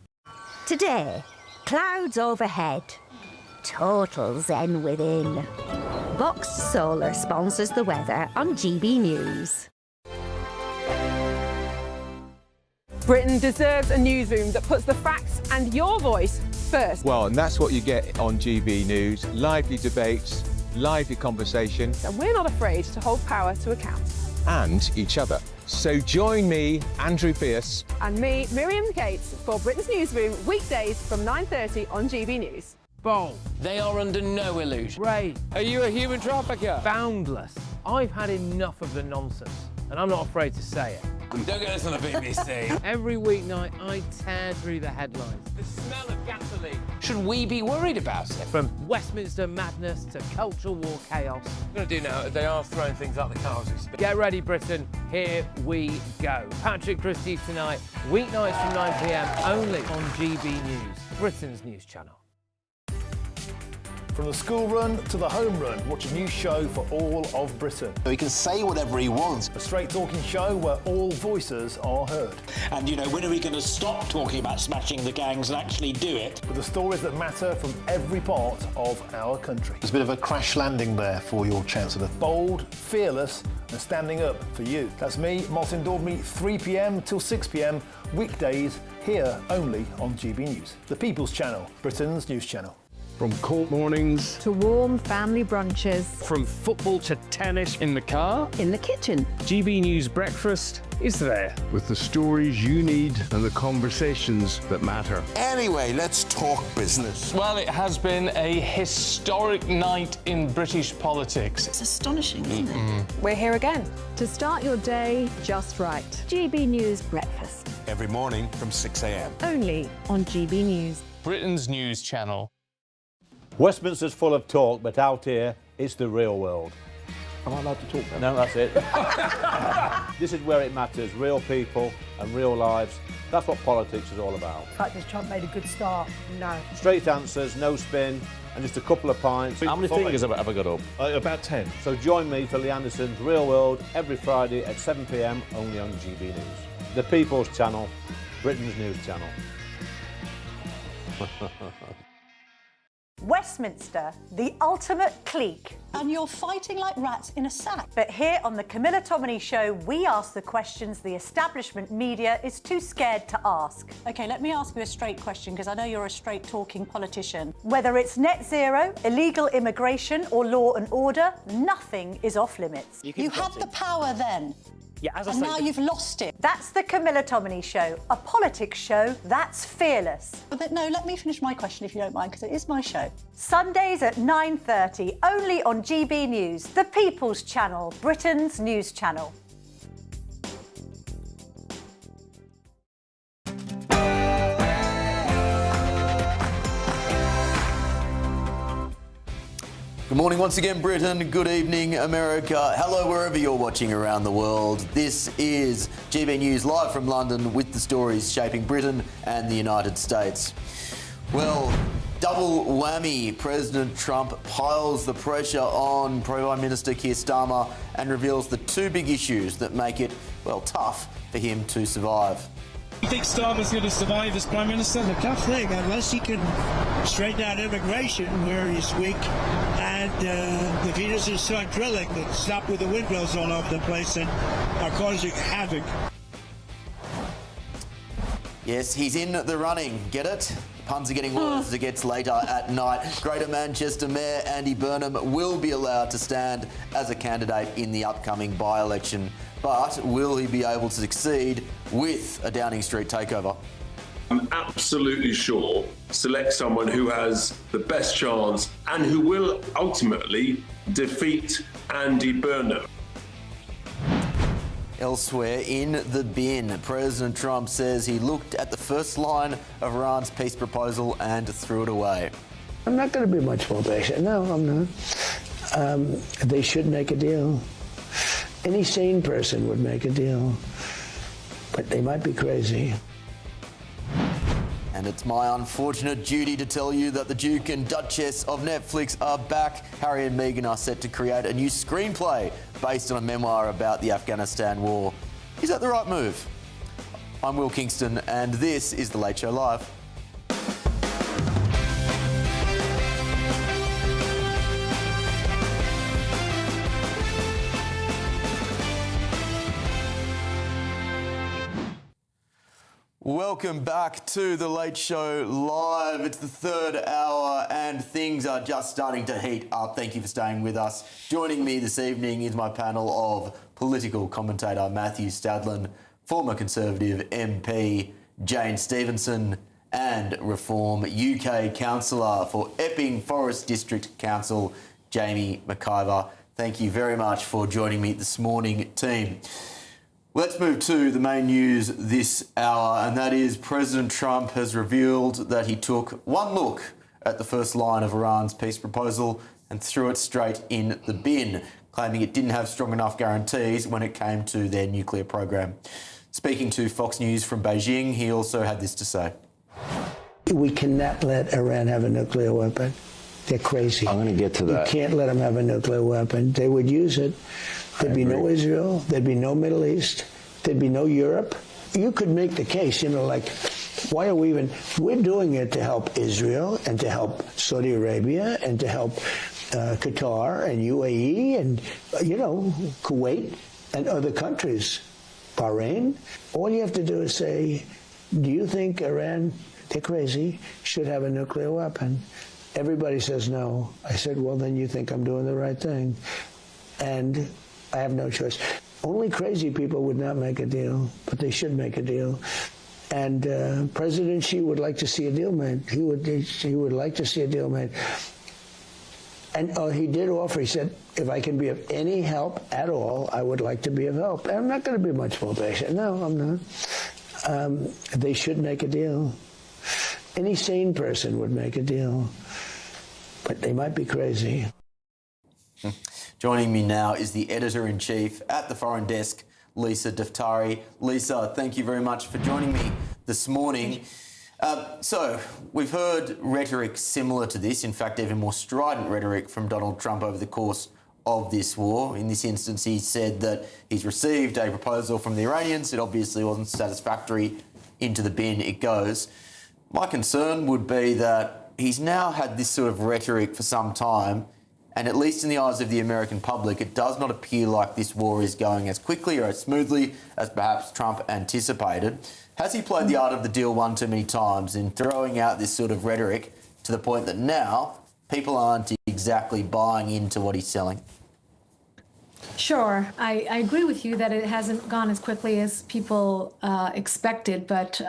Today, clouds overhead. Total zen within. Boxed Solar sponsors the weather on GB News. Britain deserves a newsroom that puts the facts and your voice first. Well, and that's what you get on GB News. Lively debates, lively conversation. And we're not afraid to hold power to account. And each other. So join me, Andrew Pierce. And me, Miriam Gates, for Britain's Newsroom, weekdays from 9:30 on GB News. Bold. They are under no illusion. Ray, are you a human trafficker? Boundless. I've had enough of the nonsense, and I'm not afraid to say it. Don't get this on the BBC. Every weeknight, I tear through the headlines. The smell of gasoline. Should we be worried about it? From Westminster madness to cultural war chaos. What we're going to do now is they are throwing things out the car as we speak. Get ready, Britain. Here we go. Patrick Christie tonight, weeknights from 9 p.m, only on GB News, Britain's news channel. From the school run to the home run, watch a new show for all of Britain. So he can say whatever he wants. A straight talking show where all voices are heard. And, you know, when are we going to stop talking about smashing the gangs and actually do it? With the stories that matter from every part of our country. There's a bit of a crash landing there for your Chancellor. Bold, fearless and standing up for you. That's me, Martin Daubney, 3 p.m. till 6 p.m, weekdays, here only on GB News. The People's Channel, Britain's news channel. From court mornings to warm family brunches. From football to tennis in the car. In the kitchen. GB News Breakfast is there. With the stories you need and the conversations that matter. Anyway, let's talk business. Well, it has been a historic night in British politics. It's astonishing, isn't it? We're here again to start your day just right. GB News Breakfast. Every morning from 6 a.m. Only on GB News. Britain's news channel. Westminster's full of talk, but out here, it's the real world. Am I allowed to talk now? No, that's it. This is where it matters, real people and real lives. That's what politics is all about. The fact that Trump made a good start, no. Straight answers, no spin, and just a couple of pints. How many fingers have I got up? About 10. So join me for Lee Anderson's Real World every Friday at 7 p.m, only on GB News. The People's Channel, Britain's news channel. Westminster, the ultimate clique. And you're fighting like rats in a sack. But here on the Camilla Tominey Show, we ask the questions the establishment media is too scared to ask. OK, let me ask you a straight question, because I know you're a straight-talking politician. Whether it's net zero, illegal immigration or law and order, nothing is off-limits. You had the power then. Yeah, as I and say, now you've lost it. That's the Camilla Tominey Show, a politics show that's fearless. But no, let me finish my question if you don't mind, because it is my show. Sundays at 9:30, only on GB News, the People's Channel, Britain's news channel. Good morning once again, Britain. Good evening, America. Hello, wherever you're watching around the world. This is GB News live from London with the stories shaping Britain and the United States. Well, double whammy. President Trump piles the pressure on Prime Minister Keir Starmer and reveals the two big issues that make it, well, tough for him to survive. You think Starmer's going to survive as Prime Minister? The tough thing, unless he can straighten out immigration where he's weak, and if he doesn't start drilling and stop with the windmills all over the place and are causing havoc. Yes, he's in the running. Get it? The puns are getting worse as it gets later at night. Greater Manchester Mayor Andy Burnham will be allowed to stand as a candidate in the upcoming by-election. But will he be able to succeed with a Downing Street takeover? I'm absolutely sure select someone who has the best chance and who will ultimately defeat Andy Burnham. Elsewhere in the bin, President Trump says he looked at the first line of Iran's peace proposal and threw it away. I'm not going to be much more patient. No, I'm not. They should make a deal. Any sane person would make a deal, but they might be crazy. And it's my unfortunate duty to tell you that the Duke and Duchess of Netflix are back. Harry and Meghan are set to create a new screenplay based on a memoir about the Afghanistan war. Is that the right move? I'm Will Kingston, and this is The Late Show Live. Welcome back to The Late Show Live. It's the third hour and things are just starting to heat up. Thank you for staying with us. Joining me this evening is my panel of political commentator Matthew Stadlin, former Conservative MP Jane Stevenson, and Reform UK Councillor for Epping Forest District Council Jamie McIver. Thank you very much for joining me this morning, team. Let's move to the main news this hour, and that is President Trump has revealed that he took one look at the first line of Iran's peace proposal and threw it straight in the bin, claiming it didn't have strong enough guarantees when it came to their nuclear program. Speaking to Fox News from Beijing, he also had this to say. We cannot let Iran have a nuclear weapon. They're crazy. I'm going to get to that. You can't let them have a nuclear weapon. They would use it. There'd be no Israel. There'd be no Middle East. There'd be no Europe. You could make the case, like, why are we even... We're doing it to help Israel and to help Saudi Arabia and to help Qatar and UAE and, Kuwait and other countries, Bahrain. All you have to do is say, do you think Iran, they're crazy, should have a nuclear weapon? Everybody says no. I said, well, then you think I'm doing the right thing. And I have no choice. Only crazy people would not make a deal, but they should make a deal. And President Xi would like to see a deal made. He would like to see a deal made. And he did offer, he said, if I can be of any help at all, I would like to be of help. And I'm not going to be much more patient. No, I'm not. They should make a deal. Any sane person would make a deal. But they might be crazy. Joining me now is the Editor-in-Chief at the Foreign Desk, Lisa Daftari. Lisa, thank you very much for joining me this morning. So, we've heard rhetoric similar to this, in fact, even more strident rhetoric from Donald Trump over the course of this war. In this instance, he said that he's received a proposal from the Iranians. It obviously wasn't satisfactory. Into the bin it goes. My concern would be that he's now had this sort of rhetoric for some time, and at least in the eyes of the American public, it does not appear like this war is going as quickly or as smoothly as perhaps Trump anticipated. Has he played the art of the deal one too many times in throwing out this sort of rhetoric to the point that now people aren't exactly buying into what he's selling? Sure. I agree with you that it hasn't gone as quickly as people expected, but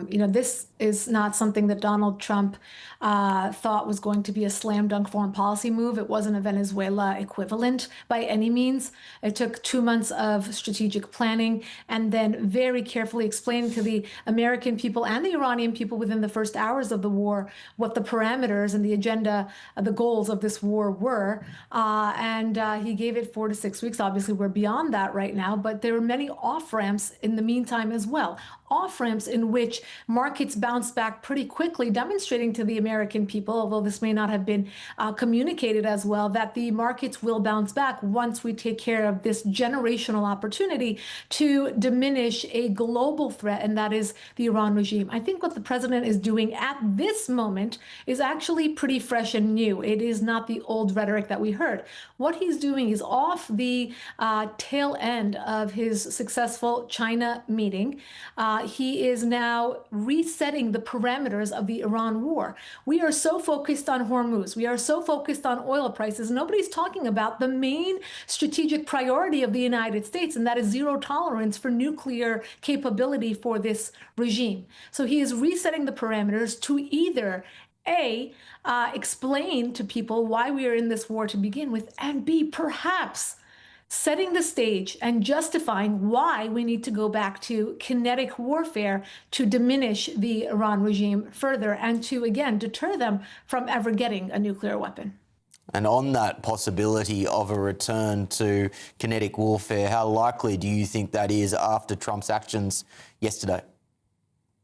this is not something that Donald Trump thought was going to be a slam dunk foreign policy move. It wasn't a Venezuela equivalent by any means. It took 2 months of strategic planning and then very carefully explaining to the American people and the Iranian people within the first hours of the war what the parameters and the agenda, the goals of this war were. And he gave it 4 to 6 weeks. Obviously, we're beyond that right now, but there are many off-ramps in the meantime as well. Off-ramps in which markets bounced back pretty quickly, demonstrating to the American people, although this may not have been communicated as well, that the markets will bounce back once we take care of this generational opportunity to diminish a global threat, and that is the Iran regime. I think what the president is doing at this moment is actually pretty fresh and new. It is not the old rhetoric that we heard. What he's doing is off the tail end of his successful China meeting. He is now resetting the parameters of the Iran war. We are so focused on Hormuz. We are so focused on oil prices. Nobody's talking about the main strategic priority of the United States, and that is zero tolerance for nuclear capability for this regime. So he is resetting the parameters to either A, explain to people why we are in this war to begin with, and B, perhaps setting the stage and justifying why we need to go back to kinetic warfare to diminish the Iran regime further and to, again, deter them from ever getting a nuclear weapon. And on that possibility of a return to kinetic warfare, how likely do you think that is after Trump's actions yesterday?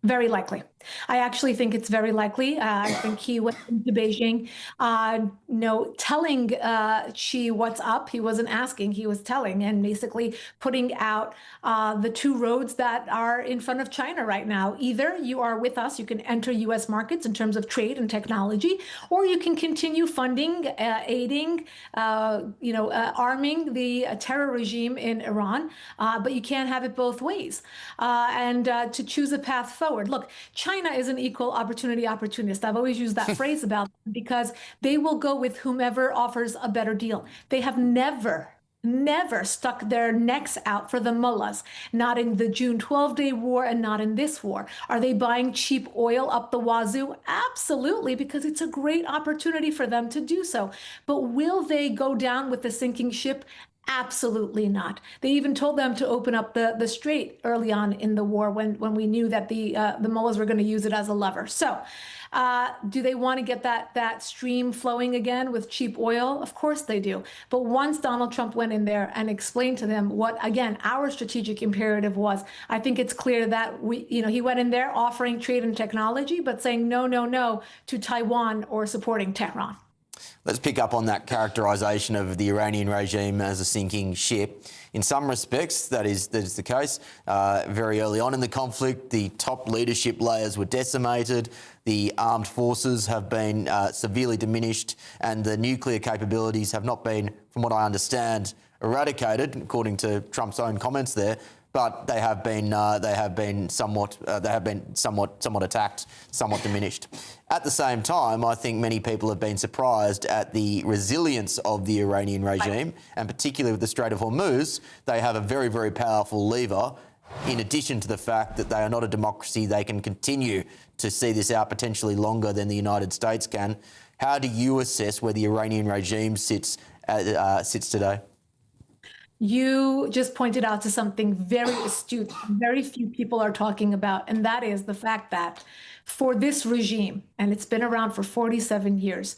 Very likely. I actually think it's very likely. I think he went into Beijing, telling Xi what's up. He wasn't asking, he was telling, and basically putting out the two roads that are in front of China right now. Either you are with us, you can enter U.S. markets in terms of trade and technology, or you can continue funding, aiding, arming the terror regime in Iran, but you can't have it both ways. And to choose a path forward. Look, China is an equal opportunity opportunist. I've always used that phrase about them because they will go with whomever offers a better deal. They have never stuck their necks out for the mullahs, not in the June 12-day war and not in this war. Are they buying cheap oil up the wazoo? Absolutely, because it's a great opportunity for them to do so. But will they go down with the sinking ship? Absolutely not. They even told them to open up the strait early on in the war when we knew that the mullahs were going to use it as a lever. So do they want to get that stream flowing again with cheap oil? Of course they do. But once Donald Trump went in there and explained to them what, again, our strategic imperative was, I think it's clear that he went in there offering trade and technology, but saying no to Taiwan or supporting Tehran. Let's pick up on that characterisation of the Iranian regime as a sinking ship. In some respects, that is the case. Very early on in the conflict, the top leadership layers were decimated, the armed forces have been severely diminished, and the nuclear capabilities have not been, from what I understand, eradicated, according to Trump's own comments there. But they have been somewhat attacked, somewhat diminished. At the same time, I think many people have been surprised at the resilience of the Iranian regime, and particularly with the Strait of Hormuz, they have a very, very powerful lever. In addition to the fact that they are not a democracy, they can continue to see this out potentially longer than the United States can. How do you assess where the Iranian regime sits today? You just pointed out to something very astute, very few people are talking about, and that is the fact that for this regime, and it's been around for 47 years,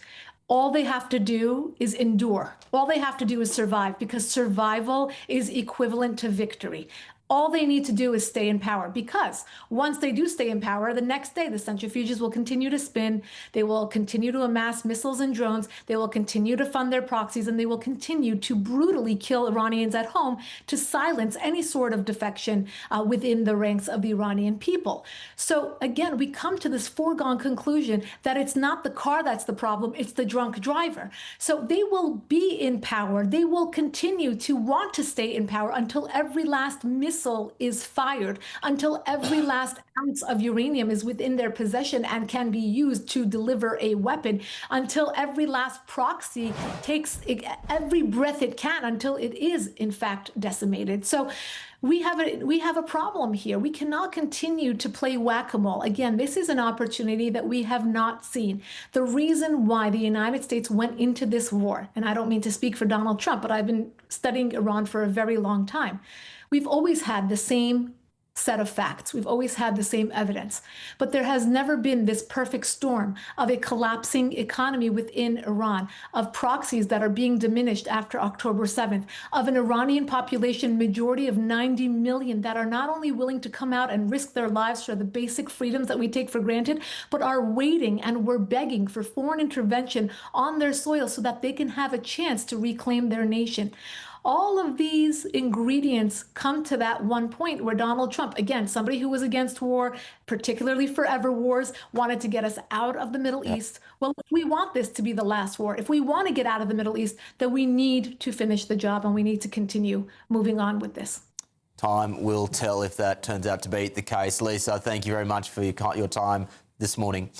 all they have to do is endure. All they have to do is survive, because survival is equivalent to victory. All they need to do is stay in power, because once they do stay in power, the next day the centrifuges will continue to spin, they will continue to amass missiles and drones, they will continue to fund their proxies, and they will continue to brutally kill Iranians at home to silence any sort of defection within the ranks of the Iranian people. So again, we come to this foregone conclusion that it's not the car that's the problem, it's the drunk driver. So they will be in power, they will continue to want to stay in power until every last missile is fired, until every last ounce of uranium is within their possession and can be used to deliver a weapon, until every last proxy takes every breath it can until it is in fact decimated. So we have a problem here. We cannot continue to play whack-a-mole. Again, this is an opportunity that we have not seen. The reason why the United States went into this war, and I don't mean to speak for Donald Trump, but I've been studying Iran for a very long time. We've always had the same set of facts. We've always had the same evidence. But there has never been this perfect storm of a collapsing economy within Iran, of proxies that are being diminished after October 7th, of an Iranian population majority of 90 million that are not only willing to come out and risk their lives for the basic freedoms that we take for granted, but are waiting and were begging for foreign intervention on their soil so that they can have a chance to reclaim their nation. All of these ingredients come to that one point where Donald Trump, again, somebody who was against war, particularly forever wars, wanted to get us out of the Middle East. Well, if we want this to be the last war, if we want to get out of the Middle East, then we need to finish the job and we need to continue moving on with this. Time will tell if that turns out to be the case. Lisa, thank you very much for your time this morning.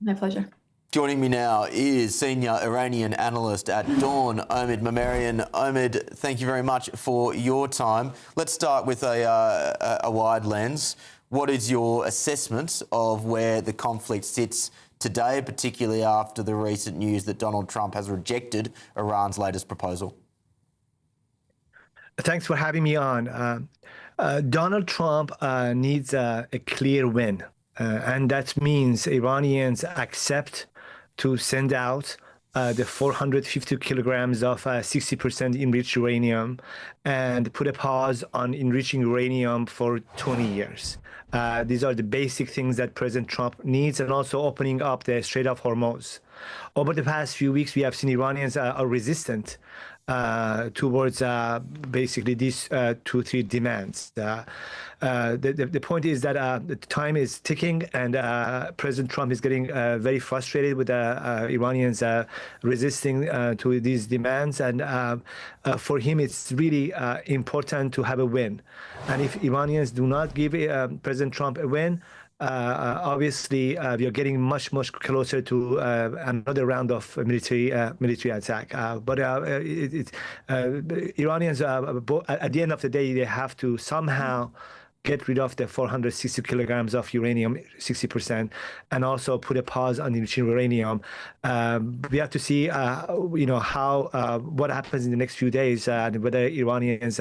My pleasure. Joining me now is senior Iranian analyst at Dawn, Omid Memarian. Omid, thank you very much for your time. Let's start with a wide lens. What is your assessment of where the conflict sits today, particularly after the recent news that Donald Trump has rejected Iran's latest proposal? Thanks for having me on. Donald Trump needs a clear win, and that means Iranians accept to send out the 450 kilograms of 60% enriched uranium and put a pause on enriching uranium for 20 years. These are the basic things that President Trump needs, and also opening up the Strait of Hormuz. Over the past few weeks, we have seen Iranians are resistant towards basically these 2-3 demands. The point is that the time is ticking, and President Trump is getting very frustrated with Iranians resisting to these demands. And for him, it's really important to have a win. And if Iranians do not give President Trump a win, obviously we are getting much closer to another round of military attack. But Iranians, at the end of the day, they have to somehow get rid of the 460 kilograms of uranium, 60%, and also put a pause on enriching uranium. We have to see, how what happens in the next few days, and whether Iranians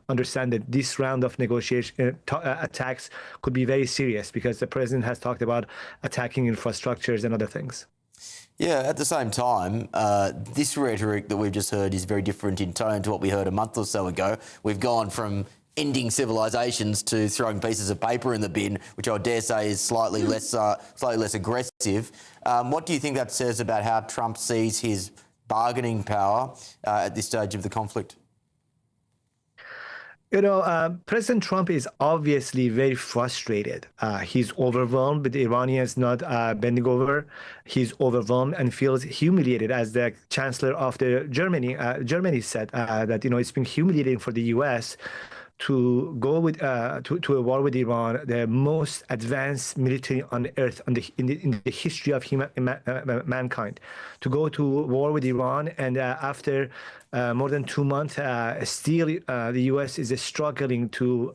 understand that this round of negotiation attacks could be very serious, because the president has talked about attacking infrastructures and other things. Yeah, at the same time, this rhetoric that we've just heard is very different in tone to what we heard a month or so ago. We've gone from ending civilizations to throwing pieces of paper in the bin, which I dare say is slightly less aggressive. What do you think that says about how Trump sees his bargaining power at this stage of the conflict? President Trump is obviously very frustrated. He's overwhelmed with the Iranians not bending over. He's overwhelmed and feels humiliated, as the Chancellor of Germany said that it's been humiliating for the U.S. to go with to a war with Iran, the most advanced military on earth in the history of mankind, to go to war with Iran, and after more than 2 months, still the U.S. is struggling to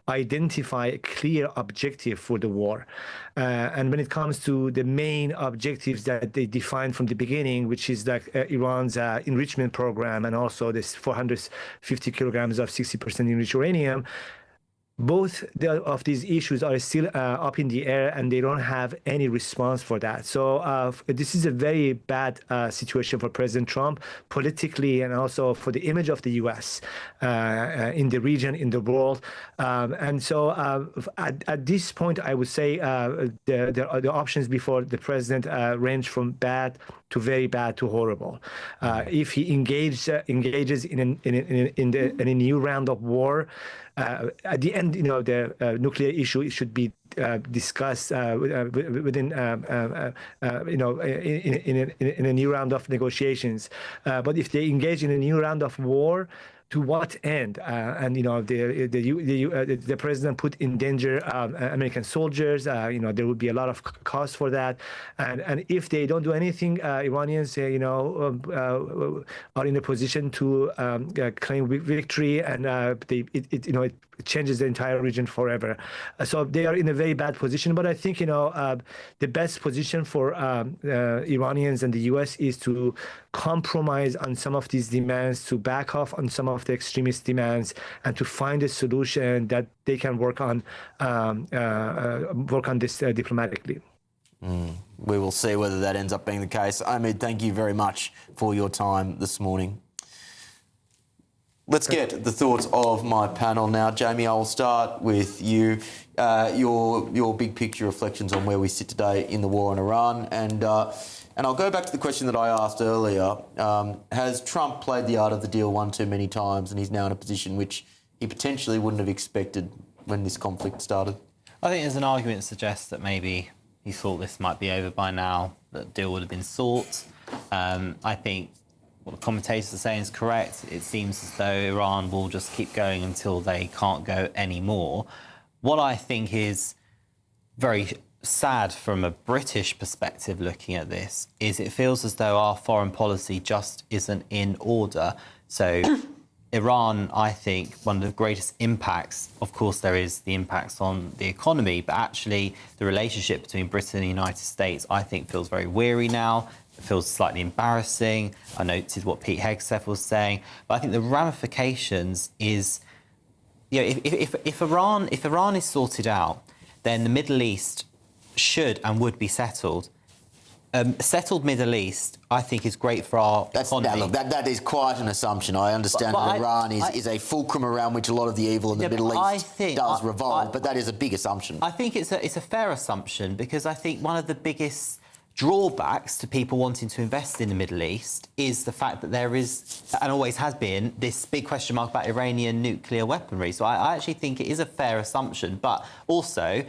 identify a clear objective for the war. And when it comes to the main objectives that they defined from the beginning, which is like Iran's enrichment program, and also this 450 kilograms of 60% enriched uranium, both of these issues are still up in the air, and they don't have any response for that. So this is a very bad situation for President Trump, politically, and also for the image of the U.S. In the region, in the world. And so at this point, I would say the options before the president range from bad to very bad to horrible. If he engages in a new round of war, at the end, the nuclear issue should be discussed within, in a new round of negotiations. But if they engage in a new round of war, to what end? And the president put in danger American soldiers. There would be a lot of cost for that. And if they don't do anything, Iranians, are in a position to claim victory, and it changes the entire region forever. So they are in a very bad position. But I think the best position for Iranians and the U.S. is to compromise on some of these demands, to back off on some of the extremist demands, and to find a solution that they can work on this diplomatically. We will see whether that ends up being the case. Omid, thank you very much for your time this morning. Let's get the thoughts of my panel now. Jamie, I will start with you. Your big picture reflections on where we sit today in the war in Iran, and I'll go back to the question that I asked earlier. Has Trump played the art of the deal one too many times, and he's now in a position which he potentially wouldn't have expected when this conflict started? I think there's an argument that suggests that maybe he thought this might be over by now, that a deal would have been sought. I think what the commentators are saying is correct. It seems as though Iran will just keep going until they can't go anymore. What I think is very sad from a British perspective looking at this is it feels as though our foreign policy just isn't in order. So Iran, I think, one of the greatest impacts, of course, there is the impacts on the economy, but actually the relationship between Britain and the United States, I think, feels very weary now. It feels slightly embarrassing. I noted what Pete Hegseth was saying, but I think the ramifications is, if Iran is sorted out, then the Middle East should and would be settled. Settled Middle East, I think, is great for our economy. Now, look, that is quite an assumption. I understand that Iran is a fulcrum around which a lot of the evil in the Middle East does revolve, but that is a big assumption. I think it's a fair assumption, because I think one of the biggest drawbacks to people wanting to invest in the Middle East is the fact that there is, and always has been, this big question mark about Iranian nuclear weaponry. So I actually think it is a fair assumption, but also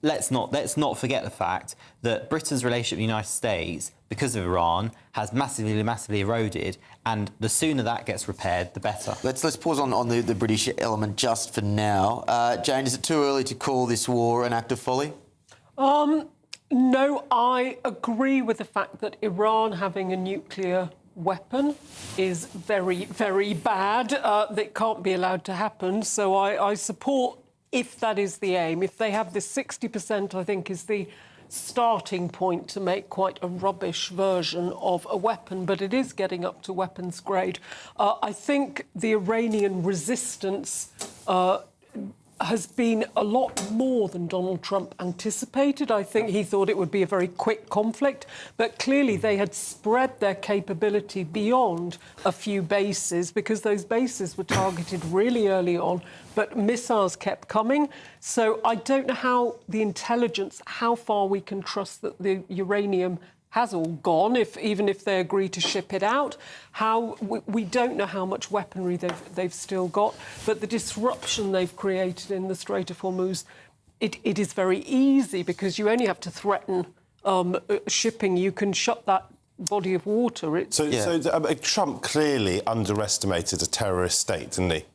let's not forget the fact that Britain's relationship with the United States, because of Iran, has massively eroded, and the sooner that gets repaired, the better. Let's pause on the British element just for now. Jane, is it too early to call this war an act of folly? No, I agree with the fact that Iran having a nuclear weapon is very, very bad. That can't be allowed to happen. So I support, if that is the aim. If they have this 60%, I think, is the starting point to make quite a rubbish version of a weapon, but it is getting up to weapons grade. I think the Iranian resistance has been a lot more than Donald Trump anticipated. I think he thought it would be a very quick conflict, but clearly they had spread their capability beyond a few bases, because those bases were targeted really early on, but missiles kept coming. So I don't know how the intelligence, how far we can trust that the uranium has all gone, even if they agree to ship it out. We don't know how much weaponry they've still got, but the disruption they've created in the Strait of Hormuz, it is very easy, because you only have to threaten shipping. You can shut that body of water. So Trump clearly underestimated a terrorist state, didn't he?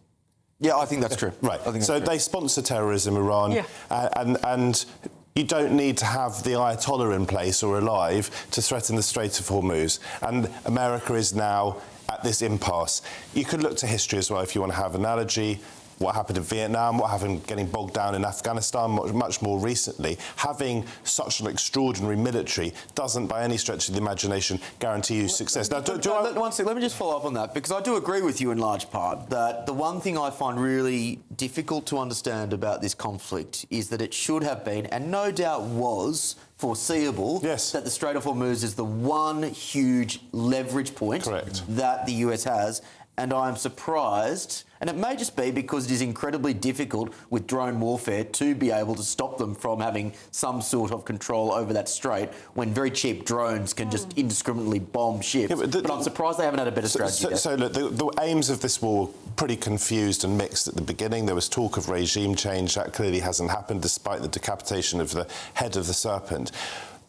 Yeah, I think that's true. Right. So they sponsor terrorism, Iran, and you don't need to have the Ayatollah in place or alive to threaten the Strait of Hormuz. And America is now at this impasse. You could look to history as well if you want to have an analogy. What happened in Vietnam, what happened getting bogged down in Afghanistan much more recently. Having such an extraordinary military doesn't, by any stretch of the imagination, guarantee you success. Now, one second, let me just follow up on that, because I do agree with you in large part that the one thing I find really difficult to understand about this conflict is that it should have been, and no doubt was, foreseeable that the Strait of Hormuz is the one huge leverage point that the US has. And I'm surprised, and it may just be because it is incredibly difficult with drone warfare to be able to stop them from having some sort of control over that strait, when very cheap drones can just indiscriminately bomb ships. But I'm surprised they haven't had a better strategy. So look, the aims of this war were pretty confused and mixed at the beginning. There was talk of regime change. That clearly hasn't happened, despite the decapitation of the head of the serpent.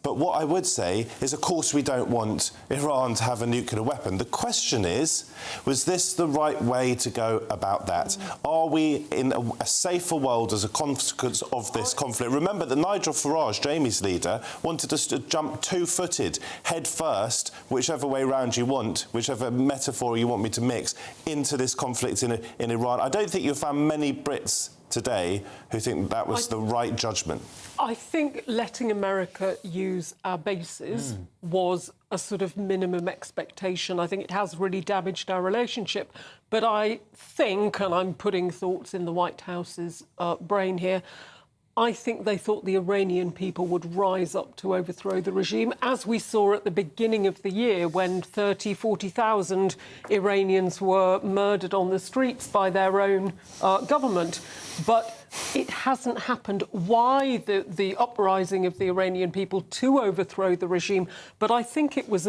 But what I would say is, of course, we don't want Iran to have a nuclear weapon. The question is, was this the right way to go about that? Are we in a safer world as a consequence of this conflict? Remember that Nigel Farage, Jamie's leader, wanted us to jump two-footed, head first, whichever way round you want, whichever metaphor you want me to mix, into this conflict in Iran. I don't think you'll find many Brits today who think that was the right judgment. I think letting America use our bases was a sort of minimum expectation. I think it has really damaged our relationship. But I think, and I'm putting thoughts in the White House's brain here, I think they thought the Iranian people would rise up to overthrow the regime, as we saw at the beginning of the year when 30,000, 40,000 Iranians were murdered on the streets by their own government. But it hasn't happened. Why the uprising of the Iranian people to overthrow the regime? But I think it was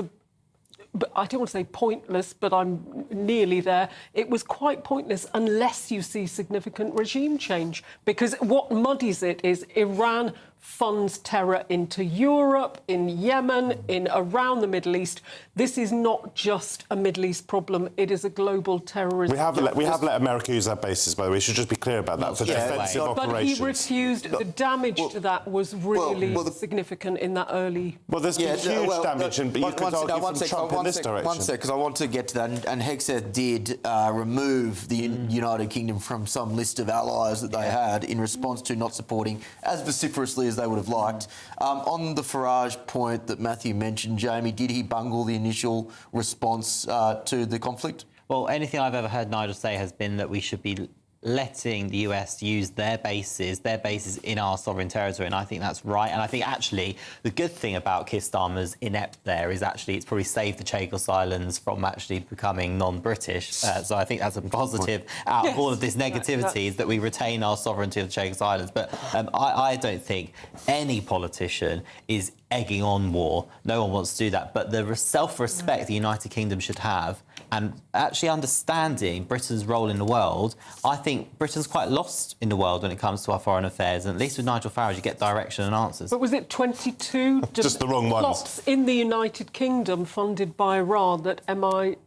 I don't want to say pointless, but I'm nearly there. It was quite pointless unless you see significant regime change, because what muddies it is Iran funds terror into Europe, in Yemen, around the Middle East. This is not just a Middle East problem, it is a global terrorism. We have let America use our bases, by the way. We should just be clear about that, for defensive operations. But he refused. The damage to that was really significant in that early... Well, there's been huge damage, but you could argue from Trump in this direction. One sec, because I want to get to that. And Hexeth did remove the United Kingdom from some list of allies that they had in response to not supporting as vociferously as they would have liked. On the Farage point that Matthew mentioned, Jamie, did he bungle the initial response to the conflict? Well, anything I've ever heard Nigel say has been that we should be letting the US use their bases in our sovereign territory, and I think that's right. And I think actually the good thing about Keir Starmer's inept there is actually it's probably saved the Chagos Islands from actually becoming non-British. So I think that's a positive out of all of this negativity is that we retain our sovereignty of the Chagos Islands. But I don't think any politician is egging on war. No one wants to do that. But the self-respect the United Kingdom should have, and actually understanding Britain's role in the world, I think Britain's quite lost in the world when it comes to our foreign affairs. And at least with Nigel Farage, you get direction and answers. But was it 22 just the wrong ones plots in the United Kingdom funded by Iran that MI5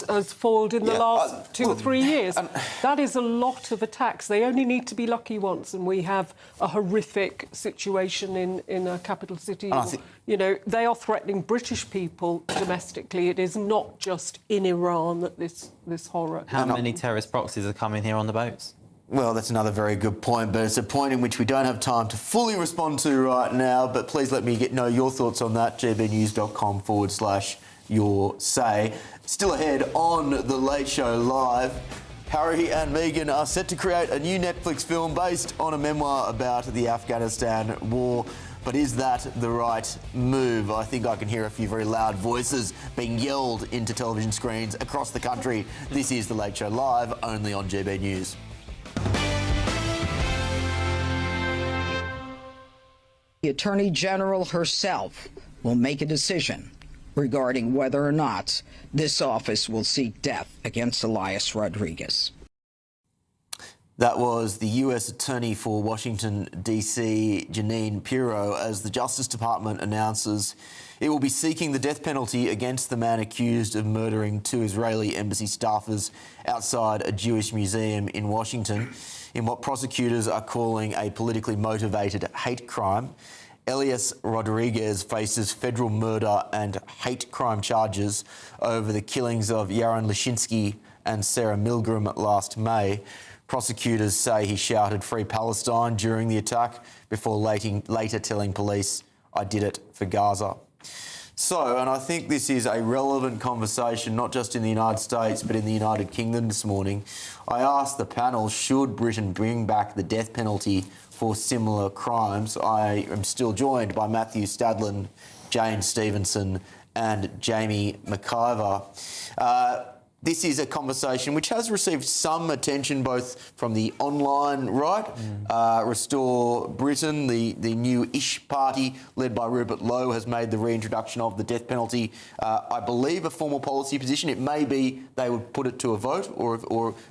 has foiled in the last 2 or 3 years? That is a lot of attacks. They only need to be lucky once, and we have a horrific situation in a capital city. You know, they are threatening British people domestically. It is not just in Iran that this horror... How many terrorist proxies are coming here on the boats? Well, that's another very good point, but it's a point in which we don't have time to fully respond to right now. But please let me know your thoughts on that. gbnews.com/your say. Still ahead on The Late Show Live, Harry and Meghan are set to create a new Netflix film based on a memoir about the Afghanistan war. But is that the right move? I think I can hear a few very loud voices being yelled into television screens across the country. This is The Late Show Live, only on GB News. The Attorney General herself will make a decision regarding whether or not this office will seek death against Elias Rodriguez. That was the US Attorney for Washington, D.C., Jeanine Pirro, as the Justice Department announces it will be seeking the death penalty against the man accused of murdering 2 Israeli embassy staffers outside a Jewish museum in Washington in what prosecutors are calling a politically motivated hate crime. Elias Rodriguez faces federal murder and hate crime charges over the killings of Yaron Lashinsky and Sarah Milgram last May. Prosecutors say he shouted "Free Palestine" during the attack before later telling police, "I did it for Gaza." So, and I think this is a relevant conversation, not just in the United States, but in the United Kingdom this morning. I asked the panel, should Britain bring back the death penalty for similar crimes? I am still joined by Matthew Stadlin, Jane Stevenson and Jamie McIver. This is a conversation which has received some attention both from the online right, Restore Britain, the new-ish party led by Rupert Lowe has made the reintroduction of the death penalty, I believe, a formal policy position. It may be they would put it to a vote,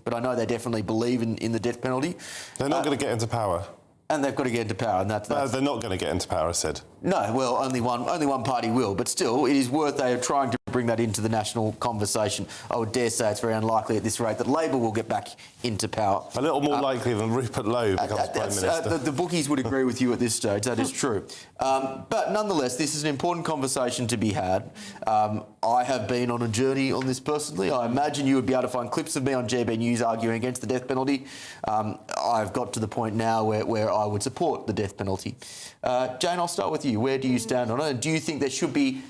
but I know they definitely believe in the death penalty. They're not going to get into power. And they've got to get into power, and that's... No, they're not going to get into power, I said. No, well, only one party will, but still, it is worth they are trying to bring that into the national conversation. I would dare say it's very unlikely at this rate that Labor will get back into power. A little more likely than Rupert Lowe becomes Prime Minister. The bookies would agree with you at this stage, that is true. But nonetheless, this is an important conversation to be had. I have been on a journey on this personally. I imagine you would be able to find clips of me on GB News arguing against the death penalty. I've got to the point now where I would support the death penalty. Jane, I'll start with you. Where do you stand on it? And do you think there should be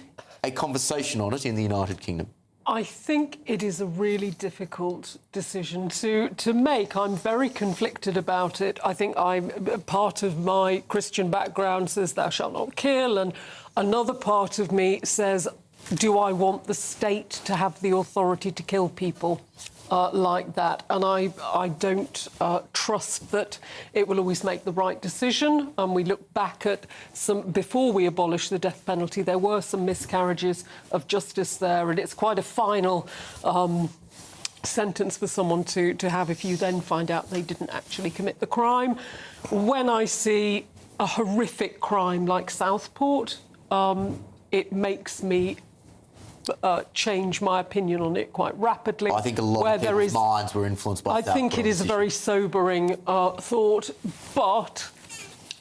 a conversation on it in the United Kingdom? I think it is a really difficult decision to make. I'm very conflicted about it. I think part of my Christian background says thou shalt not kill, and another part of me says, do I want the state to have the authority to kill people like that? And I don't trust that it will always make the right decision. And we look back at before we abolished the death penalty, there were some miscarriages of justice there, and it's quite a final sentence for someone to have if you then find out they didn't actually commit the crime. When I see a horrific crime like Southport, it makes me change my opinion on it quite rapidly. I think a lot of people's minds were influenced by that. I think it is a very sobering thought, but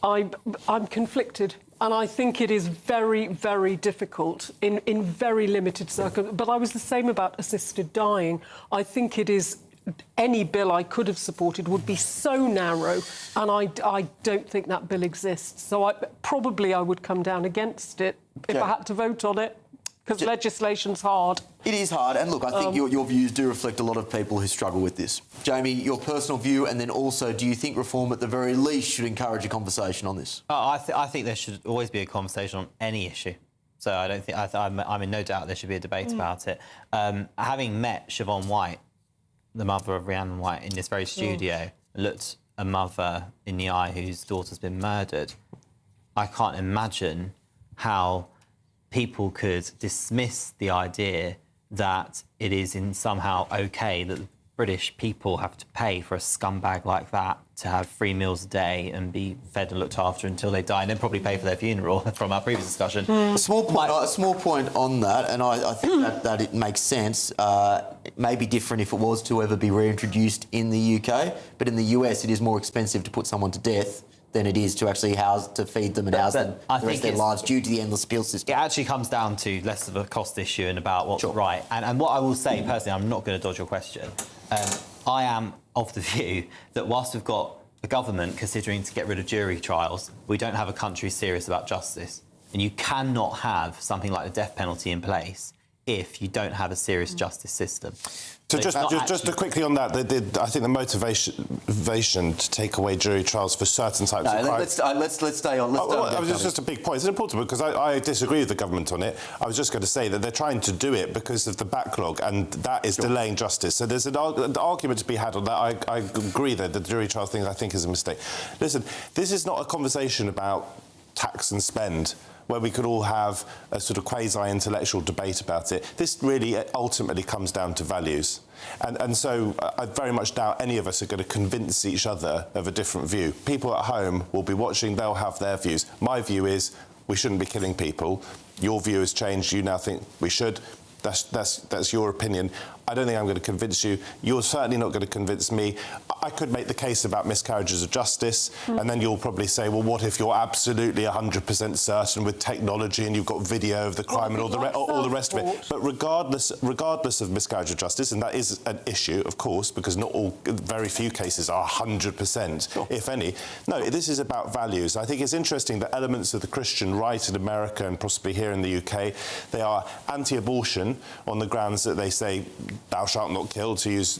I'm conflicted. And I think it is very, very difficult in very limited circumstances. But I was the same about assisted dying. I think it is... Any bill I could have supported would be so narrow, and I don't think that bill exists. So probably I would come down against it if I had to vote on it. because legislation's hard. It is hard, and look, I think your views do reflect a lot of people who struggle with this. Jamie, your personal view, and then also, do you think reform at the very least should encourage a conversation on this? I think there should always be a conversation on any issue. So I don't think I'm in no doubt there should be a debate about it. Having met Siobhan White, the mother of Rhiannon White, in this very studio, looked a mother in the eye whose daughter's been murdered, I can't imagine how people could dismiss the idea that it is somehow OK that the British people have to pay for a scumbag like that to have 3 meals a day and be fed and looked after until they die, and then probably pay for their funeral, from our previous discussion. A small point on that, and I think that it makes sense. It may be different if it was to ever be reintroduced in the UK, but in the US it is more expensive to put someone to death than it is to actually feed them and house them the rest of their lives due to the endless appeal system. It actually comes down to less of a cost issue and about what's right. And what I will say personally, I'm not going to dodge your question. I am of the view that whilst we've got a government considering to get rid of jury trials, we don't have a country serious about justice. And you cannot have something like the death penalty in place if you don't have a serious justice system. So just quickly on that, I think the motivation to take away jury trials for certain types of crimes... Let's stay on. It's just a big point. It's important because I disagree with the government on it. I was just going to say that they're trying to do it because of the backlog, and that is delaying justice. So there's an argument to be had on that. I agree that the jury trial thing, I think, is a mistake. Listen, this is not a conversation about tax and spend, where we could all have a sort of quasi-intellectual debate about it. This really ultimately comes down to values. And so I very much doubt any of us are going to convince each other of a different view. People at home will be watching, they'll have their views. My view is we shouldn't be killing people. Your view has changed, you now think we should. That's your opinion. I don't think I'm going to convince you. You're certainly not going to convince me. I could make the case about miscarriages of justice, and then you'll probably say, well, what if you're absolutely 100% certain with technology and you've got video of the crime and all the rest of it? But regardless of miscarriage of justice, and that is an issue, of course, because very few cases are 100%, if any. No, this is about values. I think it's interesting that elements of the Christian right in America and possibly here in the UK, they are anti-abortion on the grounds that they say thou shalt not kill, to use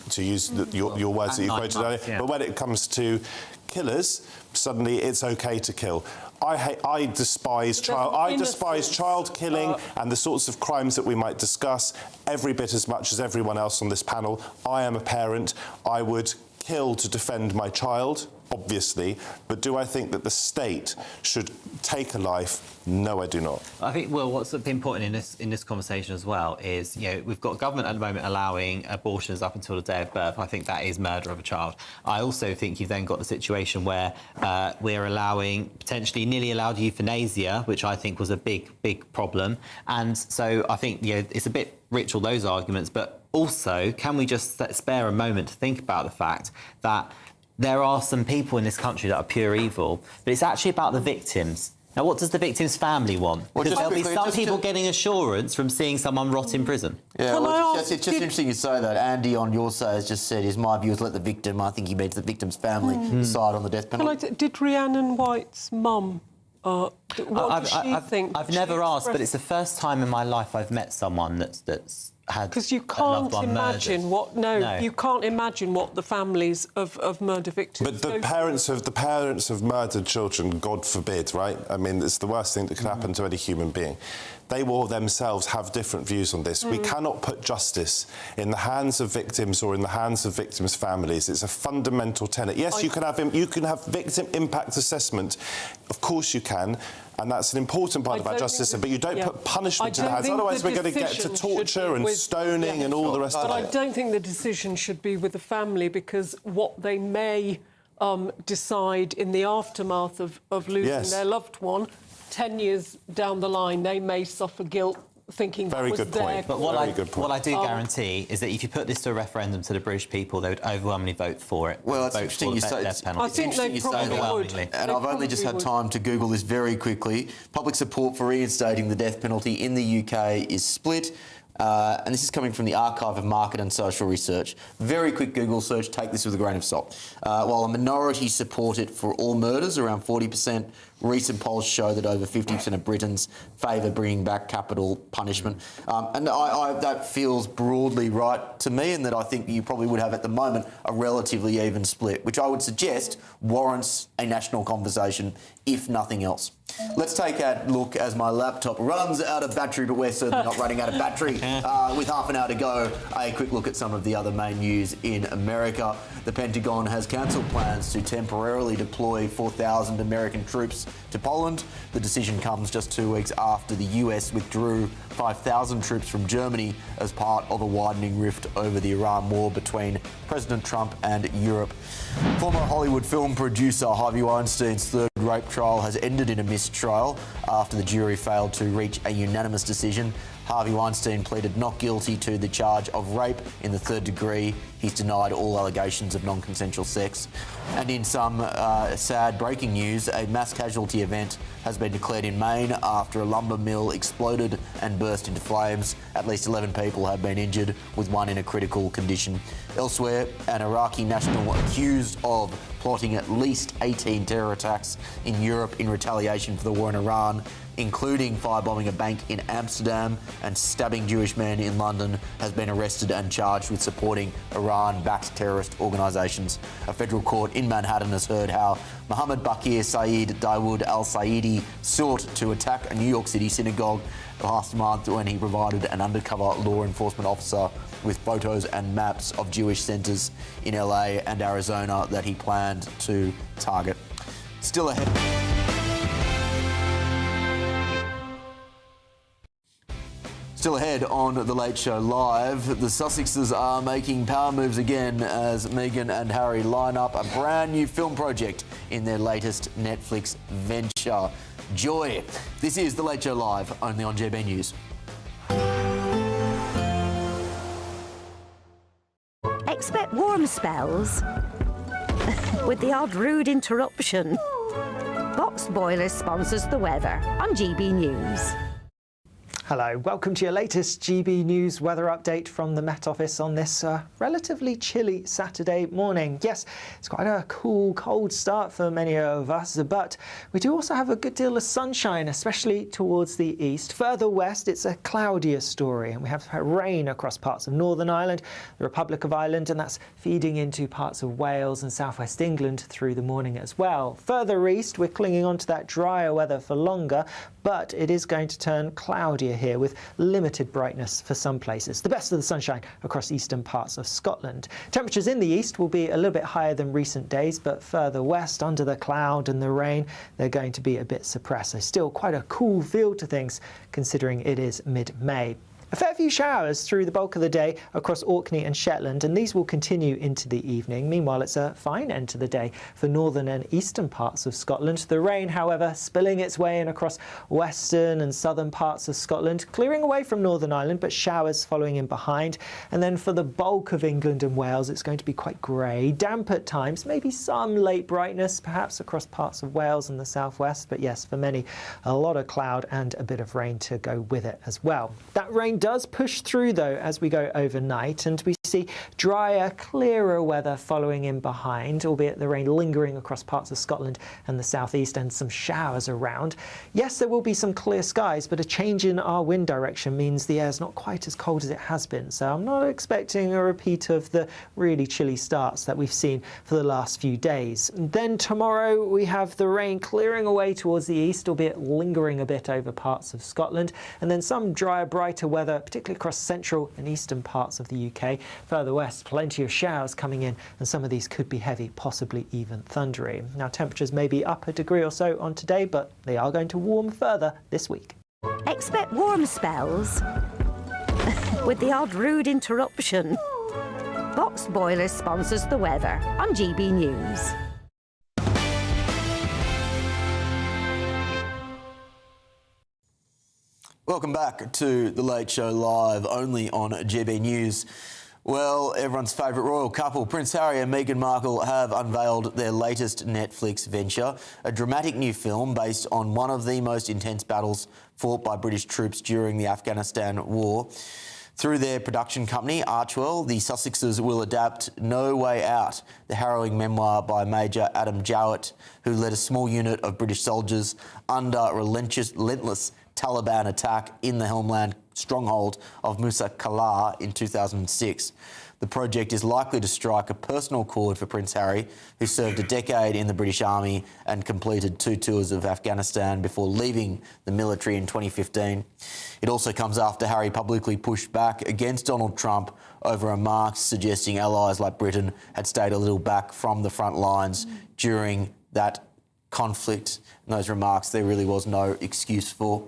your words that you quoted earlier. Yeah. But when it comes to killers, suddenly it's okay to kill. I despise child killing and the sorts of crimes that we might discuss every bit as much as everyone else on this panel. I am a parent. I would kill to defend my child, obviously, but do I think that the state should take a life? No, I do not. I think, well, what's important in this conversation as well is, we've got government at the moment allowing abortions up until the day of birth. I think that is murder of a child. I also think you've then got the situation where we're potentially nearly allowed euthanasia, which I think was a big problem. And so I think, it's a bit rich, all those arguments, but also, can we just spare a moment to think about the fact that there are some people in this country that are pure evil, but it's actually about the victims. Now, what does the victim's family want? Because there'll be some people getting assurance from seeing someone rot in prison. Yeah, it's just interesting you say that. Andy on your side has just said his my view is let the victim, I think he means the victim's family, decide on the death penalty. Did Rhiannon White's mum... what does she think? I've never asked, but it's the first time in my life I've met someone that's had because you can't imagine you can't imagine what the families of murder victims. But the parents of murdered children, God forbid, right? I mean, it's the worst thing that could happen to any human being. They will themselves have different views on this. We cannot put justice in the hands of victims or in the hands of victims' families. It's a fundamental tenet. Yes, you can have victim impact assessment. Of course you can. And that's an important part of our justice system, but you don't put punishment in the hands. Otherwise, we're going to get to torture and stoning and all the rest of it. But I don't think the decision should be with the family, because what they may decide in the aftermath of losing their loved one, 10 years down the line, they may suffer guilt thinking Very that was good their point. But what I do guarantee is that if you put this to a referendum to the British people, they would overwhelmingly vote for it. Well, it's interesting you say that. I think they probably would. And I've only just had time to Google this very quickly. Public support for reinstating the death penalty in the UK is split. And this is coming from the Archive of Market and Social Research. Very quick Google search, take this with a grain of salt. While a minority support it for all murders, around 40%, Recent polls show that over 50% of Britons favour bringing back capital punishment. And that feels broadly right to me, and that I think you probably would have at the moment a relatively even split, which I would suggest warrants a national conversation, if nothing else. Let's take a look as my laptop runs out of battery, but we're certainly not running out of battery. With half an hour to go, a quick look at some of the other main news in America. The Pentagon has cancelled plans to temporarily deploy 4,000 American troops to Poland. The decision comes just 2 weeks after the US withdrew 5,000 troops from Germany as part of a widening rift over the Iran war between President Trump and Europe. Former Hollywood film producer Harvey Weinstein's third rape trial has ended in a mistrial after the jury failed to reach a unanimous decision. Harvey Weinstein pleaded not guilty to the charge of rape in the third degree. He's denied all allegations of non-consensual sex. And in some sad breaking news, a mass casualty event has been declared in Maine after a lumber mill exploded and burst into flames. At least 11 people have been injured, with one in a critical condition. Elsewhere, an Iraqi national accused of plotting at least 18 terror attacks in Europe in retaliation for the war in Iran, including firebombing a bank in Amsterdam and stabbing Jewish men in London, has been arrested and charged with supporting Iran-backed terrorist organisations. A federal court in Manhattan has heard how Mohammed Bakir Saeed Dawood al-Saidi sought to attack a New York City synagogue last month when he provided an undercover law enforcement officer with photos and maps of Jewish centres in LA and Arizona that he planned to target. Still ahead. Still ahead on The Late Show Live, the Sussexes are making power moves again as Meghan and Harry line up a brand new film project in their latest Netflix venture, Joy. This is The Late Show Live, only on GBNews. Expect warm spells with the odd rude interruption. Boxed Boiler sponsors the weather on GB News. Hello, welcome to your latest GB News weather update from the Met Office on this relatively chilly Saturday morning. Yes, it's quite a cool, cold start for many of us, but we do also have a good deal of sunshine, especially towards the east. Further west, it's a cloudier story, and we have rain across parts of Northern Ireland, the Republic of Ireland, and that's feeding into parts of Wales and southwest England through the morning as well. Further east, we're clinging on to that drier weather for longer, but it is going to turn cloudier here with limited brightness for some places. The best of the sunshine across eastern parts of Scotland. Temperatures in the east will be a little bit higher than recent days, but further west, under the cloud and the rain, they're going to be a bit suppressed. So still quite a cool feel to things considering it is mid-May. A fair few showers through the bulk of the day across Orkney and Shetland, and these will continue into the evening. Meanwhile, it's a fine end to the day for northern and eastern parts of Scotland. The rain, however, spilling its way in across western and southern parts of Scotland, clearing away from Northern Ireland, but showers following in behind. And then for the bulk of England and Wales, it's going to be quite grey, damp at times, maybe some late brightness, perhaps across parts of Wales and the southwest. But yes, for many, a lot of cloud and a bit of rain to go with it as well. That rain does push through though as we go overnight, and we see drier, clearer weather following in behind, albeit the rain lingering across parts of Scotland and the southeast and some showers around. Yes, there will be some clear skies, but a change in our wind direction means the air is not quite as cold as it has been. So I'm not expecting a repeat of the really chilly starts that we've seen for the last few days. And then tomorrow we have the rain clearing away towards the east, albeit lingering a bit over parts of Scotland, and then some drier, brighter weather, particularly across central and eastern parts of the UK. Further west, plenty of showers coming in, and some of these could be heavy, possibly even thundery. Now, temperatures may be up a degree or so on today, but they are going to warm further this week. Expect warm spells with the odd rude interruption. Boxed Boiler sponsors the weather on GB News. Welcome back to The Late Show Live, only on GB News. Well, everyone's favourite royal couple, Prince Harry and Meghan Markle, have unveiled their latest Netflix venture, a dramatic new film based on one of the most intense battles fought by British troops during the Afghanistan war. Through their production company, Archwell, the Sussexes will adapt No Way Out, the harrowing memoir by Major Adam Jowett, who led a small unit of British soldiers under relentless Taliban attack in the Helmand stronghold of Musa Kalar in 2006. The project is likely to strike a personal chord for Prince Harry, who served a decade in the British Army and completed 2 tours of Afghanistan before leaving the military in 2015. It also comes after Harry publicly pushed back against Donald Trump over remarks suggesting allies like Britain had stayed a little back from the front lines during that conflict. And those remarks there really was no excuse for.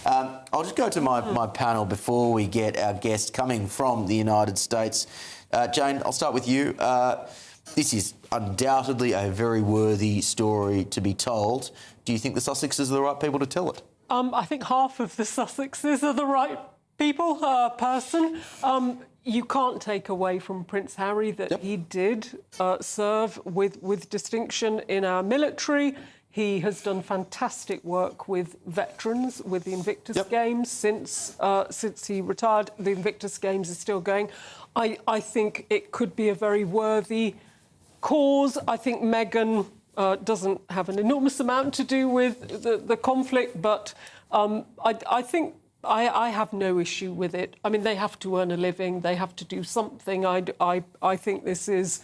I'll just go to my panel before we get our guest coming from the United States. Jane, I'll start with you. This is undoubtedly a very worthy story to be told. Do you think the Sussexes are the right people to tell it? I think half of the Sussexes are the right people, person. You can't take away from Prince Harry that he did serve with distinction in our military. He has done fantastic work with veterans, with the Invictus Games since he retired. The Invictus Games is still going. I think it could be a very worthy cause. I think Meghan doesn't have an enormous amount to do with the conflict, but I think I have no issue with it. I mean, they have to earn a living. They have to do something. I think this is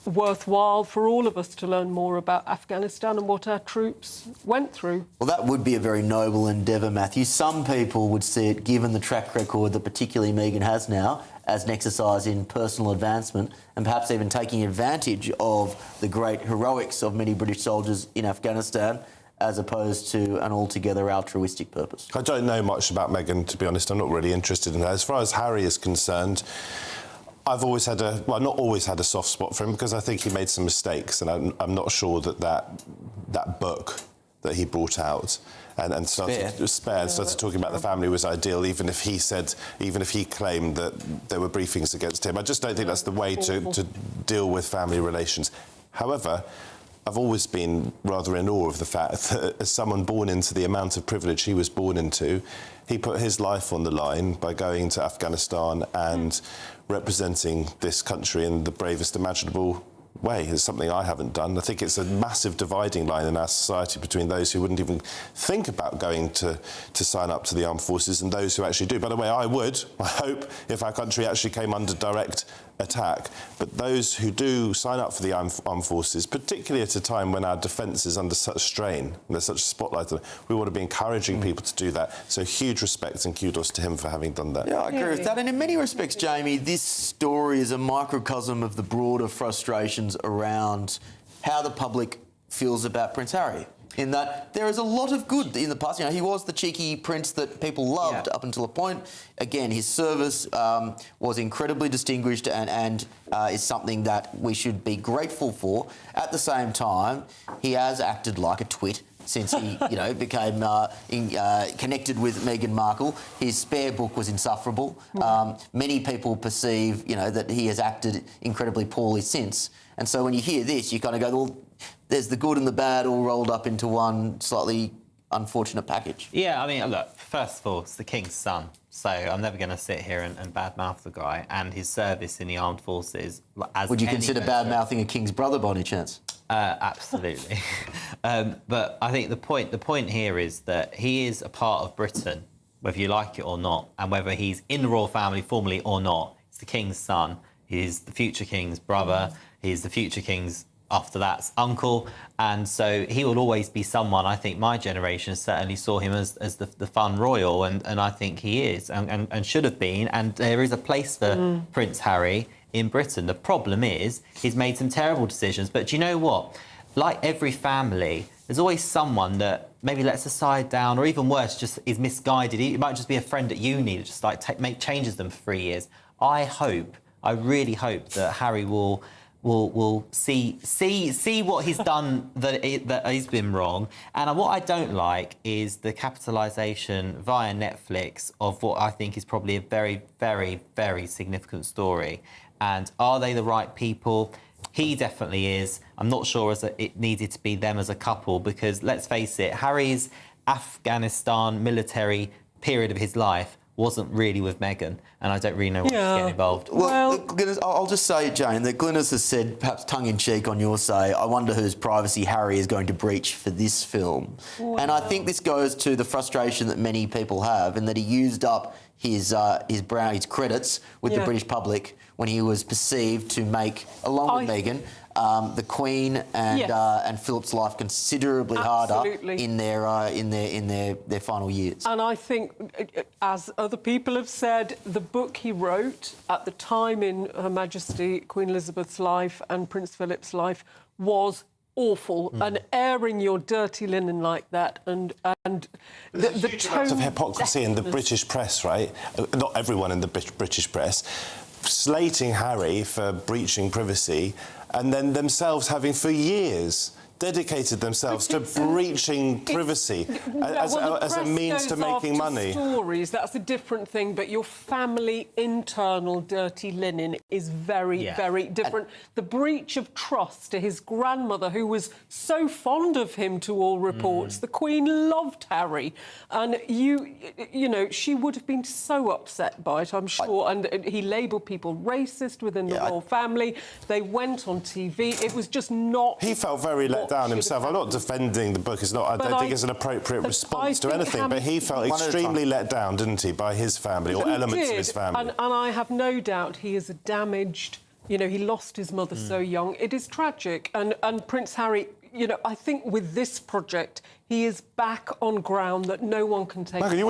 worthwhile for all of us to learn more about Afghanistan and what our troops went through. Well, that would be a very noble endeavour, Matthew. Some people would see it, given the track record that particularly Meghan has now, as an exercise in personal advancement and perhaps even taking advantage of the great heroics of many British soldiers in Afghanistan as opposed to an altogether altruistic purpose. I don't know much about Meghan, to be honest. I'm not really interested in her. As far as Harry is concerned, I've always had not always had a soft spot for him because I think he made some mistakes, and I'm not sure that book that he brought out and started talking about the family was ideal, even if he claimed that there were briefings against him. I just don't think that's the way to deal with family relations. However, I've always been rather in awe of the fact that as someone born into the amount of privilege he was born into, he put his life on the line by going to Afghanistan and representing this country in the bravest imaginable way. It's something I haven't done. I think it's a massive dividing line in our society between those who wouldn't even think about going to sign up to the armed forces and those who actually do. By the way, I hope, if our country actually came under direct attack. But those who do sign up for the armed forces, particularly at a time when our defence is under such strain and there's such a spotlight on it, we want to be encouraging people to do that. So huge respect and kudos to him for having done that. Yeah, I agree with that. And in many respects, Jamie, this story is a microcosm of the broader frustrations around how the public feels about Prince Harry. In that there is a lot of good in the past. You know, he was the cheeky prince that people loved up until a point. Again, his service was incredibly distinguished and is something that we should be grateful for. At the same time, he has acted like a twit since he, became connected with Meghan Markle. His spare book was insufferable. Many people perceive, that he has acted incredibly poorly since. And so when you hear this, you kind of go, well, there's the good and the bad all rolled up into one slightly unfortunate package. Yeah, I mean, look, first of all, it's the King's son, so I'm never going to sit here and badmouth the guy and his service in the armed forces. Would you consider badmouthing a King's brother by any chance? Absolutely. But I think the point here is that he is a part of Britain, whether you like it or not, and whether he's in the royal family formally or not. It's the King's son. He's the future King's brother. He's the future King's, after that's, uncle. And so he will always be someone, I think my generation certainly saw him as the fun royal, and I think he is and should have been. And there is a place for Prince Harry in Britain. The problem is he's made some terrible decisions. But do you know what? Like every family, there's always someone that maybe lets a side down, or even worse, just is misguided. It might just be a friend at uni that just make changes them for 3 years. I really hope that Harry will see what he's done that he's been wrong. And what I don't like is the capitalisation via Netflix of what I think is probably a very, very, very significant story. And are they the right people? He definitely is. I'm not sure it needed to be them as a couple, because let's face it, Harry's Afghanistan military period of his life wasn't really with Meghan, and I don't really know what's getting involved. Well, Glynis, I'll just say, Jane, that Glynis has said, perhaps tongue-in-cheek on your say, I wonder whose privacy Harry is going to breach for this film. And I think this goes to the frustration that many people have, in that he used up his credits with the British public when he was perceived to make, along with Meghan, the Queen and Philip's life considerably harder in their final years. And I think, as other people have said, the book he wrote at the time in Her Majesty Queen Elizabeth's life and Prince Philip's life was awful, and airing your dirty linen like that, and the tone of hypocrisy in the British press, right? Not everyone in the British press, slating Harry for breaching privacy, and then themselves having for years dedicated themselves to breaching privacy as a means to making money. Stories, that's a different thing, but your family internal dirty linen is very, very different. The breach of trust to his grandmother, who was so fond of him to all reports. The Queen loved Harry, and you know, she would have been so upset by it, I'm sure. And he labelled people racist within the royal family. They went on TV. It was just not... He felt very let down himself. I'm not defending the book. It's not. I don't think it's an appropriate response to anything. But he felt extremely let down, didn't he, by his family or elements of his family? And I have no doubt he is a damaged. You know, he lost his mother so young. It is tragic. And Prince Harry, you know, I think with this project, he is back on ground that no one can take away. You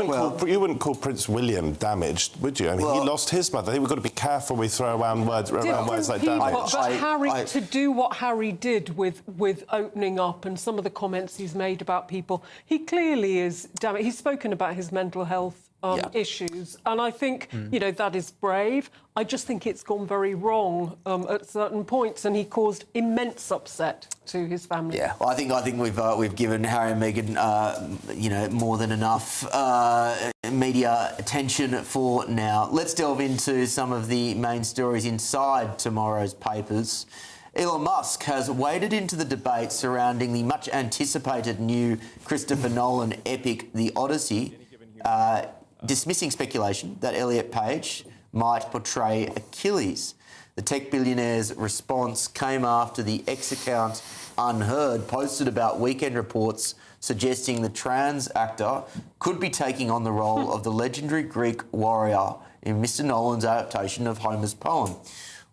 wouldn't call Prince William damaged, would you? I mean, he lost his mother. I think we've got to be careful we throw around words like damage. But Harry, to do what Harry did with opening up and some of the comments he's made about people, he clearly is damaged. He's spoken about his mental health issues, and I think you know, that is brave. I just think it's gone very wrong at certain points, and he caused immense upset to his family. Yeah, well, I think we've given Harry and Meghan you know, more than enough media attention for now. Let's delve into some of the main stories inside tomorrow's papers. Elon Musk has waded into the debate surrounding the much anticipated new Christopher Nolan epic, The Odyssey, dismissing speculation that Elliot Page might portray Achilles. The tech billionaire's response came after the X account Unheard posted about weekend reports suggesting the trans actor could be taking on the role of the legendary Greek warrior in Mr. Nolan's adaptation of Homer's poem.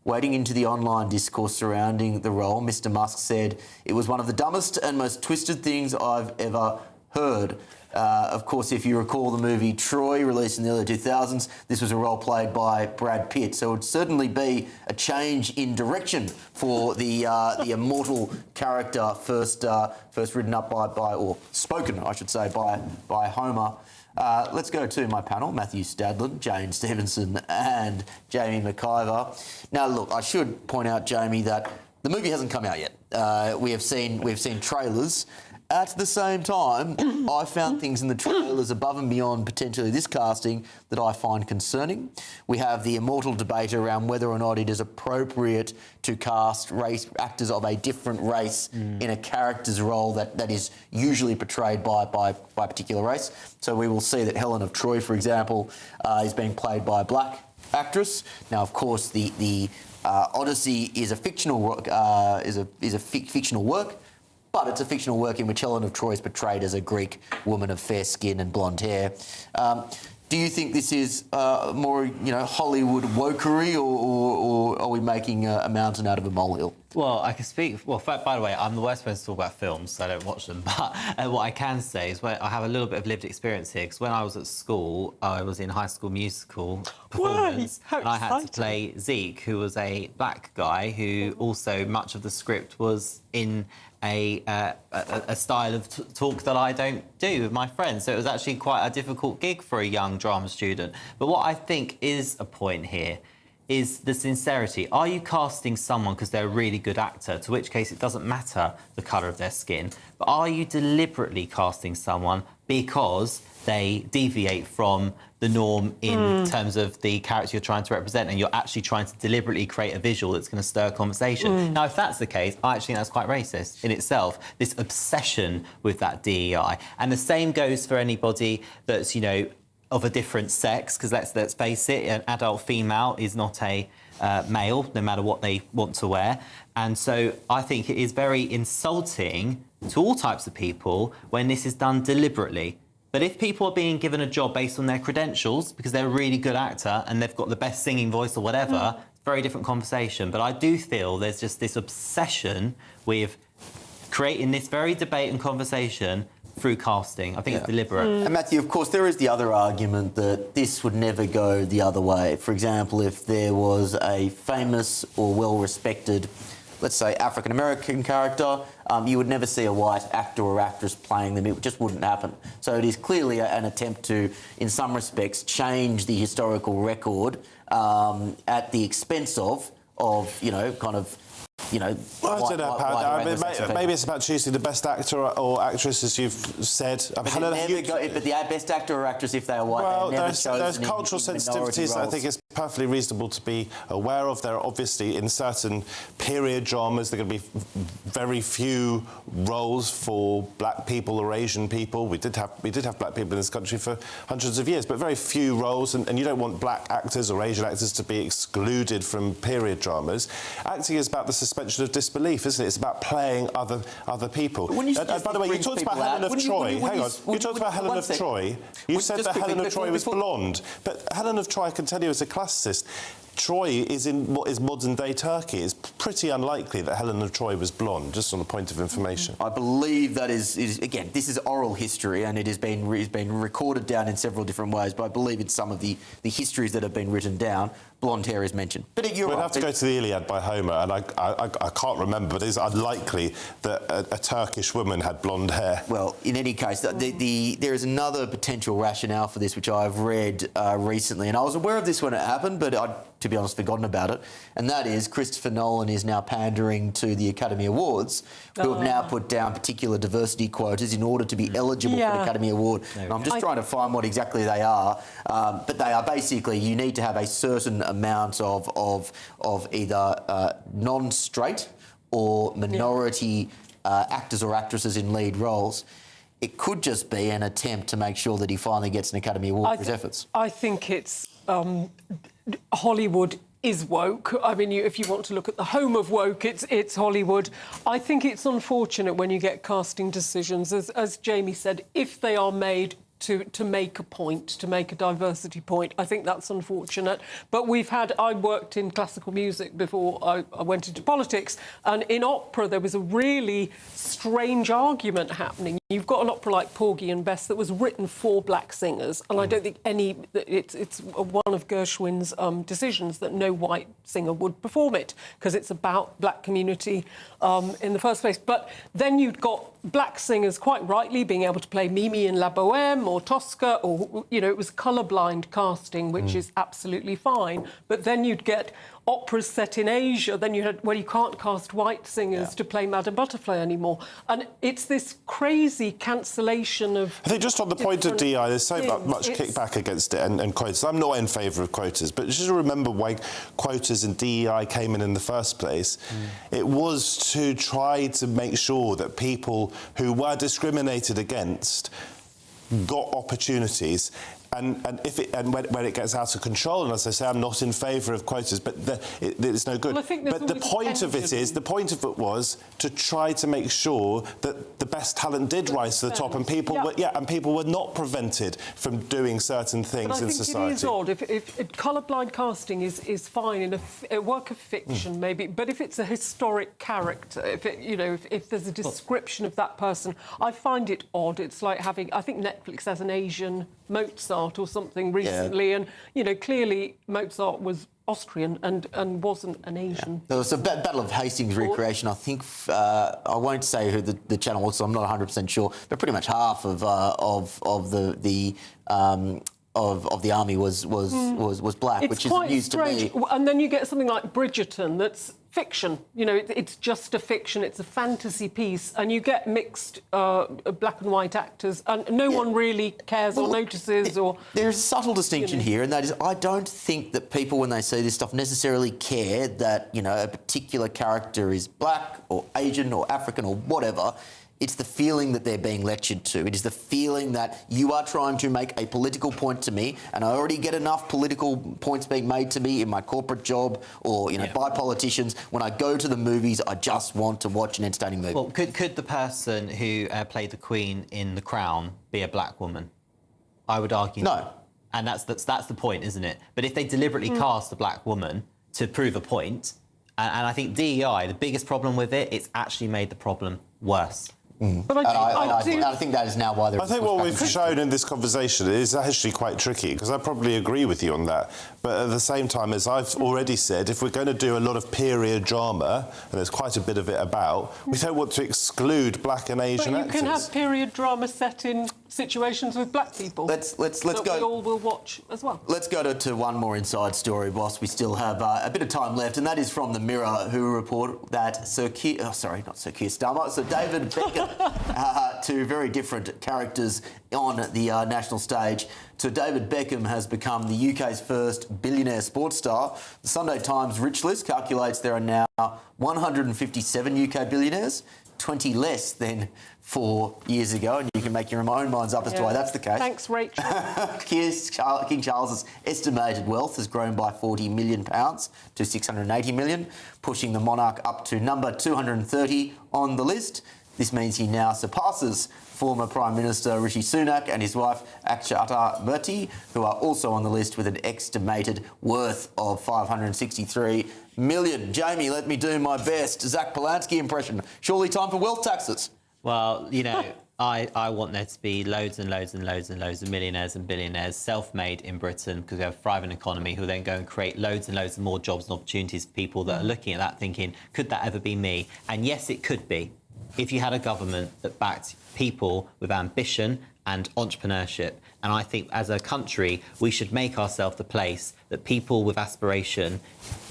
Wading into the online discourse surrounding the role, Mr. Musk said, "It was one of the dumbest and most twisted things I've ever heard." Of course, if you recall the movie Troy, released in the early 2000s, this was a role played by Brad Pitt. So it would certainly be a change in direction for the immortal character first written up by or spoken, I should say, by Homer. Let's go to my panel, Matthew Stadlin, Jane Stevenson and Jamie McIver. Now, look, I should point out, Jamie, that the movie hasn't come out yet. We've seen trailers. At the same time, I found things in the trailers above and beyond potentially this casting that I find concerning. We have the immortal debate around whether or not it is appropriate to cast actors of a different race in a character's role that is usually portrayed by a particular race. So we will see that Helen of Troy, for example, is being played by a black actress. Now, of course, the Odyssey is a fictional work, fictional work. But it's a fictional work in which Helen of Troy is portrayed as a Greek woman of fair skin and blonde hair. Do you think this is more, you know, Hollywood wokery, or are we making a mountain out of a molehill? Well, I can speak... Well, by the way, I'm the worst person to talk about films, so I don't watch them. But what I can say is I have a little bit of lived experience here, because when I was at school, I was in High School Musical performance, and I had to play Zeke, who was a black guy who also, much of the script was in a style of talk that I don't do with my friends. So it was actually quite a difficult gig for a young drama student. But what I think is a point here is the sincerity. Are you casting someone because they're a really good actor, to which case it doesn't matter the colour of their skin, but are you deliberately casting someone because they deviate from the norm in terms of the character you're trying to represent, and you're actually trying to deliberately create a visual that's going to stir a conversation? Now, if that's the case, I actually think that's quite racist in itself, this obsession with that DEI. And the same goes for anybody that's, you know, of a different sex, because let's face it, an adult female is not a male, no matter what they want to wear. And so I think it is very insulting to all types of people when this is done deliberately. But if people are being given a job based on their credentials, because they're a really good actor and they've got the best singing voice or whatever, it's a very different conversation. But I do feel there's just this obsession with creating this very debate and conversation through casting. I think it's deliberate. And Matthew, of course, there is the other argument that this would never go the other way. For example, if there was a famous or well-respected, let's say, African-American character, you would never see a white actor or actress playing them. It just wouldn't happen. So it is clearly an attempt to, in some respects, change the historical record at the expense of kind of, I don't know, Pat. Maybe it's about choosing the best actor or actress, as you've said. But the best actor or actress, if they are white, well, there's cultural sensitivities that I think it's perfectly reasonable to be aware of. There are obviously, in certain period dramas, there are going to be very few roles for black people or Asian people. We did have black people in this country for hundreds of years, but very few roles, and you don't want black actors or Asian actors to be excluded from period dramas. Acting is about the suspension of disbelief, isn't it? It's about playing other people. By the way, you talked about Helen of Troy. Hang on. You talked about Helen of Troy. You said that Helen of Troy was blonde. But Helen of Troy, I can tell you as a classicist, Troy is in what is modern-day Turkey. It's pretty unlikely that Helen of Troy was blonde, just on a point of information. I believe that is again, this is oral history, and it has been recorded down in several different ways, but I believe in some of the histories that have been written down, blonde hair is mentioned. But you're We'd right. have to go to the Iliad by Homer, and I can't remember, but it's unlikely that a Turkish woman had blonde hair. Well, in any case, there is another potential rationale for this, which I've read recently, and I was aware of this when it happened, but I'd, to be honest, forgotten about it, and that is Christopher Nolan is now pandering to the Academy Awards, who have now put down particular diversity quotas in order to be eligible for an Academy Award. And I'm just trying to find what exactly they are, but they are basically, you need to have a certain amount of either non-straight or minority actors or actresses in lead roles. It could just be an attempt to make sure that he finally gets an Academy Award for his efforts. I think it's Hollywood is woke. I mean, if you want to look at the home of woke, it's Hollywood. I think it's unfortunate when you get casting decisions, as Jamie said, if they are made to make a point, to make a diversity point. I think that's unfortunate. But I worked in classical music before I went into politics, and in opera there was a really strange argument happening. You've got an opera like Porgy and Bess that was written for black singers, and I don't think it's one of Gershwin's decisions that no white singer would perform it, because it's about black community in the first place. But then you've got black singers, quite rightly, being able to play Mimi in La Bohème or Tosca, or, it was colour-blind casting, which is absolutely fine. But then you'd get operas set in Asia, then you can't cast white singers to play Madame Butterfly anymore. And it's this crazy cancellation of... I think just on the point of DEI, there's so much kickback against it and quotas. I'm not in favour of quotas, but just remember why quotas and DEI came in the first place. It was to try to make sure that people who were discriminated against got opportunities. And when it gets out of control, and as I say, I'm not in favour of quotas, but it's no good. Well, but the point of it was to try to make sure that the best talent did rise to the top, and people were not prevented from doing certain things in society. It is odd. If colour-blind casting is fine in a work of fiction, maybe, but if it's a historic character, if there's a description of that person, I find it odd. It's like I think Netflix has an Asian Mozart or something recently, and clearly Mozart was Austrian and wasn't an Asian. There was a Battle of Hastings recreation. I think I won't say who the channel was, so I'm not 100% sure, but pretty much half of the army was black, which is news to me. And then you get something like Bridgerton that's fiction. It's just a fiction. It's a fantasy piece, and you get mixed black and white actors, and no one really cares or notices. There's a subtle distinction here, and that is, I don't think that people, when they see this stuff, necessarily care that a particular character is black or Asian or African or whatever. It's the feeling that they're being lectured to. It is the feeling that you are trying to make a political point to me, and I already get enough political points being made to me in my corporate job or, by politicians. When I go to the movies, I just want to watch an entertaining movie. Well, could the person who played the Queen in The Crown be a black woman? I would argue no. And that's the point, isn't it? But if they deliberately cast a black woman to prove a point, and I think DEI, the biggest problem with it, it's actually made the problem worse. But I think that is now why they're... I think what we've shown in this conversation is actually quite tricky, because I probably agree with you on that. But at the same time, as I've already said, if we're going to do a lot of period drama, and there's quite a bit of it about, we don't want to exclude black and Asian actors. But you can have period drama set in situations with black people. Let's go. We all will watch as well. Let's go to one more inside story whilst we still have a bit of time left, and that is from the Mirror, who report that Sir David Beckham, two very different characters on the national stage. So David Beckham has become the UK's first billionaire sports star. The Sunday Times Rich List calculates there are now 157 UK billionaires, 20 less than 4 years ago, and you can make your own minds up as to why that's the case. Thanks, Rachel. King Charles's estimated wealth has grown by £40 million to £680 million, pushing the monarch up to number 230 on the list. This means he now surpasses former Prime Minister Rishi Sunak and his wife Akshata Murthy, who are also on the list with an estimated worth of $563 million. Jamie, let me do my best Zach Polanski impression. Surely time for wealth taxes. Well, I want there to be loads and loads and loads and loads of millionaires and billionaires self-made in Britain, because we have a thriving economy, who then go and create loads and loads of more jobs and opportunities for people that are looking at that thinking, could that ever be me? And yes, it could be, if you had a government that backed people with ambition and entrepreneurship. And I think as a country, we should make ourselves the place that people with aspiration,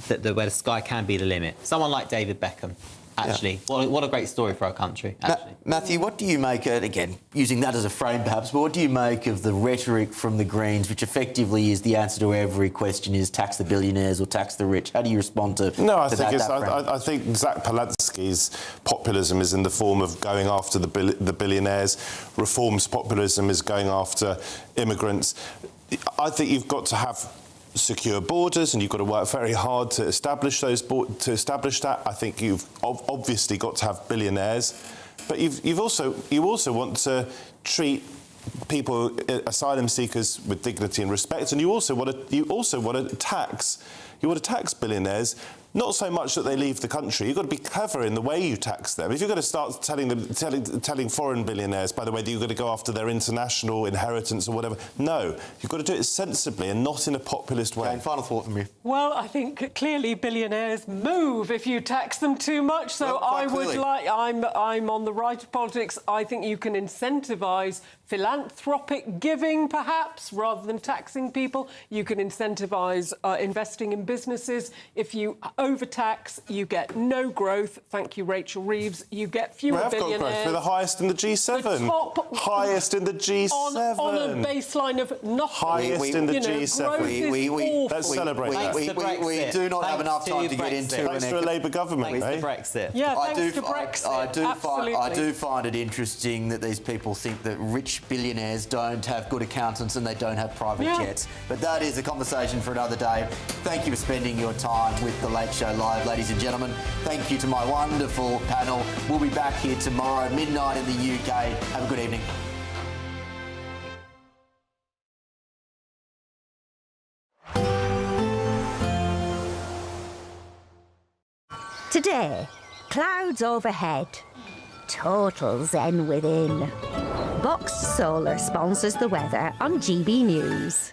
that where the sky can be the limit. Someone like David Beckham. Actually, what a great story for our country, actually. Matthew, what do you make, again, using that as a frame perhaps, but what do you make of the rhetoric from the Greens, which effectively is the answer to every question is tax the billionaires or tax the rich? How do you respond to I that? I think Zach Polanski's populism is in the form of going after the billionaires. Reform's populism is going after immigrants. I think you've got to have secure borders, and you've got to work very hard to establish that. I think you've obviously got to have billionaires, but you also want to treat people, asylum seekers, with dignity and respect, and you also want to tax billionaires. Not so much that they leave the country. You've got to be clever in the way you tax them. If you're going to start telling foreign billionaires, by the way, that you're going to go after their international inheritance or whatever, no. You've got to do it sensibly and not in a populist way. Jane, final thought from you. Well, I think clearly billionaires move if you tax them too much. So I'm on the right of politics. I think you can incentivise philanthropic giving, perhaps, rather than taxing people. You can incentivise investing in businesses. If you overtax, you get no growth. Thank you, Rachel Reeves. You get fewer billionaires. Got growth. We're the highest in the G7. Highest in the G7. On a baseline of nothing. Highest in the G7. Let's celebrate that. We do not have enough time to get into Thanks to a Labour government, Thanks to Brexit. Yeah, thanks to Brexit. I do find it interesting that these people think that rich billionaires don't have good accountants and they don't have private jets. But that is a conversation for another day. Thank you for spending your time with The Late Show Live, ladies and gentlemen. Thank you to my wonderful panel. We'll be back here tomorrow, midnight in the UK. Have a good evening. Today, clouds overhead, total zen within. Boxed Solar sponsors the weather on GB News.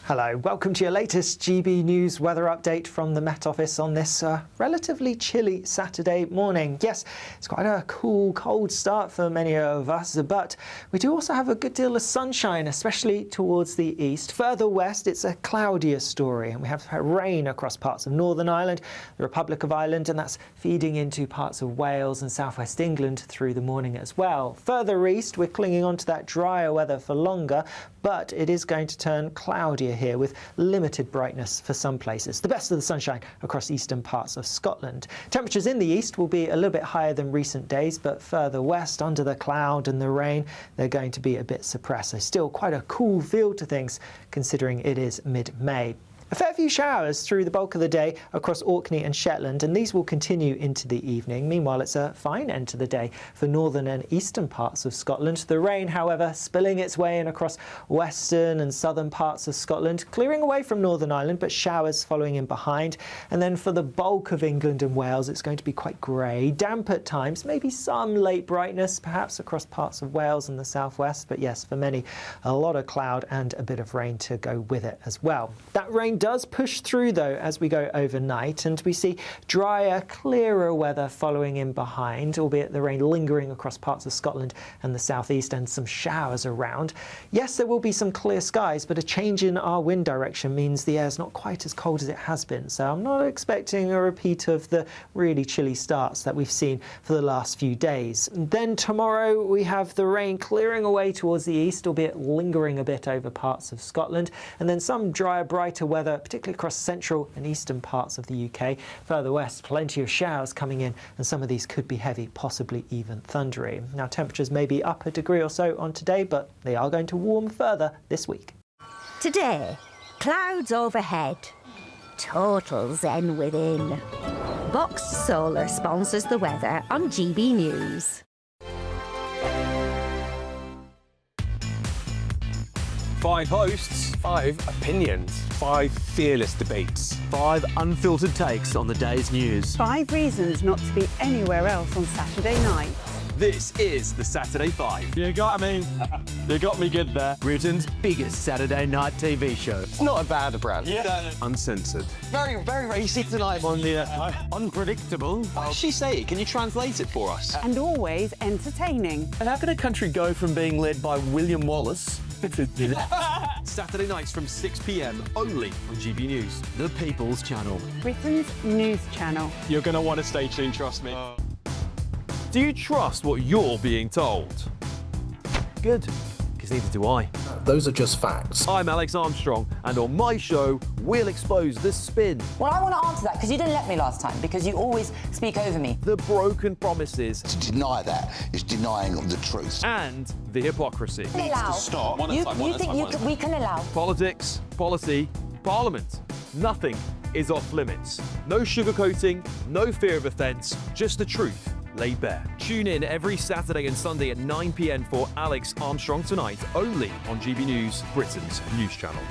Hello, welcome to your latest GB News weather update from the Met Office on this relatively chilly Saturday morning. Yes, it's quite a cool, cold start for many of us, but we do also have a good deal of sunshine, especially towards the east. Further west, it's a cloudier story, and we have rain across parts of Northern Ireland, the Republic of Ireland, and that's feeding into parts of Wales and southwest England through the morning as well. Further east, we're clinging on to that drier weather for longer, but it is going to turn cloudier here with limited brightness for some places. The best of the sunshine across eastern parts of Scotland. Temperatures in the east will be a little bit higher than recent days, but further west, under the cloud and the rain, they're going to be a bit suppressed. So still quite a cool feel to things considering it is mid-May. A fair few showers through the bulk of the day across Orkney and Shetland, and these will continue into the evening. Meanwhile, it's a fine end to the day for northern and eastern parts of Scotland. The rain, however, spilling its way in across western and southern parts of Scotland, clearing away from Northern Ireland, but showers following in behind. And then for the bulk of England and Wales, it's going to be quite grey, damp at times, maybe some late brightness, perhaps across parts of Wales and the southwest. But yes, for many, a lot of cloud and a bit of rain to go with it as well. That rain does push through though as we go overnight, and we see drier, clearer weather following in behind, albeit the rain lingering across parts of Scotland and the southeast and some showers around. Yes, there will be some clear skies, but a change in our wind direction means the air's not quite as cold as it has been. So I'm not expecting a repeat of the really chilly starts that we've seen for the last few days. Then tomorrow we have the rain clearing away towards the east, albeit lingering a bit over parts of Scotland, and then some drier, brighter weather, particularly across central and eastern parts of the UK. Further west, plenty of showers coming in, and some of these could be heavy, possibly even thundery. Now, temperatures may be up a degree or so on today, but they are going to warm further this week. Today, clouds overhead, total zen within. Boxed Solar sponsors the weather on GB News. 5 hosts, 5 opinions, 5 fearless debates, 5 unfiltered takes on the day's news. 5 reasons not to be anywhere else on Saturday night. This is the Saturday 5. You got me good there. Britain's biggest Saturday night TV show. It's not a bad brand. Yeah. Uncensored. Very, very racist tonight on the unpredictable. What did she say? Can you translate it for us? And always entertaining. And how can a country go from being led by William Wallace to Saturday nights from 6 p.m. only on GB News. The People's Channel. Britain's news channel. You're going to want to stay tuned, trust me. Do you trust what you're being told? Good, because neither do I. Those are just facts. I'm Alex Armstrong, and on my show, we'll expose the spin. Well, I want to answer that, because you didn't let me last time, because you always speak over me. The broken promises. To deny that is denying the truth. And the hypocrisy. We can allow. Stop. We can allow. Politics, policy, parliament. Nothing is off limits. No sugarcoating, no fear of offence, just the truth laid bare. Tune in every Saturday and Sunday at 9 p.m. for Alex Armstrong Tonight, only on GB News, Britain's news channel.